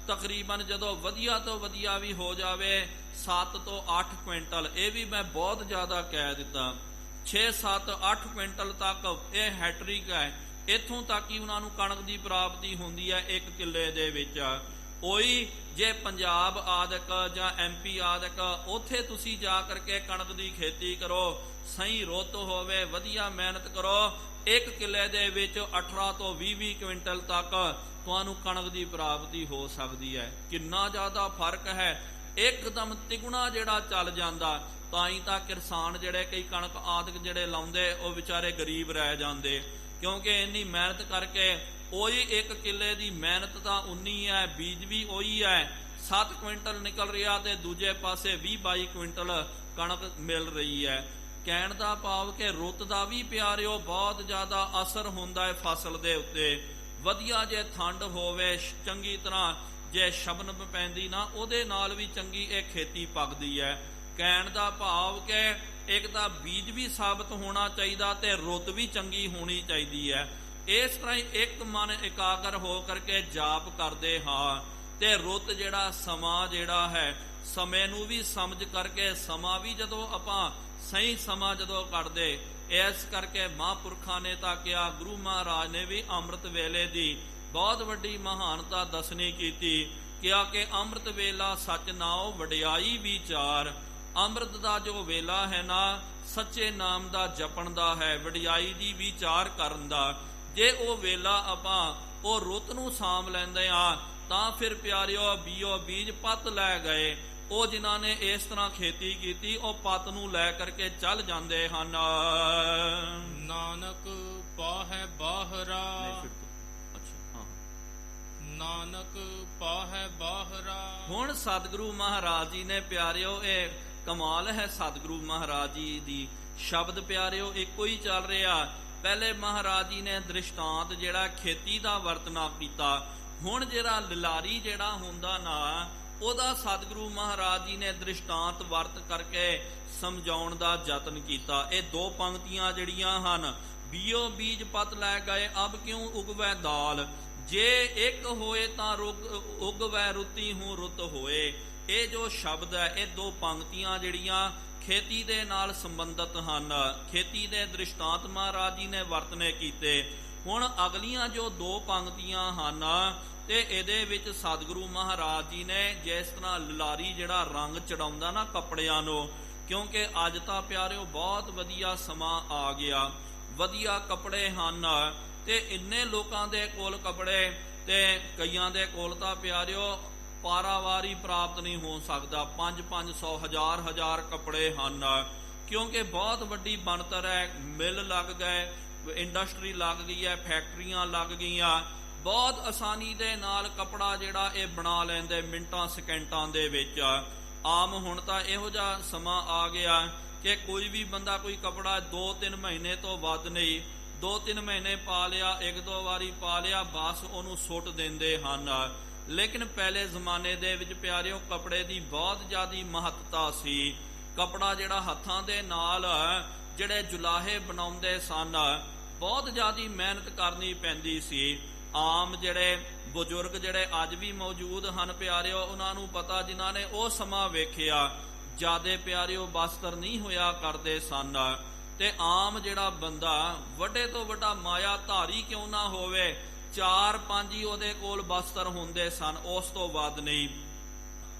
ਤਕਰੀਬਨ ਜਦੋਂ ਵਧੀਆ ਤੋਂ ਵਧੀਆ ਵੀ ਹੋ ਜਾਵੇ 7 ਤੋਂ 8 ਕੁਇੰਟਲ, ਇਹ ਵੀ ਮੈਂ ਬਹੁਤ ਜ਼ਿਆਦਾ ਕਹਿ ਦਿੱਤਾ, 6 7 8 ਕੁਇੰਟਲ ਤੱਕ ਇਹ ਹੈਟ੍ਰਿਕ ਹੈ। ਇੱਥੋਂ ਤੱਕ ਹੀ ਉਹਨਾਂ ਨੂੰ ਕਣਕ ਦੀ ਪ੍ਰਾਪਤੀ ਹੁੰਦੀ ਹੈ 1 ਕਿੱਲੇ ਦੇ ਵਿੱਚ। ਉਹੀ ਜੇ ਪੰਜਾਬ ਆਦਿਕ ਜਾਂ MP ਆਦਿਕ, ਉੱਥੇ ਤੁਸੀਂ ਜਾ ਕਰਕੇ ਕਣਕ ਦੀ ਖੇਤੀ ਕਰੋ, ਸਹੀ ਰੁੱਤ ਹੋਵੇ, ਵਧੀਆ ਮਿਹਨਤ ਕਰੋ, 1 ਕਿੱਲੇ ਦੇ ਵਿੱਚ 18 ਤੋਂ 20 ਕੁਇੰਟਲ ਤੱਕ ਤੁਹਾਨੂੰ ਕਣਕ ਦੀ ਪ੍ਰਾਪਤੀ ਹੋ ਸਕਦੀ ਹੈ। ਕਿੰਨਾ ਜ਼ਿਆਦਾ ਫਰਕ ਹੈ, ਇੱਕਦਮ ਤਿਗੁਣਾ ਜਿਹੜਾ ਚੱਲ ਜਾਂਦਾ। ਤਾਂ ਹੀ ਤਾਂ ਕਿਸਾਨ ਜਿਹੜੇ ਕਈ ਕਣਕ ਆਦਿਕ ਜਿਹੜੇ ਲਾਉਂਦੇ ਉਹ ਵਿਚਾਰੇ ਗਰੀਬ ਰਹਿ ਜਾਂਦੇ, ਕਿਉਂਕਿ ਇੰਨੀ ਮਿਹਨਤ ਕਰਕੇ ਉਹੀ 1 ਕਿੱਲੇ ਦੀ ਮਿਹਨਤ ਤਾਂ ਉਨੀ ਹੈ, ਬੀਜ ਵੀ ਉਹੀ ਹੈ, 7 ਕੁਇੰਟਲ ਨਿਕਲ ਰਿਹਾ ਤੇ ਦੂਜੇ ਪਾਸੇ 20-22 ਕੁਇੰਟਲ ਕਣਕ ਮਿਲ ਰਹੀ ਹੈ। ਕਹਿਣ ਦਾ ਭਾਵ ਕਿ ਰੁੱਤ ਦਾ ਵੀ ਪਿਆਰਿਓ ਬਹੁਤ ਜ਼ਿਆਦਾ ਅਸਰ ਹੁੰਦਾ ਹੈ ਫਸਲ ਦੇ ਉੱਤੇ। ਵਧੀਆ ਜੇ ਠੰਡ ਹੋਵੇ, ਚੰਗੀ ਤਰ੍ਹਾਂ ਜੇ ਸ਼ਬਨਮ ਪੈਂਦੀ ਨਾ, ਉਹਦੇ ਨਾਲ ਵੀ ਚੰਗੀ ਇਹ ਖੇਤੀ ਪੱਕਦੀ ਹੈ। ਕਹਿਣ ਦਾ ਭਾਵ ਕਿ ਇੱਕ ਤਾਂ ਬੀਜ ਵੀ ਸਾਬਤ ਹੋਣਾ ਚਾਹੀਦਾ ਤੇ ਰੁੱਤ ਵੀ ਚੰਗੀ ਹੋਣੀ ਚਾਹੀਦੀ ਹੈ। ਇਸ ਤਰ੍ਹਾਂ ਹੀ ਇੱਕ ਮਨ ਇਕਾਗਰ ਹੋ ਕਰਕੇ ਜਾਪ ਕਰਦੇ ਹਾਂ ਤੇ ਰੁੱਤ ਜਿਹੜਾ ਸਮਾਂ ਜਿਹੜਾ ਹੈ, ਸਮੇਂ ਨੂੰ ਵੀ ਸਮਝ ਕਰਕੇ, ਸਮਾਂ ਵੀ ਜਦੋਂ ਆਪਾਂ ਸਹੀ ਸਮਾਂ ਜਦੋਂ ਕੱਢਦੇ, ਇਸ ਕਰਕੇ ਮਹਾਂਪੁਰਖਾਂ ਨੇ ਤਾਂ ਕਿਹਾ, ਗੁਰੂ ਮਹਾਰਾਜ ਨੇ ਵੀ ਅੰਮ੍ਰਿਤ ਵੇਲੇ ਦੀ ਬਹੁਤ ਵੱਡੀ ਮਹਾਨਤਾ ਦੱਸਣੀ ਕੀਤੀ, ਕਿਹਾ ਕਿ ਅੰਮ੍ਰਿਤ ਵੇਲਾ ਸੱਚ ਨਾਉ ਵਡਿਆਈ ਵਿਚਾਰ। ਅੰਮ੍ਰਿਤ ਦਾ ਜੋ ਵੇਲਾ ਹੈ ਨਾ, ਸੱਚੇ ਨਾਮ ਦਾ ਜਪਣ ਦਾ ਹੈ, ਵਡਿਆਈ ਦੀ ਵਿਚਾਰ ਕਰਨ ਦਾ। ਜੇ ਉਹ ਵੇਲਾ ਆਪਾਂ ਉਹ ਰੁੱਤ ਨੂੰ ਸਾਂਭ ਲੈਂਦੇ ਆ ਤਾਂ ਫਿਰ ਪਿਆਰਿਓ ਬੀਓ ਬੀਜ ਪੱਤ ਲੈ ਗਏ। ਉਹ ਜਿਨ੍ਹਾਂ ਨੇ ਇਸ ਤਰ੍ਹਾਂ ਖੇਤੀ ਕੀਤੀ ਉਹ ਪੱਤ ਨੂੰ ਲੈ ਕਰਕੇ ਚੱਲ ਜਾਂਦੇ ਹਨ। ਨਾਨਕ ਪਾਹੈ ਬਾਹਰਾ, ਨਾਨਕ ਪਾਹੈ ਬਾਹਰਾ। ਹੁਣ ਸਤਿਗੁਰੂ ਮਹਾਰਾਜ ਜੀ ਨੇ ਪਿਆਰਿਓ, ਇਹ ਕਮਾਲ ਹੈ ਸਤਿਗੁਰੂ ਮਹਾਰਾਜ ਜੀ ਦੀ ਸ਼ਬਦ ਪਿਆਰਿਓ ਇੱਕੋ ਹੀ ਚੱਲ ਰਿਹਾ। ਪਹਿਲੇ ਮਹਾਰਾਜ ਜੀ ਨੇ ਦ੍ਰਿਸ਼ਟਾਂਤ ਜਿਹੜਾ ਖੇਤੀ ਦਾ ਵਰਤਨਾ ਕੀਤਾ, ਹੁਣ ਜਿਹੜਾ ਲਿਲਾਰੀ ਜਿਹੜਾ ਹੁੰਦਾ ਨਾ, ਉਹਦਾ ਸਤਿਗੁਰੂ ਮਹਾਰਾਜ ਜੀ ਨੇ ਦ੍ਰਿਸ਼ਟਾਂਤ ਵਰਤ ਕਰਕੇ ਸਮਝਾਉਣ ਦਾ ਯਤਨ ਕੀਤਾ। ਇਹ ਦੋ ਪੰਕਤੀਆਂ ਜਿਹੜੀਆਂ ਹਨ, ਬੀਓ ਬੀਜ ਪਤ ਲੈ ਗਏ ਅਬ ਕਿਉਂ ਉਗਵੈ ਦਾਲ, ਜੇ ਇੱਕ ਹੋਏ ਤਾਂ ਉਗਵੈ ਰੁੱਤੀ ਹੂੰ ਰੁੱਤ ਹੋਏ। ਇਹ ਜੋ ਸ਼ਬਦ ਹੈ, ਇਹ ਦੋ ਪੰਕਤੀਆਂ ਜਿਹੜੀਆਂ ਖੇਤੀ ਦੇ ਨਾਲ ਸੰਬੰਧਿਤ ਹਨ, ਖੇਤੀ ਦੇ ਦ੍ਰਿਸ਼ਟਾਂਤ ਮਹਾਰਾਜ ਜੀ ਨੇ ਵਰਤਨੇ ਕੀਤੇ। ਹੁਣ ਅਗਲੀਆਂ ਜੋ ਦੋ ਪੰਕਤੀਆਂ ਹਨ, ਤੇ ਇਹਦੇ ਵਿੱਚ ਸਤਿਗੁਰੂ ਮਹਾਰਾਜ ਜੀ ਨੇ ਜਿਸ ਤਰ੍ਹਾਂ ਲਿਲਾਰੀ ਜਿਹੜਾ ਰੰਗ ਚੜਾਉਂਦਾ ਨਾ ਕੱਪੜਿਆਂ ਨੂੰ, ਕਿਉਂਕਿ ਅੱਜ ਤਾਂ ਪਿਆਰਿਓ ਬਹੁਤ ਵਧੀਆ ਸਮਾਂ ਆ ਗਿਆ, ਵਧੀਆ ਕੱਪੜੇ ਹਨ, ਤੇ ਇੰਨੇ ਲੋਕਾਂ ਦੇ ਕੋਲ ਕੱਪੜੇ, ਤੇ ਕਈਆਂ ਦੇ ਕੋਲ ਤਾਂ ਪਿਆਰਿਓ ਪਾਰਾਵਾਰੀ ਪ੍ਰਾਪਤ ਨਹੀਂ ਹੋ ਸਕਦਾ, 500 1000 ਕੱਪੜੇ ਹਨ, ਕਿਉਂਕਿ ਬਹੁਤ ਵੱਡੀ ਬਣਤਰ ਹੈ, ਮਿਲ ਲੱਗ ਗਏ, ਇੰਡਸਟਰੀ ਲੱਗ ਗਈ ਹੈ, ਫੈਕਟਰੀਆਂ ਲੱਗ ਗਈਆਂ, ਬਹੁਤ ਆਸਾਨੀ ਦੇ ਨਾਲ ਕੱਪੜਾ ਜਿਹੜਾ ਇਹ ਬਣਾ ਲੈਂਦੇ ਮਿੰਟਾਂ ਸਕਿੰਟਾਂ ਦੇ ਵਿੱਚ। ਆਮ ਹੁਣ ਤਾਂ ਇਹੋ ਜਿਹਾ ਸਮਾਂ ਆ ਗਿਆ ਕਿ ਕੋਈ ਵੀ ਬੰਦਾ ਕੋਈ ਕੱਪੜਾ 2-3 ਮਹੀਨੇ ਤੋਂ ਵੱਧ ਨਹੀਂ, 2-3 ਮਹੀਨੇ ਪਾ ਲਿਆ, 1-2 ਵਾਰੀ ਪਾ ਲਿਆ, ਬਸ ਉਹਨੂੰ ਸੁੱਟ ਦਿੰਦੇ ਹਨ। ਲੇਕਿਨ ਪਹਿਲੇ ਜ਼ਮਾਨੇ ਦੇ ਵਿੱਚ ਪਿਆਰਿਓ ਕੱਪੜੇ ਦੀ ਬਹੁਤ ਜ਼ਿਆਦਾ ਮਹੱਤਤਾ ਸੀ। ਕੱਪੜਾ ਜਿਹੜਾ ਹੱਥਾਂ ਦੇ ਨਾਲ ਜਿਹੜੇ ਜੁਲਾਹੇ ਬਣਾਉਂਦੇ ਸਨ, ਬਹੁਤ ਜ਼ਿਆਦਾ ਮਿਹਨਤ ਕਰਨੀ ਪੈਂਦੀ ਸੀ। ਆਮ ਜਿਹੜੇ ਬਜ਼ੁਰਗ ਜਿਹੜੇ ਅੱਜ ਵੀ ਮੌਜੂਦ ਹਨ ਪਿਆਰਿਓ, ਉਹਨਾਂ ਨੂੰ ਪਤਾ, ਜਿਨ੍ਹਾਂ ਨੇ ਉਹ ਸਮਾਂ ਵੇਖਿਆ, ਜ਼ਿਆਦੇ ਪਿਆਰਿਓ ਵਸਤਰ ਨਹੀਂ ਹੋਇਆ ਕਰਦੇ ਸਨ, ਤੇ ਆਮ ਜਿਹੜਾ ਬੰਦਾ ਵੱਡੇ ਤੋਂ ਵੱਡਾ ਮਾਇਆ ਧਾਰੀ ਕਿਉਂ ਨਾ ਹੋਵੇ, 4-5 ਹੀ ਉਹਦੇ ਕੋਲ ਵਸਤਰ ਹੁੰਦੇ ਸਨ, ਉਸ ਤੋਂ ਵੱਧ ਨਹੀਂ।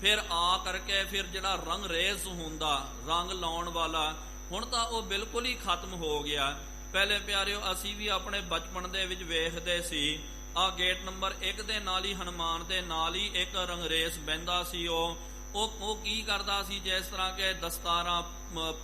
ਫਿਰ ਆ ਕਰਕੇ ਫਿਰ ਜਿਹੜਾ ਰੰਗ ਰੇਜ਼ ਹੁੰਦਾ, ਰੰਗ ਲਾਉਣ ਵਾਲਾ, ਹੁਣ ਤਾਂ ਉਹ ਬਿਲਕੁਲ ਹੀ ਖਤਮ ਹੋ ਗਿਆ। ਪਹਿਲੇ ਪਿਆਰਿਓ ਅਸੀਂ ਵੀ ਆਪਣੇ ਬਚਪਨ ਦੇ ਵਿੱਚ ਵੇਖਦੇ ਸੀ, ਆ ਗੇਟ ਨੰਬਰ 1 ਦੇ ਨਾਲ ਹੀ ਹਨੂਮਾਨ ਦੇ ਨਾਲ ਹੀ ਇੱਕ ਰੰਗਰੇਸ ਬਹਿੰਦਾ ਸੀ। ਉਹ ਕੀ ਕਰਦਾ ਸੀ, ਜਿਸ ਤਰ੍ਹਾਂ ਕਿ ਦਸਤਾਰਾਂ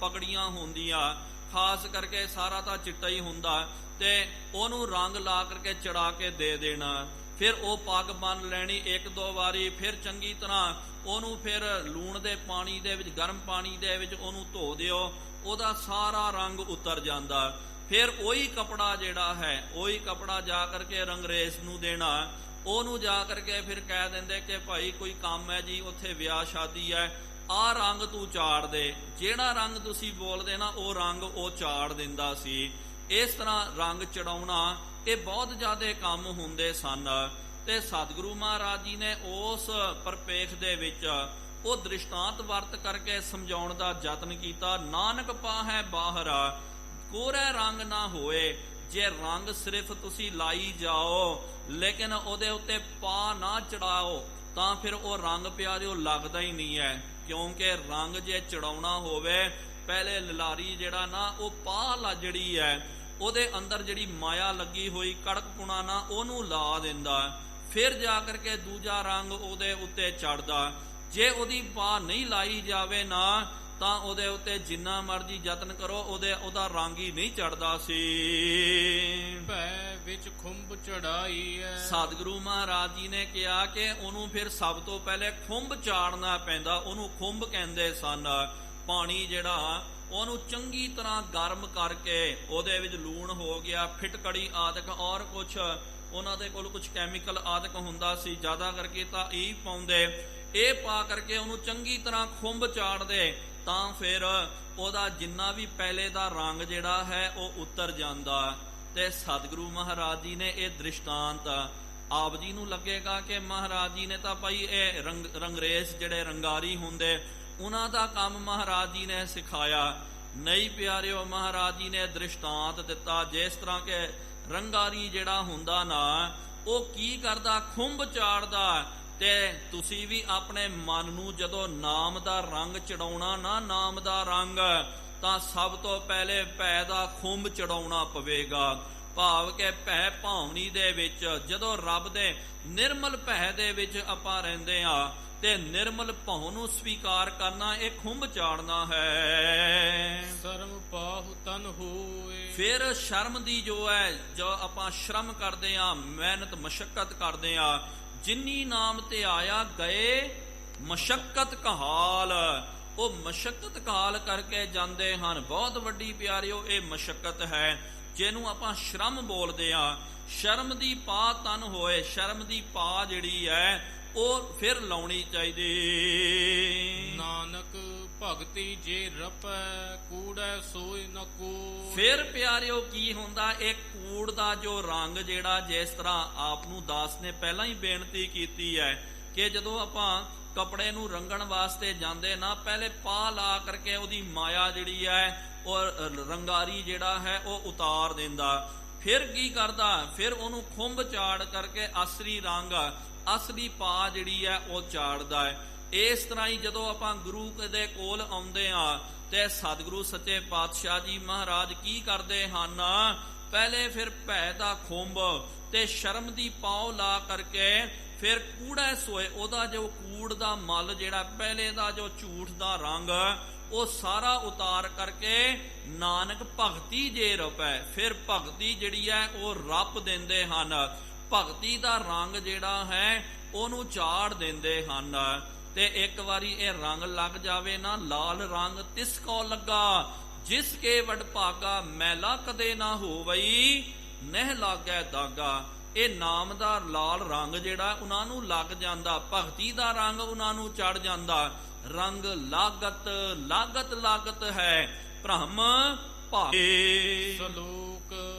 ਪਗੜੀਆਂ ਹੁੰਦੀਆਂ, ਖਾਸ ਕਰਕੇ ਸਾਰਾ ਤਾਂ ਚਿੱਟਾ ਹੀ ਹੁੰਦਾ, ਤੇ ਉਹਨੂੰ ਰੰਗ ਲਾ ਕਰਕੇ ਚੜਾ ਕੇ ਦੇ ਦੇਣਾ। ਫਿਰ ਉਹ ਪੱਗ ਬੰਨ ਲੈਣੀ 1-2 ਵਾਰੀ, ਫਿਰ ਚੰਗੀ ਤਰ੍ਹਾਂ ਉਹਨੂੰ ਫਿਰ ਲੂਣ ਦੇ ਪਾਣੀ ਦੇ ਵਿੱਚ, ਗਰਮ ਪਾਣੀ ਦੇ ਵਿੱਚ ਉਹਨੂੰ ਧੋ ਦਿਓ, ਉਹਦਾ ਸਾਰਾ ਰੰਗ ਉਤਰ ਜਾਂਦਾ। ਫਿਰ ਉਹੀ ਕਪੜਾ ਜਿਹੜਾ ਹੈ, ਉਹੀ ਕਪੜਾ ਜਾ ਕਰਕੇ ਰੰਗਰੇਸ ਨੂੰ ਦੇਣਾ, ਉਹਨੂੰ ਜਾ ਕਰਕੇ ਫਿਰ ਕਹਿ ਦਿੰਦੇ ਕਿ ਭਾਈ ਕੋਈ ਕੰਮ ਹੈ ਜੀ, ਉੱਥੇ ਵਿਆਹ ਸ਼ਾਦੀ ਹੈ, ਆਹ ਰੰਗ ਤੂੰ ਚਾੜ ਦੇ। ਜਿਹੜਾ ਰੰਗ ਤੁਸੀਂ ਬੋਲਦੇ ਨਾ, ਉਹ ਰੰਗ ਉਹ ਚਾੜ ਦਿੰਦਾ ਸੀ। ਇਸ ਤਰ੍ਹਾਂ ਰੰਗ ਚੜਾਉਣਾ ਇਹ ਬਹੁਤ ਜ਼ਿਆਦਾ ਕੰਮ ਹੁੰਦੇ ਸਨ, ਤੇ ਸਤਿਗੁਰੂ ਮਹਾਰਾਜ ਜੀ ਨੇ ਉਸ ਪਰਪੇਖ ਦੇ ਵਿੱਚ ਉਹ ਦ੍ਰਿਸ਼ਟਾਂਤ ਵਰਤ ਕਰਕੇ ਸਮਝਾਉਣ ਦਾ ਯਤਨ ਕੀਤਾ। ਨਾਨਕ ਪਾਹੈ ਬਾਹਰ ਕੋਰੇ ਰੰਗ ਨਾ ਹੋਏ। ਜੇ ਰੰਗ ਸਿਰਫ ਤੁਸੀਂ ਲਾਈ ਜਾਓ, ਲੇਕਿਨ ਉਹਦੇ ਉੱਤੇ ਪਾ ਨਾ ਚੜਾਓ, ਤਾਂ ਫਿਰ ਉਹ ਰੰਗ ਪਿਆਰਿਓ ਲੱਗਦਾ ਹੀ ਨਹੀਂ ਹੈ। ਕਿਉਂਕਿ ਰੰਗ ਜੇ ਚੜਾਉਣਾ ਹੋਵੇ, ਪਹਿਲੇ ਲਿਲਾਰੀ ਜਿਹੜਾ ਨਾ, ਉਹ ਪਾਹ ਜਿਹੜੀ ਹੈ, ਉਹਦੇ ਅੰਦਰ ਜਿਹੜੀ ਮਾਇਆ ਲੱਗੀ ਹੋਈ ਕੜਕਪੁਣਾ ਨਾ, ਉਹਨੂੰ ਲਾ ਦਿੰਦਾ, ਫਿਰ ਜਾ ਕਰਕੇ ਦੂਜਾ ਰੰਗ ਉਹਦੇ ਉੱਤੇ ਚੜਦਾ। ਜੇ ਉਹਦੀ ਪਾ ਨਹੀਂ ਲਾਈ ਜਾਵੇ ਨਾ, ਤਾਂ ਉਹਦੇ ਉੱਤੇ ਜਿੰਨਾ ਮਰਜੀ ਯਤਨ ਕਰੋ, ਉਹਦਾ ਰੰਗ ਹੀ ਨਹੀਂ ਚੜਦਾ ਸੀ। ਭੈ ਵਿੱਚ ਖੁੰਭ ਚੜਾਈ ਹੈ। ਸਤਿਗੁਰੂ ਮਹਾਰਾਜ ਜੀ ਨੇ ਕਿਹਾ ਕਿ ਉਹਨੂੰ ਫਿਰ ਸਭ ਤੋਂ ਪਹਿਲੇ ਖੁੰਭ ਚਾੜਨਾ ਪੈਂਦਾ। ਉਹਨੂੰ ਖੁੰਭ ਕਹਿੰਦੇ ਸਨ। ਪਾਣੀ ਜਿਹੜਾ ਉਹਨੂੰ ਚੰਗੀ ਤਰ੍ਹਾਂ ਗਰਮ ਕਰਕੇ, ਉਹਦੇ ਵਿੱਚ ਲੂਣ ਹੋ ਗਿਆ, ਫਿਟਕੜੀ ਆਦਿਕ, ਔਰ ਕੁਛ ਉਹਨਾਂ ਦੇ ਕੋਲ ਕੁਛ ਕੈਮੀਕਲ ਆਦਿਕ ਹੁੰਦਾ ਸੀ, ਜ਼ਿਆਦਾ ਕਰਕੇ ਤਾਂ ਇਹ ਪਾਉਂਦੇ। ਇਹ ਪਾ ਕਰਕੇ ਉਹਨੂੰ ਚੰਗੀ ਤਰ੍ਹਾਂ ਖੁੰਭ ਚਾੜਦੇ, ਤਾਂ ਫਿਰ ਉਹਦਾ ਜਿੰਨਾ ਵੀ ਪਹਿਲੇ ਦਾ ਰੰਗ ਜਿਹੜਾ ਹੈ ਉਹ ਉਤਰ ਜਾਂਦਾ। ਤੇ ਸਤਿਗੁਰੂ ਮਹਾਰਾਜ ਜੀ ਨੇ ਇਹ ਦ੍ਰਿਸ਼ਟਾਂਤ ਆਪ ਜੀ ਨੂੰ ਲੱਗੇਗਾ ਕਿ ਮਹਾਰਾਜ ਜੀ ਨੇ ਤਾਂ ਭਾਈ ਇਹ ਰੰਗਰੇਸ ਜਿਹੜੇ ਰੰਗਾਰੀ ਹੁੰਦੇ, ਉਹਨਾਂ ਦਾ ਕੰਮ ਮਹਾਰਾਜ ਜੀ ਨੇ ਸਿਖਾਇਆ। ਨਹੀਂ ਪਿਆਰਿਓ, ਮਹਾਰਾਜ ਜੀ ਨੇ ਦ੍ਰਿਸ਼ਟਾਂਤ ਦਿੱਤਾ। ਜਿਸ ਤਰ੍ਹਾਂ ਕਿ ਰੰਗਾਰੀ ਜਿਹੜਾ ਹੁੰਦਾ ਨਾ, ਉਹ ਕੀ ਕਰਦਾ, ਖੁੰਭ ਚਾੜਦਾ। ਤੇ ਤੁਸੀਂ ਵੀ ਆਪਣੇ ਮਨ ਨੂੰ ਜਦੋਂ ਨਾਮ ਦਾ ਰੰਗ ਚੜਾਉਣਾ ਨਾ, ਨਾਮ ਦਾ ਰੰਗ, ਤਾਂ ਸਭ ਤੋਂ ਪਹਿਲੇ ਭੈ ਦਾ ਖੁੰਭ ਚੜਾਉਣਾ ਪਵੇਗਾ। ਭਾਵ ਕਿ ਭੈ ਭਾਵਨੀ ਦੇ ਵਿੱਚ, ਜਦੋਂ ਰੱਬ ਦੇ ਨਿਰਮਲ ਭੈ ਦੇ ਵਿੱਚ ਆਪਾਂ ਰਹਿੰਦੇ ਆ, ਤੇ ਨਿਰਮਲ ਭਉ ਨੂੰ ਸਵੀਕਾਰ ਕਰਨਾ, ਇਹ ਖੁੰਭ ਚਾੜਨਾ ਹੈ। ਸ਼ਰਮ ਪਾਹੁ ਤਨ ਹੋਏ। ਫਿਰ ਸ਼ਰਮ ਦੀ ਜੋ ਹੈ, ਜੋ ਆਪਾਂ ਸ਼ਰਮ ਕਰਦੇ ਆ, ਮਿਹਨਤ ਮਸ਼ੱਕਤ ਕਰਦੇ ਆ, ਜਿਨੀ ਨਾਮ ਤੇ ਆਇਆ ਗਏ ਮਸ਼ੱਕਤ ਕਹਾਲ, ਉਹ ਮਸ਼ੱਕਤ ਕਾਲ ਕਰਕੇ ਜਾਂਦੇ ਹਨ। ਬਹੁਤ ਵੱਡੀ ਪਿਆਰਿਓ ਇਹ ਮਸ਼ੱਕਤ ਹੈ, ਜਿਹਨੂੰ ਆਪਾਂ ਸ਼ਰਮ ਬੋਲਦੇ ਆ। ਸ਼ਰਮ ਦੀ ਪਾ ਤਨ ਹੋਏ, ਸ਼ਰਮ ਦੀ ਪਾ ਜਿਹੜੀ ਹੈ ਉਹ ਫਿਰ ਲਾਉਣੀ ਚਾਹੀਦੀ। ਨਾਨਕ ਭਗਤੀ ਜੇ ਰਪੈ ਕੂੜੈ ਸੋਇ ਨ ਕੋ। ਫਿਰ ਪਿਆਰਿਓ ਕੀ ਹੁੰਦਾ, ਇਹ ਕੂੜ ਦਾ ਜੋ ਰੰਗ ਜਿਹੜਾ, ਜਿਸ ਤਰ੍ਹਾਂ ਆਪ ਨੂੰ ਦਾਸ ਨੇ ਪਹਿਲਾਂ ਹੀ ਬੇਨਤੀ ਕੀਤੀ ਹੈ ਕਿ ਜਦੋਂ ਆਪਾਂ ਕੱਪੜੇ ਨੂੰ ਰੰਗਣ ਵਾਸਤੇ ਜਾਂਦੇ ਨਾ, ਪਹਿਲੇ ਪਾ ਲਾ ਕਰਕੇ ਉਹਦੀ ਮਾਇਆ ਜਿਹੜੀ ਹੈ ਉਹ ਰੰਗਾਰੀ ਜਿਹੜਾ ਹੈ ਉਹ ਉਤਾਰ ਦਿੰਦਾ। ਫਿਰ ਕੀ ਕਰਦਾ, ਫਿਰ ਉਹਨੂੰ ਖੁੰਭ ਚਾੜ ਕਰਕੇ ਅਸਲੀ ਰੰਗ, ਅਸਲੀ ਪਾ ਜਿਹੜੀ ਹੈ ਉਹ ਚਾੜਦਾ ਹੈ। ਇਸ ਤਰ੍ਹਾਂ ਹੀ ਜਦੋਂ ਆਪਾਂ ਗੁਰੂ ਦੇ ਕੋਲ ਆਉਂਦੇ ਆ ਤੇ ਸਤਿਗੁਰੂ ਸੱਚੇ ਪਾਤਸ਼ਾਹ ਜੀ ਮਹਾਰਾਜ ਕੀ ਕਰਦੇ ਹਨ, ਪਹਿਲੇ ਫਿਰ ਭੈ ਦਾ ਖੁੰਭ ਤੇ ਸ਼ਰਮ ਦੀ ਪਾਉ ਲਾ ਕਰਕੇ ਫਿਰ ਕੂੜਾ ਸੋਏ, ਉਹਦਾ ਜੋ ਕੂੜ ਦਾ ਮਲ ਜਿਹੜਾ, ਪਹਿਲੇ ਦਾ ਜੋ ਝੂਠ ਦਾ ਰੰਗ ਉਹ ਸਾਰਾ ਉਤਾਰ ਕਰਕੇ ਨਾਨਕ ਭਗਤੀ ਜੇ ਰਪੈ, ਫਿਰ ਭਗਤੀ ਜਿਹੜੀ ਹੈ ਉਹ ਰੱਪ ਦਿੰਦੇ ਹਨ। ਭਗਤੀ ਦਾ ਰੰਗ ਜਿਹੜਾ ਹੈ ਉਹਨੂੰ ਚਾੜ ਦਿੰਦੇ ਹਨ। ਤੇ ਇੱਕ ਵਾਰੀ ਇਹ ਰੰਗ ਲੱਗ ਜਾਵੇ ਨਾ, ਲਾਲ ਰੰਗ ਤਿਸ ਕੋ ਲੱਗਾ ਜਿਸ ਕੇ ਵਡਭਾਗਾ, ਮੈਲਾ ਕਦੇ ਨਾ ਹੋਵਈ ਨਹਿ ਲਾਗੈ ਦਾਗਾ। ਇਹ ਨਾਮ ਦਾ ਲਾਲ ਰੰਗ ਜਿਹੜਾ ਉਹਨਾਂ ਨੂੰ ਲੱਗ ਜਾਂਦਾ, ਭਗਤੀ ਦਾ ਰੰਗ ਉਹਨਾਂ ਨੂੰ ਚੜ ਜਾਂਦਾ। ਰੰਗ ਲਾਗਤ ਲਾਗਤ ਲਾਗਤ ਹੈ ਭ੍ਰਮ ਭਾਏ। ਸ਼ਲੋਕ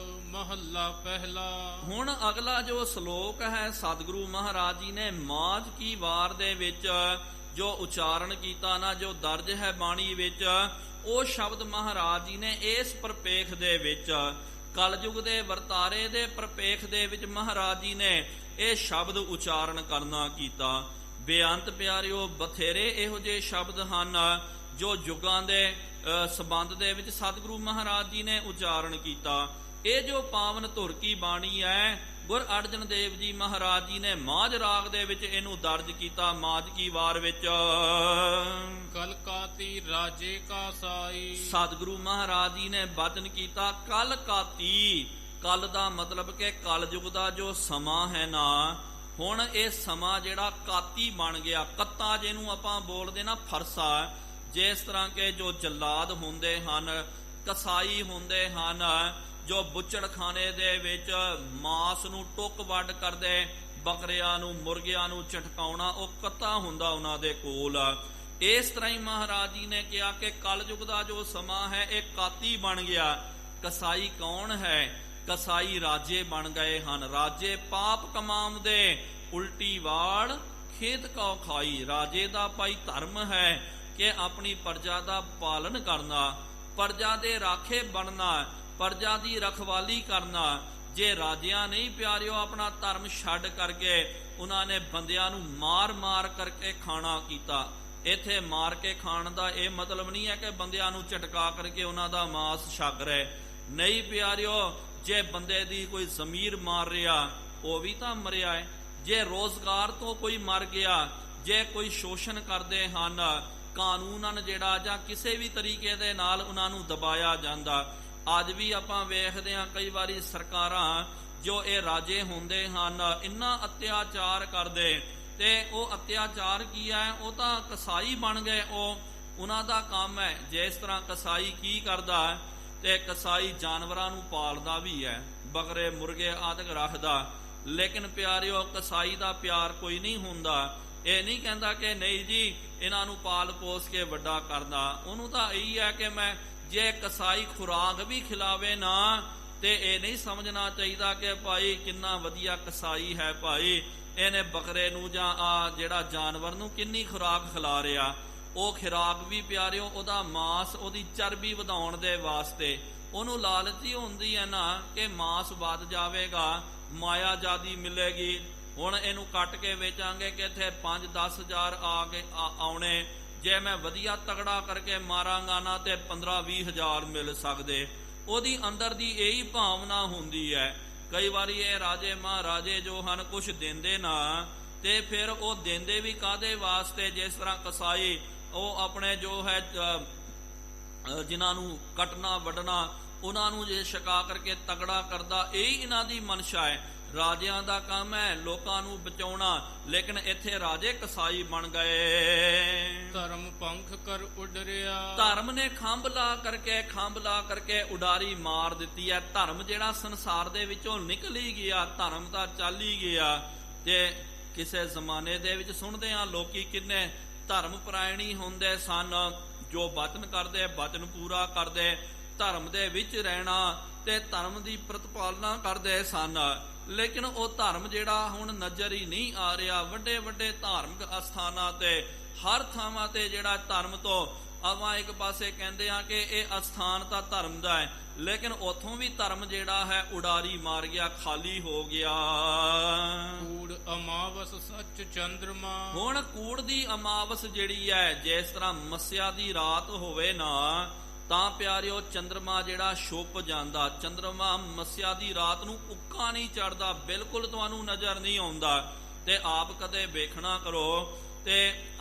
ਮਹੱਲਾ ਪਹਿਲਾ। ਹੁਣ ਅਗਲਾ ਜੋ ਸ਼ਲੋਕ ਹੈ ਸਤਿਗੁਰੂ ਮਹਾਰਾਜ ਜੀ ਨੇ ਮਾਝ ਕੀ ਵਾਰ ਦੇ ਵਿੱਚ ਜੋ ਉਚਾਰਨ ਕੀਤਾ ਨਾ, ਜੋ ਦਰਜ ਹੈ ਬਾਣੀ ਵਿੱਚ, ਉਹ ਸ਼ਬਦ ਮਹਾਰਾਜ ਜੀ ਨੇ ਇਸ ਪ੍ਰਪੇਖ ਦੇ ਵਿੱਚ, ਕਲਯੁਗ ਦੇ ਵਰਤਾਰੇ ਦੇ ਪ੍ਰਪੇਖ ਦੇ ਵਿੱਚ ਮਹਾਰਾਜ ਜੀ ਨੇ ਇਹ ਸ਼ਬਦ ਉਚਾਰਨ ਕਰਨਾ ਕੀਤਾ। ਬੇਅੰਤ ਪਿਆਰਿਓ ਬਥੇਰੇ ਇਹੋ ਜਿਹੇ ਸ਼ਬਦ ਹਨ ਜੋ ਯੁੱਗਾਂ ਦੇ ਸੰਬੰਧ ਦੇ ਵਿੱਚ ਸਤਿਗੁਰੂ ਮਹਾਰਾਜ ਜੀ ਨੇ ਉਚਾਰਨ ਕੀਤਾ। ਇਹ ਜੋ ਪਾਵਨ ਧੁਰ ਕੀ ਬਾਣੀ ਹੈ, ਗੁਰ ਅਰਜਨ ਦੇਵ ਜੀ ਮਹਾਰਾਜ ਜੀ ਨੇ ਮਾਝ ਰਾਗ ਦੇ ਵਿੱਚ ਇਹਨੂੰ ਦਰਜ ਕੀਤਾ। ਮਾਝ ਕੀ ਵਾਰ ਵਿੱਚ ਕਲਕਾਤੀ ਰਾਜੇ ਕਾ ਸਾਈ, ਸਤਿਗੁਰੂ ਮਹਾਰਾਜ ਜੀ ਨੇ ਬਚਨ ਕੀਤਾ ਕਲਕਾਤੀ। ਕਲ ਦਾ ਮਤਲਬ ਕਿ ਕਲਯੁਗ ਦਾ ਜੋ ਸਮਾਂ ਹੈ ਨਾ, ਹੁਣ ਇਹ ਸਮਾਂ ਜਿਹੜਾ ਕਾਤੀ ਬਣ ਗਿਆ। ਕੱਤਾ ਜਿਹਨੂੰ ਆਪਾਂ ਬੋਲਦੇ ਨਾ ਫਰਸਾ, ਜਿਸ ਤਰ੍ਹਾਂ ਕਿ ਜੋ ਜਲਾਦ ਹੁੰਦੇ ਹਨ, ਕਸਾਈ ਹੁੰਦੇ ਹਨ, ਜੋ ਬੁੱਚੜਖਾਨੇ ਦੇ ਵਿੱਚ ਮਾਸ ਨੂੰ ਟੁੱਕ ਵੱਢ ਕਰਦੇ, ਬੱਕਰਿਆਂ ਨੂੰ ਮੁਰਗਿਆਂ ਨੂੰ ਝਟਕਾਉਣਾ, ਉਹ ਕੱਤਾ ਹੁੰਦਾ ਉਹਨਾਂ ਦੇ ਕੋਲ। ਇਸ ਤਰ੍ਹਾਂ ਹੀ ਮਹਾਰਾਜ ਜੀ ਨੇ ਕਿਹਾ ਕਿ ਕਲਯੁਗ ਦਾ ਜੋ ਸਮਾਂ ਹੈ ਇਹ ਕਾਤੀ ਬਣ ਗਿਆ। ਕਸਾਈ ਕੌਣ ਹੈ? ਕਸਾਈ ਰਾਜੇ ਬਣ ਗਏ ਹਨ। ਰਾਜੇ ਪਾਪ ਕਮਾਉਂਦੇ, ਉਲਟੀ ਵਾੜ ਖੇਤ ਕਉ ਖਾਈ। ਰਾਜੇ ਦਾ ਭਾਈ ਧਰਮ ਹੈ ਕਿ ਆਪਣੀ ਪ੍ਰਜਾ ਦਾ ਪਾਲਨ ਕਰਨਾ, ਪ੍ਰਜਾ ਦੇ ਰਾਖੇ ਬਣਨਾ, ਪ੍ਰਜਾ ਦੀ ਰਖਵਾਲੀ ਕਰਨਾ। ਜੇ ਰਾਜਿਆਂ ਨਹੀਂ ਪਿਆਰਿਓ ਆਪਣਾ ਧਰਮ ਛੱਡ ਕਰਕੇ ਉਹਨਾਂ ਨੇ ਬੰਦਿਆਂ ਨੂੰ ਮਾਰ ਮਾਰ ਕਰਕੇ ਖਾਣਾ ਕੀਤਾ। ਇੱਥੇ ਮਾਰ ਕੇ ਖਾਣ ਦਾ ਇਹ ਮਤਲਬ ਨਹੀਂ ਹੈ ਕਿ ਬੰਦਿਆਂ ਨੂੰ ਝਟਕਾ ਕਰਕੇ ਉਹਨਾਂ ਦਾ ਮਾਸ ਛਕ ਰਹੇ, ਨਹੀਂ ਪਿਆਰਿਓ। ਜੇ ਬੰਦੇ ਦੀ ਕੋਈ ਜ਼ਮੀਰ ਮਾਰ ਰਿਹਾ ਉਹ ਵੀ ਤਾਂ ਮਰਿਆ ਹੈ। ਜੇ ਰੋਜ਼ਗਾਰ ਤੋਂ ਕੋਈ ਮਰ ਗਿਆ, ਜੇ ਕੋਈ ਸ਼ੋਸ਼ਣ ਕਰਦੇ ਹਨ ਕਾਨੂੰਨ ਜਿਹੜਾ, ਜਾਂ ਕਿਸੇ ਵੀ ਤਰੀਕੇ ਦੇ ਨਾਲ ਉਹਨਾਂ ਨੂੰ ਦਬਾਇਆ ਜਾਂਦਾ। ਅੱਜ ਵੀ ਆਪਾਂ ਵੇਖਦੇ ਹਾਂ ਕਈ ਵਾਰੀ ਸਰਕਾਰਾਂ ਜੋ ਇਹ ਰਾਜੇ ਹੁੰਦੇ ਹਨ ਇੰਨਾ ਅਤਿਆਚਾਰ ਕਰਦੇ, ਤੇ ਉਹ ਅਤਿਆਚਾਰ ਕੀ ਹੈ, ਉਹ ਤਾਂ ਕਸਾਈ ਬਣ ਗਏ। ਉਹ ਉਹਨਾਂ ਦਾ ਕੰਮ ਹੈ। ਜਿਸ ਤਰ੍ਹਾਂ ਕਸਾਈ ਕੀ ਕਰਦਾ, ਤੇ ਕਸਾਈ ਜਾਨਵਰਾਂ ਨੂੰ ਪਾਲਦਾ ਵੀ ਹੈ, ਬੱਕਰੇ ਮੁਰਗੇ ਆਦਿ ਰੱਖਦਾ। ਲੇਕਿਨ ਪਿਆਰਿਓ ਕਸਾਈ ਦਾ ਪਿਆਰ ਕੋਈ ਨਹੀਂ ਹੁੰਦਾ। ਇਹ ਨਹੀਂ ਕਹਿੰਦਾ ਕਿ ਨਹੀਂ ਜੀ ਇਹਨਾਂ ਨੂੰ ਪਾਲ ਪੋਸ ਕੇ ਵੱਡਾ ਕਰਦਾ। ਉਹਨੂੰ ਤਾਂ ਇਹੀ ਹੈ ਕਿ ਮੈਂ, ਜੇ ਕਸਾਈ ਖੁਰਾਕ ਵੀ ਖਿਲਾਵੇ ਨਾ, ਤੇ ਇਹ ਨਹੀਂ ਸਮਝਣਾ ਚਾਹੀਦਾ ਕਿ ਭਾਈ ਕਿੰਨਾ ਵਧੀਆ ਕਸਾਈ ਹੈ, ਭਾਈ ਇਹਨੇ ਬੱਕਰੇ ਨੂੰ ਜਾਂ ਆ ਜਿਹੜਾ ਜਾਨਵਰ ਨੂੰ ਕਿੰਨੀ ਖੁਰਾਕ ਖਿਲਾ ਰਿਹਾ। ਉਹ ਖੁਰਾਕ ਵੀ ਪਿਆਰਿਓ ਉਹਦਾ ਮਾਸ, ਉਹਦੀ ਚਰਬੀ ਵਧਾਉਣ ਦੇ ਵਾਸਤੇ। ਉਹਨੂੰ ਲਾਲਚ ਹੀ ਹੁੰਦੀ ਹੈ ਨਾ ਕਿ ਮਾਸ ਵੱਧ ਜਾਵੇਗਾ, ਮਾਇਆ ਜ਼ਿਆਦੀ ਮਿਲੇਗੀ। ਹੁਣ ਇਹਨੂੰ ਕੱਟ ਕੇ ਵੇਚਾਂਗੇ ਕਿ ਇੱਥੇ 5-10 ਹਜ਼ਾਰ ਆਉਣੇ, ਜੇ ਮੈਂ ਵਧੀਆ ਤਗੜਾ ਕਰਕੇ ਮਾਰਾਂਗਾ ਨਾ ਤੇ 15-20 ਹਜ਼ਾਰ ਮਿਲ ਸਕਦੇ। ਉਹਦੀ ਅੰਦਰ ਦੀ ਇਹੀ ਭਾਵਨਾ ਹੁੰਦੀ ਹੈ। ਕਈ ਵਾਰੀ ਇਹ ਰਾਜੇ ਮਹਾਰਾਜੇ ਜੋ ਹਨ ਕੁਛ ਦਿੰਦੇ ਨਾ, ਤੇ ਫਿਰ ਉਹ ਦਿੰਦੇ ਵੀ ਕਾਹਦੇ ਵਾਸਤੇ? ਜਿਸ ਤਰ੍ਹਾਂ ਕਸਾਈ ਉਹ ਆਪਣੇ ਜੋ ਹੈ ਜਿਨ੍ਹਾਂ ਨੂੰ ਕੱਟਣਾ ਵੱਢਣਾ, ਉਹਨਾਂ ਨੂੰ ਜੇ ਛਕਾ ਕਰਕੇ ਤਗੜਾ ਕਰਦਾ, ਇਹ ਇਹਨਾਂ ਦੀ ਮਨਸ਼ਾ ਹੈ। ਰਾਜਿਆਂ ਦਾ ਕੰਮ ਹੈ ਲੋਕਾਂ ਨੂੰ ਬਚਾਉਣਾ, ਲੇਕਿਨ ਇੱਥੇ ਰਾਜੇ ਕਸਾਈ ਬਣ ਗਏ। ਧਰਮ ਪੰਖ ਕਰ ਉਡਰਿਆ, ਧਰਮ ਨੇ ਖੰਭ ਲਾ ਕਰਕੇ ਉਡਾਰੀ ਮਾਰ ਦਿੱਤੀ ਹੈ। ਧਰਮ ਜਿਹੜਾ ਸੰਸਾਰ ਦੇ ਵਿੱਚੋਂ ਨਿਕਲ ਹੀ ਗਿਆ, ਧਰਮ ਤਾਂ ਚੱਲ ਹੀ ਗਿਆ। ਤੇ ਕਿਸੇ ਜ਼ਮਾਨੇ ਦੇ ਵਿੱਚ ਸੁਣਦੇ ਆ ਲੋਕੀ ਕਿੰਨੇ ਧਰਮ ਪਰਾਇਣੀ ਹੁੰਦੇ ਸਨ, ਜੋ ਬਚਨ ਕਰਦੇ ਬਚਨ ਪੂਰਾ ਕਰਦੇ, ਧਰਮ ਦੇ ਵਿੱਚ ਰਹਿਣਾ ਤੇ ਧਰਮ ਦੀ ਪ੍ਰਤਿਪਾਲਨਾ ਕਰਦੇ ਸਨ। ਲੇਕਿਨ ਉਹ ਧਰਮ ਜਿਹੜਾ ਹੁਣ ਨਜ਼ਰ ਹੀ ਨਹੀਂ ਆ ਰਿਹਾ। ਵੱਡੇ ਵੱਡੇ ਧਾਰਮਿਕ ਅਸਥਾਨਾਂ ਤੇ ਹਰ ਥਾਵਾਂ ਤੇ ਜਿਹੜਾ ਧਰਮ ਤੋਂ ਆਪਾਂ ਇੱਕ ਪਾਸੇ ਕਹਿੰਦੇ ਆ ਕਿ ਇਹ ਅਸਥਾਨ ਤਾਂ ਧਰਮ ਦਾ ਹੈ, ਲੇਕਿਨ ਉਥੋਂ ਵੀ ਧਰਮ ਜਿਹੜਾ ਹੈ ਉਡਾਰੀ ਮਾਰ ਗਿਆ, ਖਾਲੀ ਹੋ ਗਿਆ। ਕੂੜ ਅਮਾਵਸ ਸੱਚ ਚੰਦਰਮਾ, ਹੁਣ ਕੂੜ ਦੀ ਅਮਾਵਸ ਜਿਹੜੀ ਹੈ, ਜਿਸ ਤਰ੍ਹਾਂ ਮੱਸਿਆ ਦੀ ਰਾਤ ਹੋਵੇ ਨਾ ਤਾਂ ਪਿਆਰਿਓ ਚੰਦਰਮਾ ਜਿਹੜਾ ਛੁਪ ਜਾਂਦਾ। ਚੰਦਰਮਾ ਮੱਸਿਆ ਦੀ ਰਾਤ ਨੂੰ ਉੱਕਾ ਨਹੀਂ ਚੜਦਾ, ਬਿਲਕੁਲ ਤੁਹਾਨੂੰ ਨਜ਼ਰ ਨਹੀਂ ਆਉਂਦਾ। ਤੇ ਆਪ ਕਦੇ ਵੇਖਣਾ ਕਰੋ। ਤੇ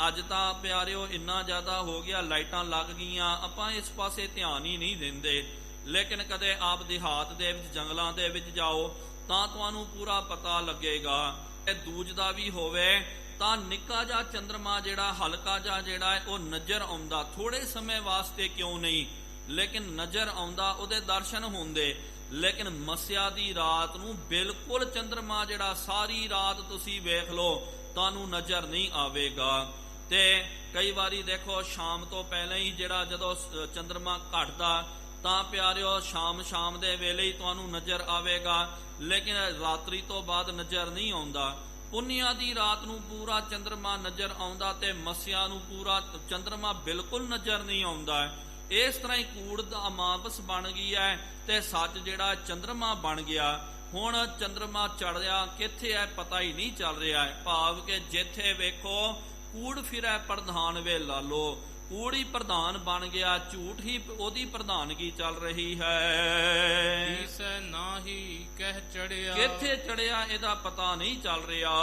ਅੱਜ ਤਾਂ ਪਿਆਰਿਓ ਇੰਨਾ ਜ਼ਿਆਦਾ ਹੋ ਗਿਆ, ਲਾਈਟਾਂ ਲੱਗ ਗਈਆਂ, ਆਪਾਂ ਇਸ ਪਾਸੇ ਧਿਆਨ ਹੀ ਨਹੀਂ ਦਿੰਦੇ। ਲੇਕਿਨ ਕਦੇ ਆਪ ਦਿਹਾਤ ਦੇ ਵਿੱਚ ਜੰਗਲਾਂ ਦੇ ਵਿੱਚ ਜਾਓ ਤਾਂ ਤੁਹਾਨੂੰ ਪੂਰਾ ਪਤਾ ਲੱਗੇਗਾ। ਇਹ ਦੂਜਦਾ ਵੀ ਹੋਵੇ ਤਾਂ ਨਿੱਕਾ ਜਿਹਾ ਚੰਦਰਮਾ ਜਿਹੜਾ ਹਲਕਾ ਜਿਹਾ ਜਿਹੜਾ ਹੈ ਉਹ ਨਜ਼ਰ ਆਉਂਦਾ, ਥੋੜੇ ਸਮੇਂ ਵਾਸਤੇ ਕਿਉਂ ਨਹੀਂ, ਲੇਕਿਨ ਨਜ਼ਰ ਆਉਂਦਾ, ਉਹਦੇ ਦਰਸ਼ਨ ਹੁੰਦੇ। ਲੇਕਿਨ ਮੱਸਿਆ ਦੀ ਰਾਤ ਨੂੰ ਬਿਲਕੁਲ ਚੰਦਰਮਾ ਜਿਹੜਾ ਸਾਰੀ ਰਾਤ ਤੁਸੀਂ ਵੇਖ ਲਓ ਤੁਹਾਨੂੰ ਨਜ਼ਰ ਨਹੀਂ ਆਵੇਗਾ। ਤੇ ਕਈ ਵਾਰੀ ਦੇਖੋ ਸ਼ਾਮ ਤੋਂ ਪਹਿਲਾਂ ਹੀ ਜਿਹੜਾ ਜਦੋਂ ਚੰਦਰਮਾ ਘਟਦਾ ਤਾਂ ਪਿਆਰਿਓ ਸ਼ਾਮ ਦੇ ਵੇਲੇ ਹੀ ਤੁਹਾਨੂੰ ਨਜ਼ਰ ਆਵੇਗਾ, ਲੇਕਿਨ ਰਾਤਰੀ ਤੋਂ ਬਾਅਦ ਨਜ਼ਰ ਨਹੀਂ ਆਉਂਦਾ। ਪੁੰਨਿਆ ਦੀ ਰਾਤ ਨੂੰ ਪੂਰਾ ਚੰਦਰਮਾ ਨਜ਼ਰ ਆਉਂਦਾ ਤੇ ਮੱਸਿਆ ਨੂੰ ਪੂਰਾ ਚੰਦਰਮਾ ਬਿਲਕੁਲ ਨਜ਼ਰ ਨਹੀਂ ਆਉਂਦਾ। ਇਸ ਤਰ੍ਹਾਂ ਹੀ ਕੂੜ ਦਾ ਅਮਾਵਸ ਬਣ ਗਈ ਹੈ ਤੇ ਸੱਚ ਜਿਹੜਾ ਚੰਦਰਮਾ ਬਣ ਗਿਆ। ਹੁਣ ਚੰਦਰਮਾ ਚੜ੍ਹਿਆ ਕਿੱਥੇ ਹੈ ਪਤਾ ਹੀ ਨਹੀਂ ਚੱਲ ਰਿਹਾ ਹੈ। ਭਾਵ ਕਿ ਜਿੱਥੇ ਵੇਖੋ ਕੂੜ ਫਿਰੈ ਪ੍ਰਧਾਨ ਵੇ ਲਾਲੋ, ਕੂੜ ਹੀ ਪ੍ਰਧਾਨ ਬਣ ਗਿਆ, ਝੂਠ ਹੀ ਉਹਦੀ ਪ੍ਰਧਾਨਗੀ ਚੱਲ ਰਹੀ ਹੈ। ਈਸੈ ਨਾਹੀ ਕਹਿ ਚੜਿਆ, ਕਿੱਥੇ ਚੜਿਆ ਇਹਦਾ ਪਤਾ ਨਹੀਂ ਚੱਲ ਰਿਹਾ।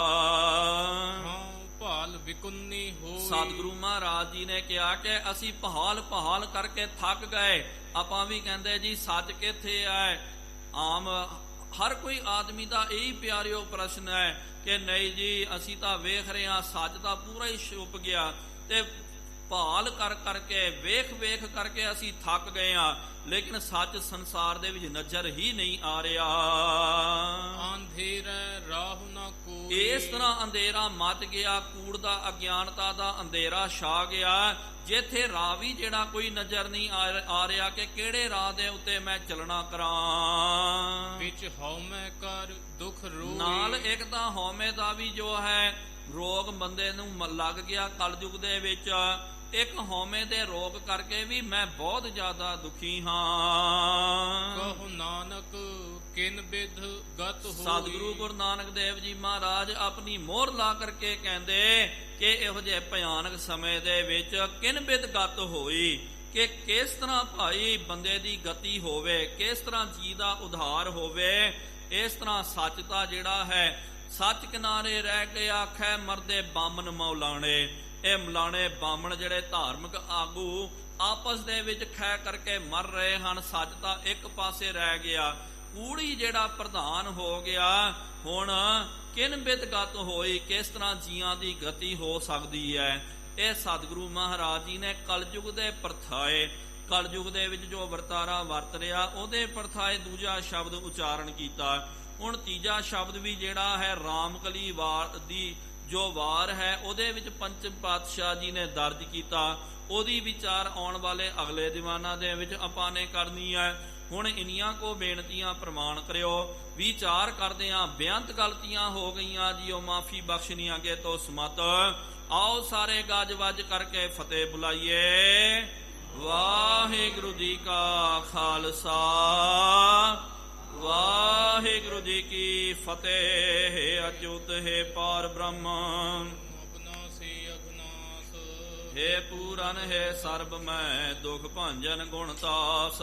ਭਾਲ ਵਿਕੁੰਨੀ ਹੋਈ, ਸਤਿਗੁਰੂ ਮਹਾਰਾਜ ਜੀ ਨੇ ਕਿਹਾ ਕਿ ਅਸੀਂ ਪਹਾਲ ਕਰਕੇ ਥੱਕ ਗਏ। ਆਪਾਂ ਵੀ ਕਹਿੰਦੇ ਜੀ ਸੱਚ ਕਿੱਥੇ ਹੈ। ਆਮ ਹਰ ਕੋਈ ਆਦਮੀ ਦਾ ਇਹੀ ਪਿਆਰਿਓ ਪ੍ਰਸ਼ਨ ਹੈ ਕਿ ਨਹੀਂ ਜੀ ਅਸੀਂ ਤਾਂ ਵੇਖ ਰਹੇ ਹਾਂ ਸੱਚ ਤਾਂ ਪੂਰਾ ਹੀ ਛੁਪ ਗਿਆ, ਤੇ ਭਾਲ ਕਰਕੇ ਵੇਖ ਕਰਕੇ ਅਸੀਂ ਥੱਕ ਗਏ ਹਾਂ, ਲੇਕਿਨ ਸੱਚ ਸੰਸਾਰ ਦੇ ਵਿੱਚ ਨਜ਼ਰ ਹੀ ਨਹੀਂ ਆ ਰਿਹਾ। ਅੰਧੇਰਾ ਰਾਹ ਨਾ ਕੋਈ, ਇਸ ਤਰ੍ਹਾਂ ਅੰਧੇਰਾ ਮੱਚ ਗਿਆ, ਕੂੜ ਦਾ ਅਗਿਆਨਤਾ ਦਾ ਅੰਧੇਰਾ ਛਾ ਗਿਆ, ਜਿੱਥੇ ਰਾਹ ਵੀ ਜਿਹੜਾ ਕੋਈ ਨਜ਼ਰ ਨਹੀਂ ਆ ਰਿਹਾ ਕਿ ਕਿਹੜੇ ਰਾਹ ਦੇ ਉੱਤੇ ਮੈਂ ਚੱਲਣਾ ਕਰਾਂ। ਵਿੱਚ ਹਉਮੈ ਕਰ ਦੁੱਖ ਰੋਈ, ਨਾਲ ਇੱਕ ਤਾਂ ਹਉਮੈ ਦਾ ਵੀ ਜੋ ਹੈ ਰੋਗ ਬੰਦੇ ਨੂੰ ਲੱਗ ਗਿਆ ਕਲਯੁਗ ਦੇ ਵਿੱਚ। ਇੱਕ ਹਉਮੈ ਦੇ ਰੋਗ ਕਰਕੇ ਵੀ ਮੈਂ ਬਹੁਤ ਜ਼ਿਆਦਾ ਦੁਖੀ ਹਾਂ। ਕਹੋ ਨਾਨਕ ਕਿਨ ਬਿਧ ਗਤ ਹੋਈ, ਸਤਿਗੁਰੂ ਗੁਰੂ ਨਾਨਕ ਦੇਵ ਜੀ ਮਹਾਰਾਜ ਆਪਣੀ ਮੋਹਰ ਲਾ ਕਰਕੇ ਕਹਿੰਦੇ ਕਿ ਇਹੋ ਜਿਹੇ ਭਿਆਨਕ ਸਮੇਂ ਦੇ ਵਿੱਚ ਕਿਨ ਬਿਧ ਗਤ ਹੋਈ, ਕਿ ਕਿਸ ਤਰ੍ਹਾਂ ਭਾਈ ਬੰਦੇ ਦੀ ਗਤੀ ਹੋਵੇ, ਕਿਸ ਤਰ੍ਹਾਂ ਜੀ ਦਾ ਉਧਾਰ ਹੋਵੇ। ਇਸ ਤਰ੍ਹਾਂ ਸੱਚ ਦਾ ਜਿਹੜਾ ਹੈ, ਸੱਚ ਕਿਨਾਰੇ ਰਹਿ ਕੇ ਆਖੈ ਮਰਦੇ ਬਾਮਨ ਮੌਲਾਣੇ। ਇਹ ਮਲਾਣੇ ਬਾਮਣ ਜਿਹੜੇ ਧਾਰਮਿਕ ਆਗੂ ਆਪਸ ਦੇ ਵਿੱਚ ਖੈ ਕਰਕੇ ਮਰ ਰਹੇ ਹਨ। ਸੱਚ ਤਾਂ ਇੱਕ ਪਾਸੇ ਰਹਿ ਗਿਆ, ਕੂੜੀ ਜਿਹੜਾ ਪ੍ਰਧਾਨ ਹੋ ਗਿਆ। ਹੁਣ ਕਿਨ ਬਿਧ ਗਤ ਹੋਈ, ਕਿਸ ਤਰ੍ਹਾਂ ਜੀਆਂ ਦੀ ਗਤੀ ਹੋ ਸਕਦੀ ਹੈ। ਇਹ ਸਤਿਗੁਰੂ ਮਹਾਰਾਜ ਜੀ ਨੇ ਕਲਯੁਗ ਦੇ ਪਰਥਾਏ, ਕਲਯੁਗ ਦੇ ਵਿੱਚ ਜੋ ਵਰਤਾਰਾ ਵਰਤ ਰਿਹਾ ਉਹਦੇ ਪਰਥਾਏ ਦੂਜਾ ਸ਼ਬਦ ਉਚਾਰਨ ਕੀਤਾ। ਹੁਣ ਤੀਜਾ ਸ਼ਬਦ ਵੀ ਜਿਹੜਾ ਹੈ ਰਾਮਕਲੀ ਵਾਰ ਦੀ ਜੋ ਵਾਰ ਹੈ ਉਹਦੇ ਵਿੱਚ ਪੰਚਮ ਪਾਤਸ਼ਾਹ ਜੀ ਨੇ ਦਰਜ ਕੀਤਾ। ਉਹਦੀ ਵਿਚਾਰ ਆਉਣ ਵਾਲੇ ਅਗਲੇ ਦੀਵਾਨਾਂ ਦੇ ਵਿੱਚ ਆਪਾਂ ਨੇ ਕਰਨੀ ਹੈ। ਹੁਣ ਇੰਨੀਆਂ ਕੋ ਬੇਨਤੀਆਂ ਪ੍ਰਮਾਣ ਕਰਿਓ। ਵਿਚਾਰ ਕਰਦੇ ਆਂ ਬੇਅੰਤ ਗਲਤੀਆਂ ਹੋ ਗਈਆਂ ਜੀਓ, ਮਾਫੀ ਬਖਸ਼ਣੀ ਅੱਗੇ ਤੋਂ ਸਮਤ। ਆਓ ਸਾਰੇ ਗੱਜ ਵੱਜ ਕਰਕੇ ਫਤਿਹ ਬੁਲਾਈਏ। ਵਾਹਿਗੁਰੂ ਜੀ ਕਾ ਖਾਲਸਾ, ਵਾਹਿਗੁਰੂ ਜੀ ਕੀ ਫਤਿਹ। ਅਚੂਤ ਹੈ ਪਾਰ ਬ੍ਰਹਮ, ਅਬਨਾਸੀ ਅਗਨਾਸ, ਹੈ ਪੂਰਨ ਹੈ ਸਰਬ ਮੈਂ ਦੁਖ ਭੰਜਨ ਗੁਣ ਤਾਸ।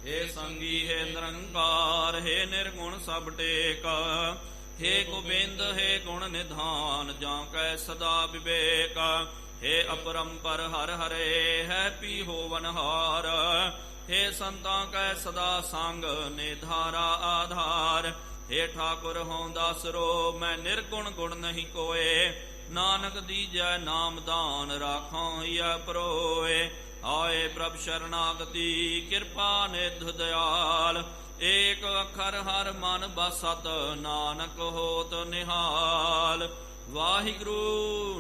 ਹੈ ਸੰਗੀ ਹੈ ਨਿਰੰਕਾਰ, ਹੈ ਨਿਰਗੁਣ ਸਭ ਟੇਕ। ਹੈ ਗੋਬਿੰਦ ਹੈ ਗੁਣ ਨਿਧਾਨ, ਜਾਂ ਕੈ ਸਦਾ ਵਿਵੇਕ। ਹੈ ਅਪਰੰਪਰ ਹਰ ਹਰੇ, ਹੈ ਪੀ ਹੋਵਨਹਾਰ। हे संतां कै सदा संग निधारा आधार। हे ठाकुर हों दासरो, मैं निर्गुण गुण नहीं कोए। नानक दीजै नाम दान, राखों हिय परोए। आए प्रभ शरणागति, किरपा निध दयाल। एक अखर हर मन बसत, नानक होत निहाल। वाहिगुरु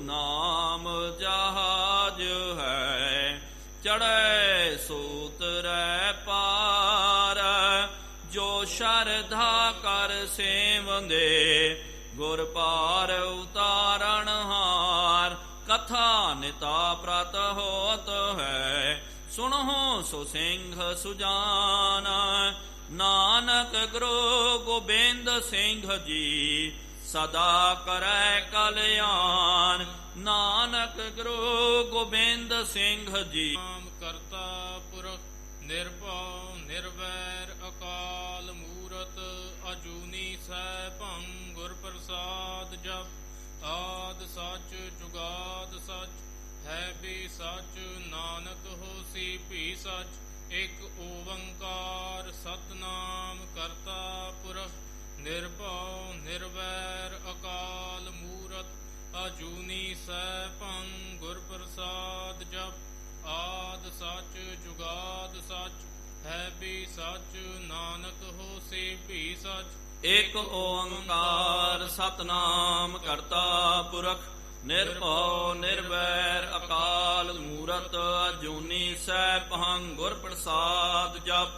नाम जहाज है, चढ़े सो उतरै पार। जो शरधा कर सेवंदे, गुर पार उतारण हार। कथा निता प्रत होत है, सुनहो सो सिंह सुजान। नानक गुरु गोबिंद सिंह जी, सदा करै कल्याण। नानक गुरु गोबिंद सिंह जी। ਨਾਮ ਕਰਤਾ ਪੁਰਖ ਨਿਰਭਉ ਨਿਰਵੈਰ ਅਕਾਲ ਮੂਰਤ ਅਜੂਨੀ ਸੈਭੰ ਗੁਰ ਪ੍ਰਸਾਦ ਜਪ। ਆਦ ਸੱਚ ਜੁਗਾਦ ਸੱਚ ਹੈ ਵੀ ਸੱਚ। ਨਾਨਕ ਹੋਸੀ ਵੀ ਸੱਚ ਇਕ ਓੰਕਾਰ ਸਤਨਾਮ ਕਰਤਾ ਪੁਰਖ ਨਿਰਭਉ ਨਿਰਵੈਰ ਅਕਾਲ ਮੂਰਤ ਅਜੂਨੀ ਸੈਭੰ ਗੁਰ ਪ੍ਰਸਾਦ ਜਪ। ਆਦ ਸੱਚ ਜੁਗਾਦ ਸੱਚ ਹੈ ਵੀ ਸੱਚ। ਨਾਨਕ ਹੋਸੀ ਵੀ ਸੱਚ ਇਕ ਓੰਕਾਰ ਸਤਨਾਮ ਕਰਤਾ ਪੁਰਖ ਨਿਰਭਉ ਨਿਰਵੈਰ ਅਕਾਲ ਮੂਰਤ ਅਜੂਨੀ ਸੈਭੰ ਗੁਰ ਪ੍ਰਸਾਦ ਜਪ।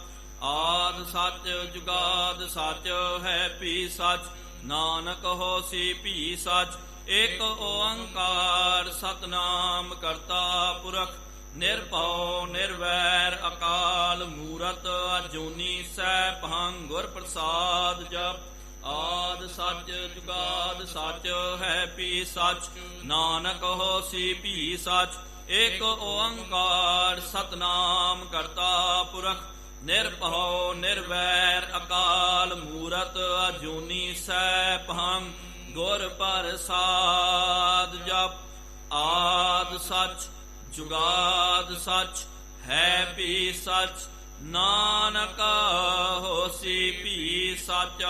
ਆਦ ਸੱਚ ਜੁਗਾਦ ਸੱਚ ਹੈ ਵੀ ਸੱਚ। ਨਾਨਕ ਹੋਸੀ ਵੀ ਸੱਚ ਇਕ ਓੰਕਾਰ ਸਤਨਾਮ ਕਰਤਾ ਪੁਰਖ ਨਿਰਭਉ ਨਿਰਵੈਰ ਅਕਾਲ ਮੂਰਤ ਅਜੂਨੀ ਸੈਭੰ ਗੁਰ ਪ੍ਰਸਾਦ ਜਪ। ਆਦ ਸੱਚ ਜੁਗਾਦ ਸੱਚ ਹੈ ਵੀ ਸੱਚ। ਨਾਨਕ ਹੋਸੀ ਵੀ ਸੱਚ ਇਕ ਓੰਕਾਰ ਸਤਨਾਮ ਕਰਤਾ ਪੁਰਖ ਨਿਰਭਉ ਨਿਰਵੈਰ ਅਕਾਲ ਮੂਰਤ ਅਜੂਨੀ ਸੈਭੰ ਗੁਰ ਪ੍ਰਸਾਦ ਜਪ। ਆਦ ਸੱਚ ਜੁਗਾਦ ਸੱਚ ਹੈ ਵੀ ਸੱਚ। ਨਾਨਕ ਹੋਸੀ ਵੀ ਸੱਚ।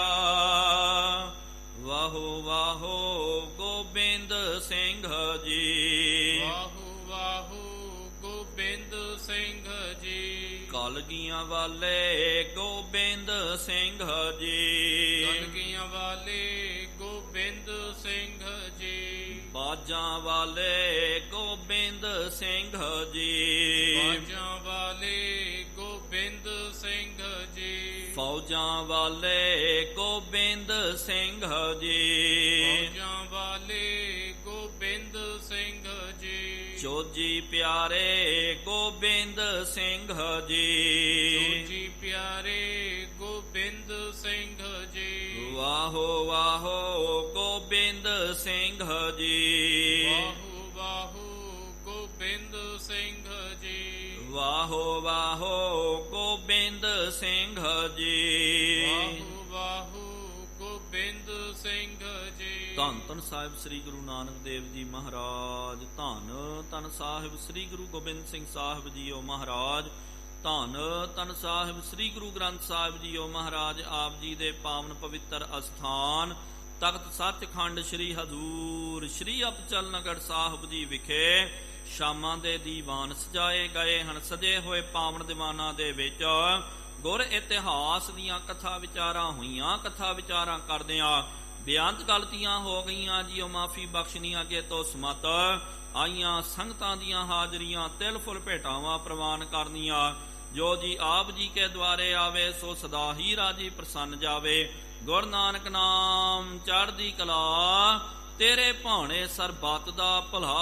ਵਾਹੋ ਵਾਹੋ ਗੋਬਿੰਦ ਸਿੰਘ ਜੀ। ਵਾਹੋ ਵਾਹੋ ਗੋਬਿੰਦ ਸਿੰਘ ਜੀ। ਕਲਗੀਆਂ ਵਾਲੇ ਗੋਬਿੰਦ ਸਿੰਘ ਜੀ। ਕਲਗੀਆਂ ਵਾਲੇ ਗੋਬਿੰਦ ਸਿੰਘ ਜੀ। ਬਾਜਾਂ ਵਾਲੇ ਗੋਬਿੰਦ ਸਿੰਘ ਜੀ। ਬਾਜਾਂ ਵਾਲੇ ਗੋਬਿੰਦ ਸਿੰਘ ਜੀ। ਫੌਜਾਂ ਵਾਲੇ ਗੋਬਿੰਦ ਸਿੰਘ ਜੀ। ਫੌਜਾਂ ਵਾਲੇ ਗੋਬਿੰਦ ਸਿੰਘ ਜੀ। ਚੋਜੀ ਪਿਆਰੇ ਗੋਬਿੰਦ ਸਿੰਘ ਜੀ। ਚੋਜੀ ਪਿਆਰੇ ਗੋਬਿੰਦ ਸਿੰਘ ਜੀ। ਵਾਹੋ ਵਾਹੋ ਗੋਬਿੰਦ ਸਿੰਘ ਜੀ। ਵਾਹੋ ਵਾਹੋ ਗੋਬਿੰਦ ਸਿੰਘ ਜੀ। ਵਾਹੋ ਵਾਹੋ ਗੋਬਿੰਦ ਸਿੰਘ ਜੀ। ਵਾਹੋ ਵਾਹੋ ਗੋਬਿੰਦ ਸਿੰਘ ਜੀ। ਧੰਨ ਧੰਨ ਸਾਹਿਬ ਸ੍ਰੀ ਗੁਰੂ ਨਾਨਕ ਦੇਵ ਜੀ ਮਹਾਰਾਜ। ਧੰਨ ਧੰਨ ਸਾਹਿਬ ਸ੍ਰੀ ਗੁਰੂ ਗੋਬਿੰਦ ਸਿੰਘ ਸਾਹਿਬ ਜੀਓ ਮਹਾਰਾਜ। ਧੰਨ ਧੰਨ ਸਾਹਿਬ ਸ੍ਰੀ ਗੁਰੂ ਗ੍ਰੰਥ ਸਾਹਿਬ ਜੀਓ ਮਹਾਰਾਜ। ਆਪ ਜੀ ਦੇ ਪਾਵਨ ਪਵਿੱਤਰ ਅਸਥਾਨ ਤਖਤ ਸੱਚਖੰਡ ਸ੍ਰੀ ਹਜ਼ੂਰ ਸ੍ਰੀ ਅਬਚਲਨਗੜ੍ਹ ਸਾਹਿਬ ਜੀ ਵਿਖੇ ਸ਼ਾਮਾਂ ਦੇ ਦੀਵਾਨ ਸਜਾਏ ਗਏ ਹਨ। ਸਜੇ ਹੋਏ ਪਾਵਨ ਦੀਵਾਨਾਂ ਦੇ ਵਿੱਚ ਗੁਰ ਇਤਿਹਾਸ ਦੀਆਂ ਕਥਾ ਵਿਚਾਰਾਂ ਹੋਈਆਂ। ਕਥਾ ਵਿਚਾਰਾਂ ਕਰਦਿਆਂ ਬੇਅੰਤ ਗਲਤੀਆਂ ਹੋ ਗਈਆਂ ਜੀ, ਉਹ ਮਾਫੀ ਬਖਸ਼ਣੀ ਅੱਗੇ ਤੋਂ ਸਮਤ ਆਈਆਂ ਸੰਗਤਾਂ ਦੀਆਂ ਹਾਜ਼ਰੀਆਂ ਤਿਲ ਫੁੱਲ ਭੇਟਾਵਾਂ ਪ੍ਰਵਾਨ ਕਰਨੀਆਂ। ਜੋ ਜੀ ਆਪ ਜੀ ਕੇ ਦੁਆਰੇ ਆਵੇ ਸੋ ਸਦਾ ਹੀ ਰਾਜੀ ਪ੍ਰਸੰਨ ਜਾਵੇ। ਗੁਰ ਨਾਨਕ ਨਾਮ ਚੜ੍ਹਦੀ ਕਲਾ, ਤੇਰੇ ਭਾਣੇ ਸਰਬੱਤ ਦਾ ਭਲਾ।